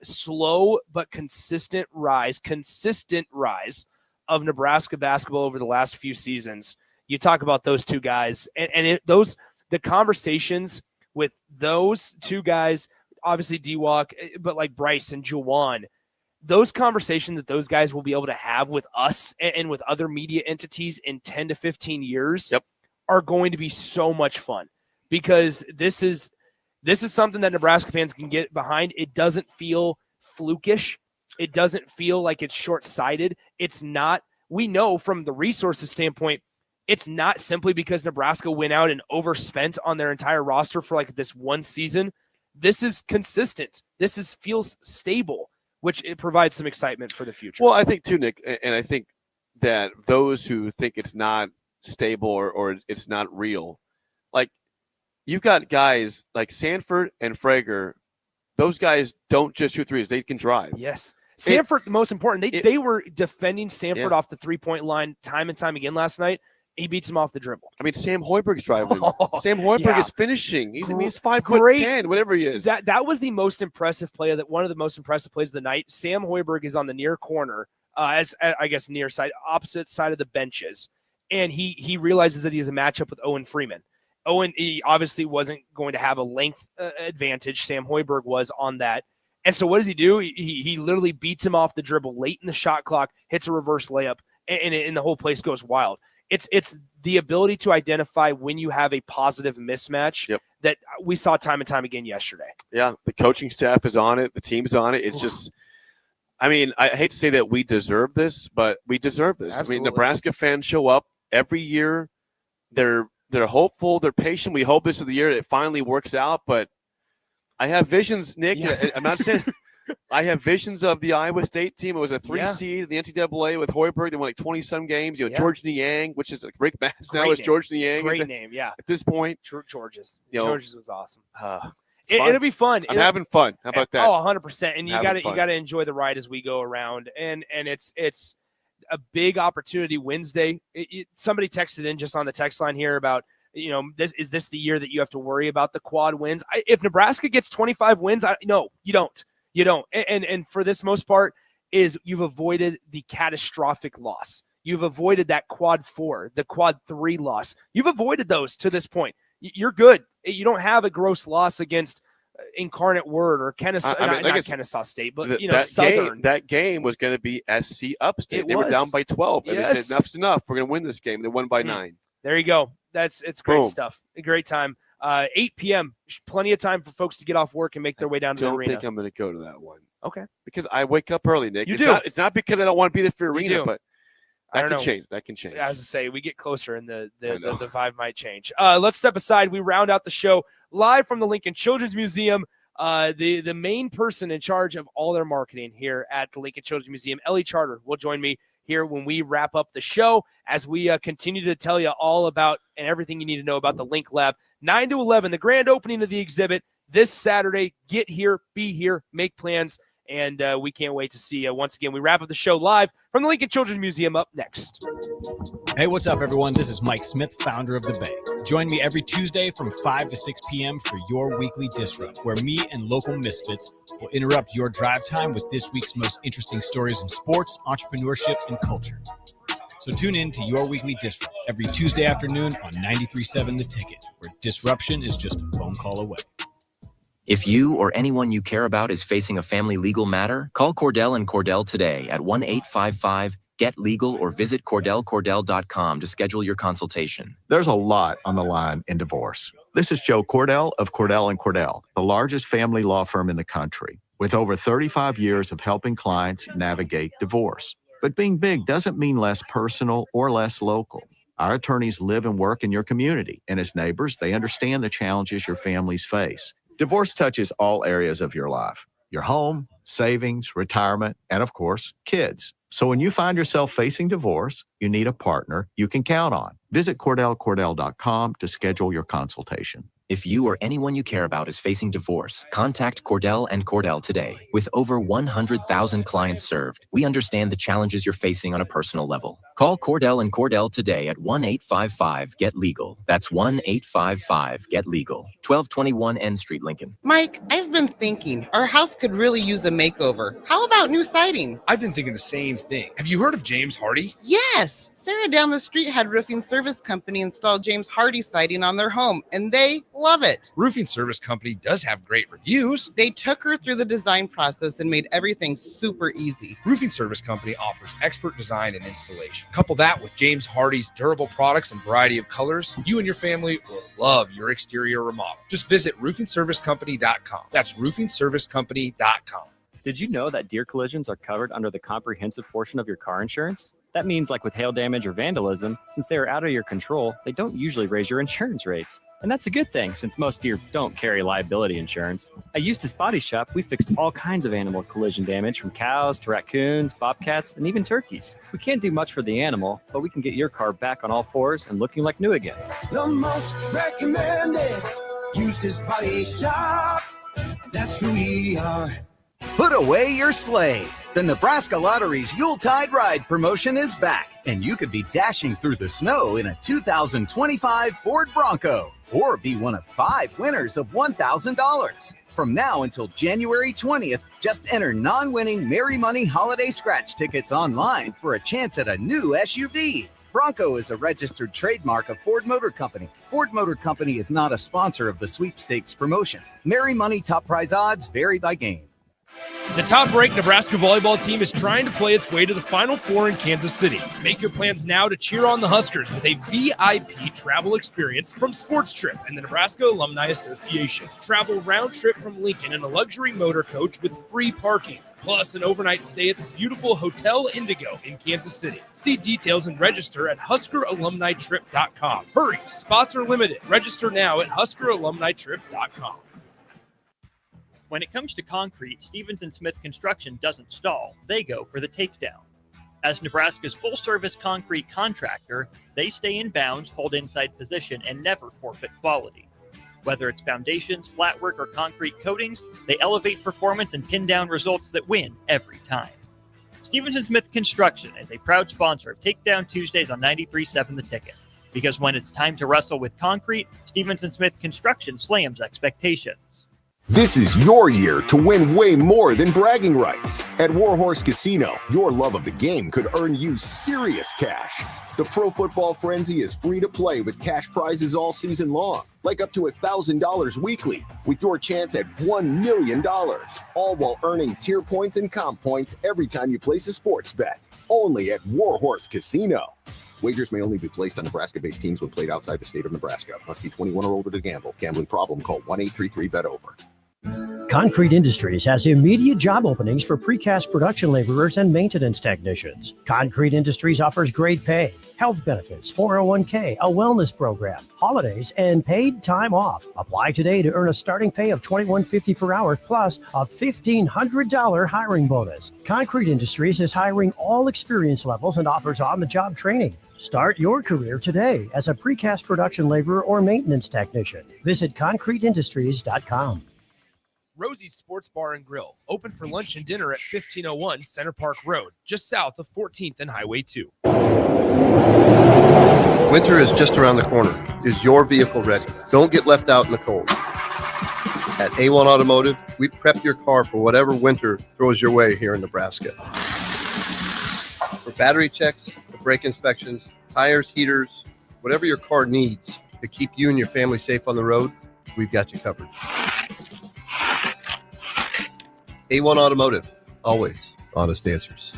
slow but consistent rise of Nebraska basketball over the last few seasons, you talk about those two guys and the conversations with those two guys, obviously D-Walk, but like Bryce and Juwan, those conversations that those guys will be able to have with us and with other media entities in 10 to 15 years are going to be so much fun because this is something that Nebraska fans can get behind. It doesn't feel flukish. It doesn't feel like it's short-sighted. It's not. We know from the resources standpoint, it's not simply because Nebraska went out and overspent on their entire roster for like this one season. This is consistent. This feels stable, which it provides some excitement for the future. Well, I think too, Nick, and I think that those who think it's not stable or it's not real, like you've got guys like Sanford and Frager. Those guys don't just shoot threes; they can drive. Yes, Sanford, the most important. They were defending Sanford off the 3-point line time and time again last night. He beats him off the dribble. I mean, Sam Hoiberg's driving. Sam Hoiberg is finishing. He's 5'10", whatever he is. That was the most impressive play. One of the most impressive plays of the night. Sam Hoiberg is on the near corner, near side, opposite side of the benches, and he realizes that he has a matchup with Owen Freeman. Owen, he obviously wasn't going to have a length advantage. Sam Hoiberg was on that, And so what does he do? He literally beats him off the dribble late in the shot clock, hits a reverse layup, and the whole place goes wild. It's the ability to identify when you have a positive mismatch that we saw time and time again yesterday. Yeah, the coaching staff is on it. The team's on it. It's just, I mean, I hate to say that we deserve this, but we deserve this. Absolutely. I mean, Nebraska fans show up every year. They're hopeful. They're patient. We hope this is the year it finally works out, but I have visions, Nick. Yeah. I'm not saying I have visions of the Iowa State team. It was a 3 seed in the NCAA with Hoiberg. They won like 20-some games. George Niang, which is like Rick Mass now is George Niang. Great name, yeah. At this point. George's was awesome. It'll be fun. I'm having fun. How about that? Oh, 100%. And you got to enjoy the ride as we go around. And it's a big opportunity Wednesday. Somebody texted in just on the text line here about, is this the year that you have to worry about the quad wins? If Nebraska gets 25 wins, no, you don't. You don't. And for this most part is you've avoided the catastrophic loss. You've avoided that quad 4, the quad 3 loss. You've avoided those to this point. You're good. You don't have a gross loss against Incarnate Word or Kennesaw, not Kennesaw State, but Southern. That game was going to be SC Upstate. They were down by 12. And they said, enough's enough. We're going to win this game. They won by 9. There you go. It's great stuff. A great time. 8 p.m. Plenty of time for folks to get off work and make their way down to the arena. I don't think I'm going to go to that one. Okay. Because I wake up early, Nick. It's not because I don't want to be there for the arena, but that can change. That can change. As I say, we get closer and the vibe might change. Let's step aside. We round out the show live from the Lincoln Children's Museum. The main person in charge of all their marketing here at the Lincoln Children's Museum, Ellie Charter, will join me here when we wrap up the show as we continue to tell you all about and everything you need to know about the Link Lab. 9 to 11, the grand opening of the exhibit this Saturday. Get here, be here, make plans, and we can't wait to see you. Once again, we wrap up the show live from the Lincoln Children's Museum up next. Hey, what's up, everyone? This is Mike Smith, founder of The Bay. Join me every Tuesday from 5 to 6 p.m. for your weekly Disrupt, where me and local misfits will interrupt your drive time with this week's most interesting stories in sports, entrepreneurship, and culture. So tune in to your weekly Disrupt every Tuesday afternoon on 93.7 The Ticket, where disruption is just a phone call away. If you or anyone you care about is facing a family legal matter, call Cordell and Cordell today at 1-855-GET-LEGAL or visit CordellCordell.com to schedule your consultation. There's a lot on the line in divorce. This is Joe Cordell of Cordell & Cordell, the largest family law firm in the country, with over 35 years of helping clients navigate divorce. But being big doesn't mean less personal or less local. Our attorneys live and work in your community, and as neighbors, they understand the challenges your families face. Divorce touches all areas of your life: your home, savings, retirement, and of course, kids. So when you find yourself facing divorce, you need a partner you can count on. Visit CordellCordell.com to schedule your consultation. If you or anyone you care about is facing divorce, contact Cordell and Cordell today. With over 100,000 clients served, we understand the challenges you're facing on a personal level. Call Cordell and Cordell today at 1-855-GET-LEGAL. That's 1-855-GET-LEGAL. 1221 N Street, Lincoln. Mike, I've been thinking our house could really use a makeover. How about new siding? I've been thinking the same thing. Have you heard of James Hardy? Yes. Sarah down the street had Roofing Service Company install James Hardy siding on their home, and they love it. Roofing Service Company does have great reviews. They took her through the design process and made everything super easy. Roofing Service Company offers expert design and installation. Couple that with James Hardy's durable products and variety of colors, you and your family will love your exterior remodel. Just visit roofingservicecompany.com. That's roofingservicecompany.com. Did you know that deer collisions are covered under the comprehensive portion of your car insurance? That means, like with hail damage or vandalism, since they are out of your control, they don't usually raise your insurance rates. And that's a good thing, since most deer don't carry liability insurance. At Eustace Body Shop, we fixed all kinds of animal collision damage, from cows to raccoons, bobcats, and even turkeys. We can't do much for the animal, but we can get your car back on all fours and looking like new again. The most recommended Eustace Body Shop. That's who we are. Put away your sleigh. The Nebraska Lottery's Yuletide Ride promotion is back, and you could be dashing through the snow in a 2025 Ford Bronco, or be one of 5 winners of $1,000. From now until January 20th, just enter non-winning Merry Money holiday scratch tickets online for a chance at a new SUV. Bronco is a registered trademark of Ford Motor Company. Ford Motor Company is not a sponsor of the sweepstakes promotion. Merry Money top prize odds vary by game. The top-ranked Nebraska volleyball team is trying to play its way to the Final Four in Kansas City. Make your plans now to cheer on the Huskers with a VIP travel experience from Sports Trip and the Nebraska Alumni Association. Travel round trip from Lincoln in a luxury motor coach with free parking, plus an overnight stay at the beautiful Hotel Indigo in Kansas City. See details and register at HuskerAlumniTrip.com. Hurry, spots are limited. Register now at HuskerAlumniTrip.com. When it comes to concrete, Stevens & Smith Construction doesn't stall. They go for the takedown. As Nebraska's full-service concrete contractor, they stay in bounds, hold inside position, and never forfeit quality. Whether it's foundations, flatwork, or concrete coatings, they elevate performance and pin down results that win every time. Stevens & Smith Construction is a proud sponsor of Takedown Tuesdays on 93.7 The Ticket. Because when it's time to wrestle with concrete, Stevens & Smith Construction slams expectations. This is your year to win way more than bragging rights. At Warhorse Casino, your love of the game could earn you serious cash. The Pro Football Frenzy is free to play with cash prizes all season long, like up to $1,000 weekly, with your chance at $1 million, all while earning tier points and comp points every time you place a sports bet. Only at Warhorse Casino. Wagers may only be placed on Nebraska-based teams when played outside the state of Nebraska. Must be 21 or older to gamble. Gambling problem? Call 1-833-BET-OVER. Concrete Industries has immediate job openings for precast production laborers and maintenance technicians. Concrete Industries offers great pay, health benefits, 401k, a wellness program, holidays, and paid time off. Apply today to earn a starting pay of $21.50 per hour plus a $1,500 hiring bonus. Concrete Industries is hiring all experience levels and offers on-the-job training. Start your career today as a precast production laborer or maintenance technician. Visit concreteindustries.com. Rosie's Sports Bar and Grill, open for lunch and dinner at 1501 Center Park Road, just south of 14th and Highway 2. Winter is just around the corner. Is your vehicle ready? Don't get left out in the cold. At A1 Automotive, we prep your car for whatever winter throws your way here in Nebraska. For battery checks, brake inspections, tires, heaters, whatever your car needs to keep you and your family safe on the road, we've got you covered. A1 Automotive, always honest answers.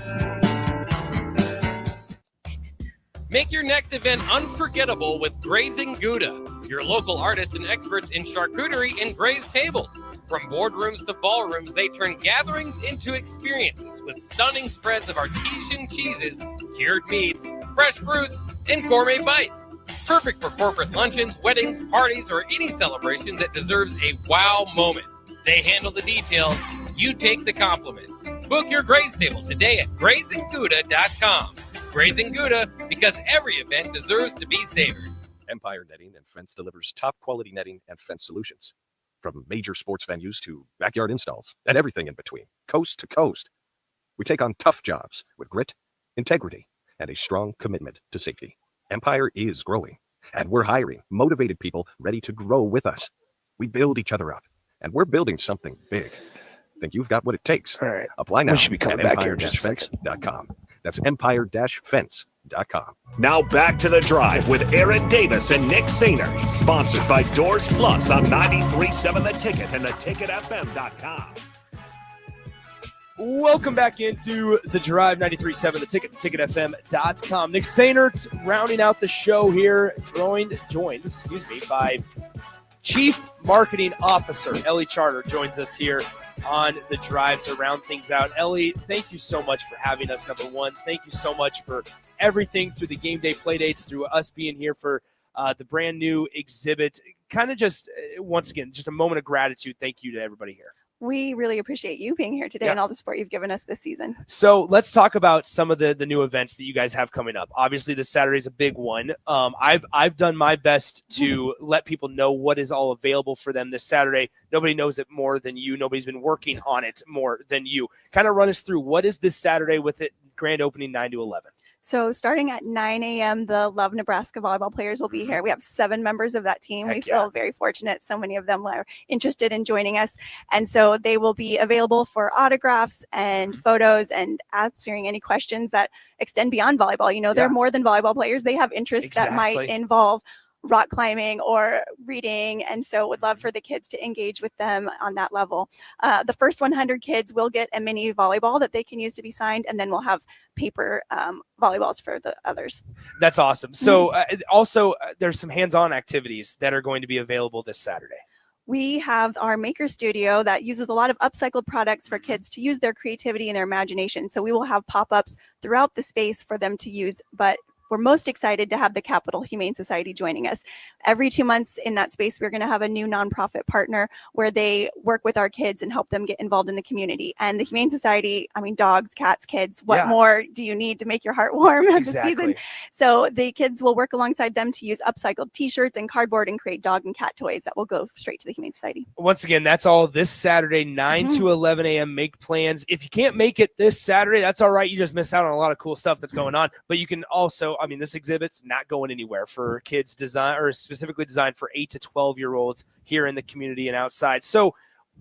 Make your next event unforgettable with Grazing Gouda, your local artists and experts in charcuterie and braised tables. From boardrooms to ballrooms, they turn gatherings into experiences with stunning spreads of artesian cheeses, cured meats, fresh fruits, and gourmet bites. Perfect for corporate luncheons, weddings, parties, or any celebration that deserves a wow moment. They handle the details. You take the compliments. Book your graze table today at GrazingGouda.com. Grazing Gouda, because every event deserves to be savored. Empire Netting and Fence delivers top quality netting and fence solutions. From major sports venues to backyard installs and everything in between, coast to coast. We take on tough jobs with grit, integrity, and a strong commitment to safety. Empire is growing, and we're hiring motivated people ready to grow with us. We build each other up, and we're building something big. Think you've got what it takes? All right. Apply now at empire-fence.com. That's empire-fence.com. Now back to The Drive with Aaron Davis and Nick Sainer. Sponsored by Doors Plus on 93.7 The Ticket and theticketfm.com. Welcome back into The Drive, 93.7 The Ticket, theticketfm.com. Nick Sainer rounding out the show here, joined by Chief Marketing Officer Ellie Charter joins us here on The Drive to round things out. Ellie, thank you so much for having us, number one. Thank you so much for everything through the game day play dates, through us being here for the brand new exhibit. Kind of just, once again, just a moment of gratitude. Thank you to everybody here. We really appreciate you being here today and all the support you've given us this season. So let's talk about some of the new events that you guys have coming up. Obviously, this Saturday is a big one. I've done my best to let people know what is all available for them this Saturday. Nobody knows it more than you. Nobody's been working on it more than you. Kind of run us through what is this Saturday with it grand opening 9 to 11. So starting at 9 a.m., the Love Nebraska volleyball players will be here. We have 7 members of that team. We feel very fortunate. So many of them are interested in joining us. And so they will be available for autographs and photos and answering any questions that extend beyond volleyball. You know, they're more than volleyball players. They have interests that might involve rock climbing or reading. And so would love for the kids to engage with them on that level. The first 100 kids will get a mini volleyball that they can use to be signed, and then we'll have paper volleyballs for the others. That's awesome. So also there's some hands-on activities that are going to be available this Saturday. We have our maker studio that uses a lot of upcycled products for kids to use their creativity and their imagination. So we will have pop-ups throughout the space for them to use, but we're most excited to have the Capital Humane Society joining us. Every 2 months in that space, we're going to have a new nonprofit partner where they work with our kids and help them get involved in the community. And the Humane Society, I mean, dogs, cats, kids, what more do you need to make your heart warm at the season? So the kids will work alongside them to use upcycled t-shirts and cardboard and create dog and cat toys that will go straight to the Humane Society. Once again, that's all this Saturday, 9 to 11 a.m. Make plans. If you can't make it this Saturday, that's all right. You just miss out on a lot of cool stuff that's going on. But you can also, I mean, this exhibit's not going anywhere for kids specifically designed for 8 to 12-year-olds here in the community and outside. So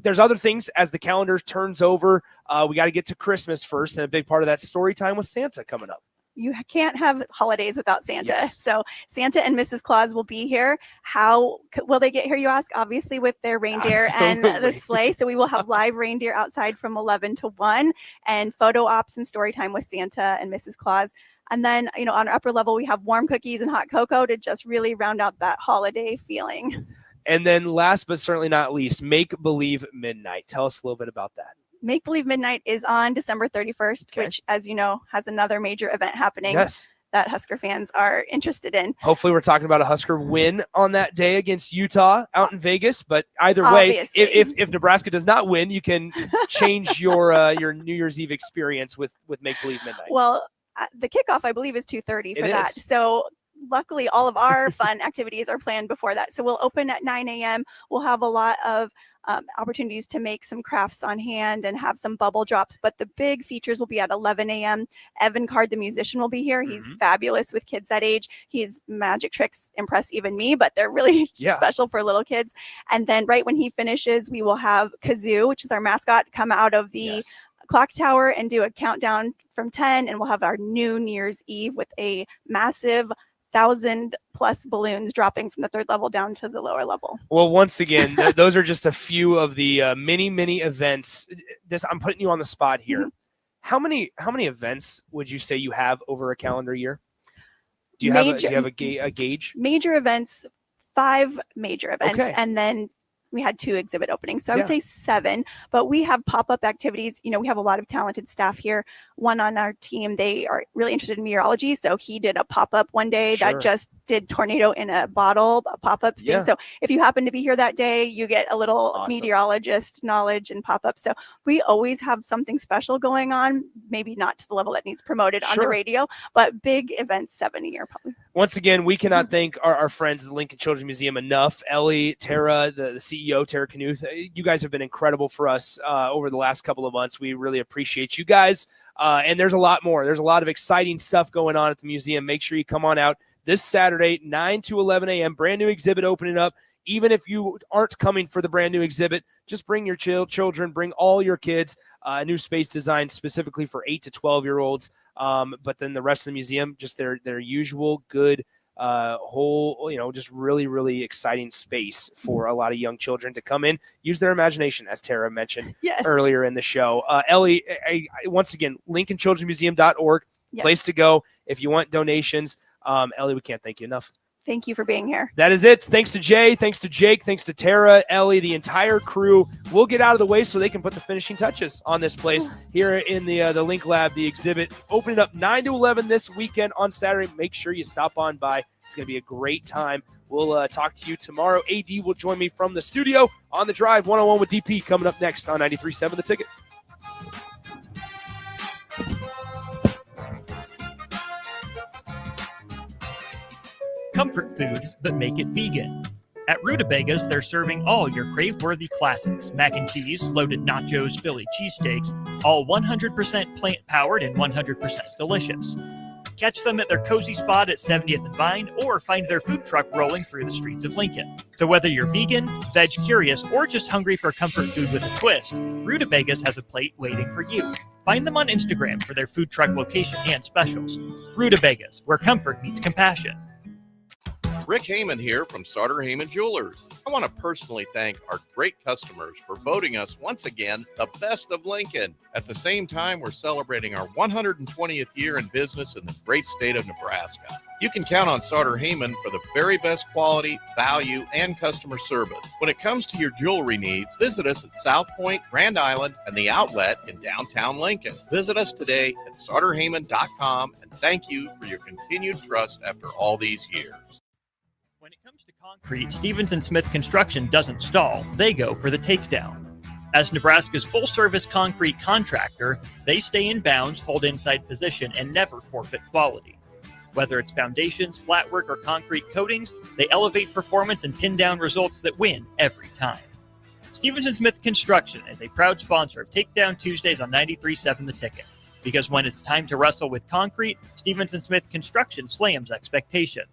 there's other things as the calendar turns over. We got to get to Christmas first, and a big part of that story time with Santa coming up. You can't have holidays without Santa. Yes. So Santa and Mrs. Claus will be here. How will they get here, you ask? Obviously with their reindeer and the sleigh. So we will have live reindeer outside from 11 to 1 and photo ops and story time with Santa and Mrs. Claus. And then, on our upper level, we have warm cookies and hot cocoa to just really round out that holiday feeling. And then last but certainly not least, Make Believe Midnight. Tell us a little bit about that. Make Believe Midnight is on December 31st, which, as you know, has another major event happening that Husker fans are interested in. Hopefully we're talking about a Husker win on that day against Utah out in Vegas. But either way, if Nebraska does not win, you can change your New Year's Eve experience with Make Believe Midnight. Well, the kickoff, I believe, is 2:30 for that. So luckily, all of our fun activities are planned before that. So we'll open at 9 a.m. We'll have a lot of opportunities to make some crafts on hand and have some bubble drops. But the big features will be at 11 a.m. Evan Card, the musician, will be here. He's fabulous with kids that age. His magic tricks impress even me, but they're really special for little kids. And then right when he finishes, we will have Kazoo, which is our mascot, come out of the clock tower and do a countdown from 10, and we'll have our New Year's Eve with a massive 1,000+ balloons dropping from the third level down to the lower level. Well, once again, those are just a few of the many events. I'm putting you on the spot here. How many events would you say you have over a calendar year? Do you have a gauge? Major events, 5 major events, and then we had 2 exhibit openings. So I would say 7, but we have pop-up activities. We have a lot of talented staff here. One on our team, they are really interested in meteorology. So he did a pop-up one day that just did tornado in a bottle, a pop-up thing. So if you happen to be here that day, you get a little meteorologist knowledge and pop-up. So we always have something special going on, maybe not to the level that needs promoted on the radio, but big events, 7 a year probably. Once again, we cannot thank our friends at the Lincoln Children's Museum enough. Ellie, Tara, the CEO, Tara Knuth, you guys have been incredible for us over the last couple of months. We really appreciate you guys. And there's a lot more. There's a lot of exciting stuff going on at the museum. Make sure you come on out this Saturday, 9 to 11 a.m. Brand new exhibit opening up. Even if you aren't coming for the brand new exhibit, just bring your children, bring all your kids. A new space designed specifically for 8 to 12-year-olds. But then the rest of the museum, just their usual good whole, just really, really exciting space for a lot of young children to come in, use their imagination, as Tara mentioned earlier in the show. Ellie, once again, LincolnChildren'sMuseum.org, place to go if you want donations. Ellie, we can't thank you enough. Thank you for being here. That is it. Thanks to Jay. Thanks to Jake. Thanks to Tara, Ellie, the entire crew. We'll get out of the way so they can put the finishing touches on this place here in the Link Lab, the exhibit. Opening up 9 to 11 this weekend on Saturday. Make sure you stop on by. It's going to be a great time. We'll talk to you tomorrow. AD will join me from the studio on The Drive 101 with DP coming up next on 93.7 The Ticket. Comfort food, but make it vegan. At Rutabagas, they're serving all your crave-worthy classics. Mac and cheese, loaded nachos, Philly cheesesteaks, all 100% plant-powered and 100% delicious. Catch them at their cozy spot at 70th and Vine, or find their food truck rolling through the streets of Lincoln. So whether you're vegan, veg curious, or just hungry for comfort food with a twist, Rutabagas has a plate waiting for you. Find them on Instagram for their food truck location and specials. Rutabagas, where comfort meets compassion. Rick Heyman here from Sauter Heyman Jewelers. I want to personally thank our great customers for voting us once again the best of Lincoln. At the same time, we're celebrating our 120th year in business in the great state of Nebraska. You can count on Sauter Heyman for the very best quality, value, and customer service. When it comes to your jewelry needs, visit us at South Point, Grand Island, and the Outlet in downtown Lincoln. Visit us today at SauterHeyman.com, and thank you for your continued trust after all these years. When it comes to concrete, Stevens & Smith Construction doesn't stall. They go for the takedown. As Nebraska's full-service concrete contractor, they stay in bounds, hold inside position, and never forfeit quality. Whether it's foundations, flatwork, or concrete coatings, they elevate performance and pin down results that win every time. Stevens & Smith Construction is a proud sponsor of Takedown Tuesdays on 93.7 The Ticket. Because when it's time to wrestle with concrete, Stevens & Smith Construction slams expectations.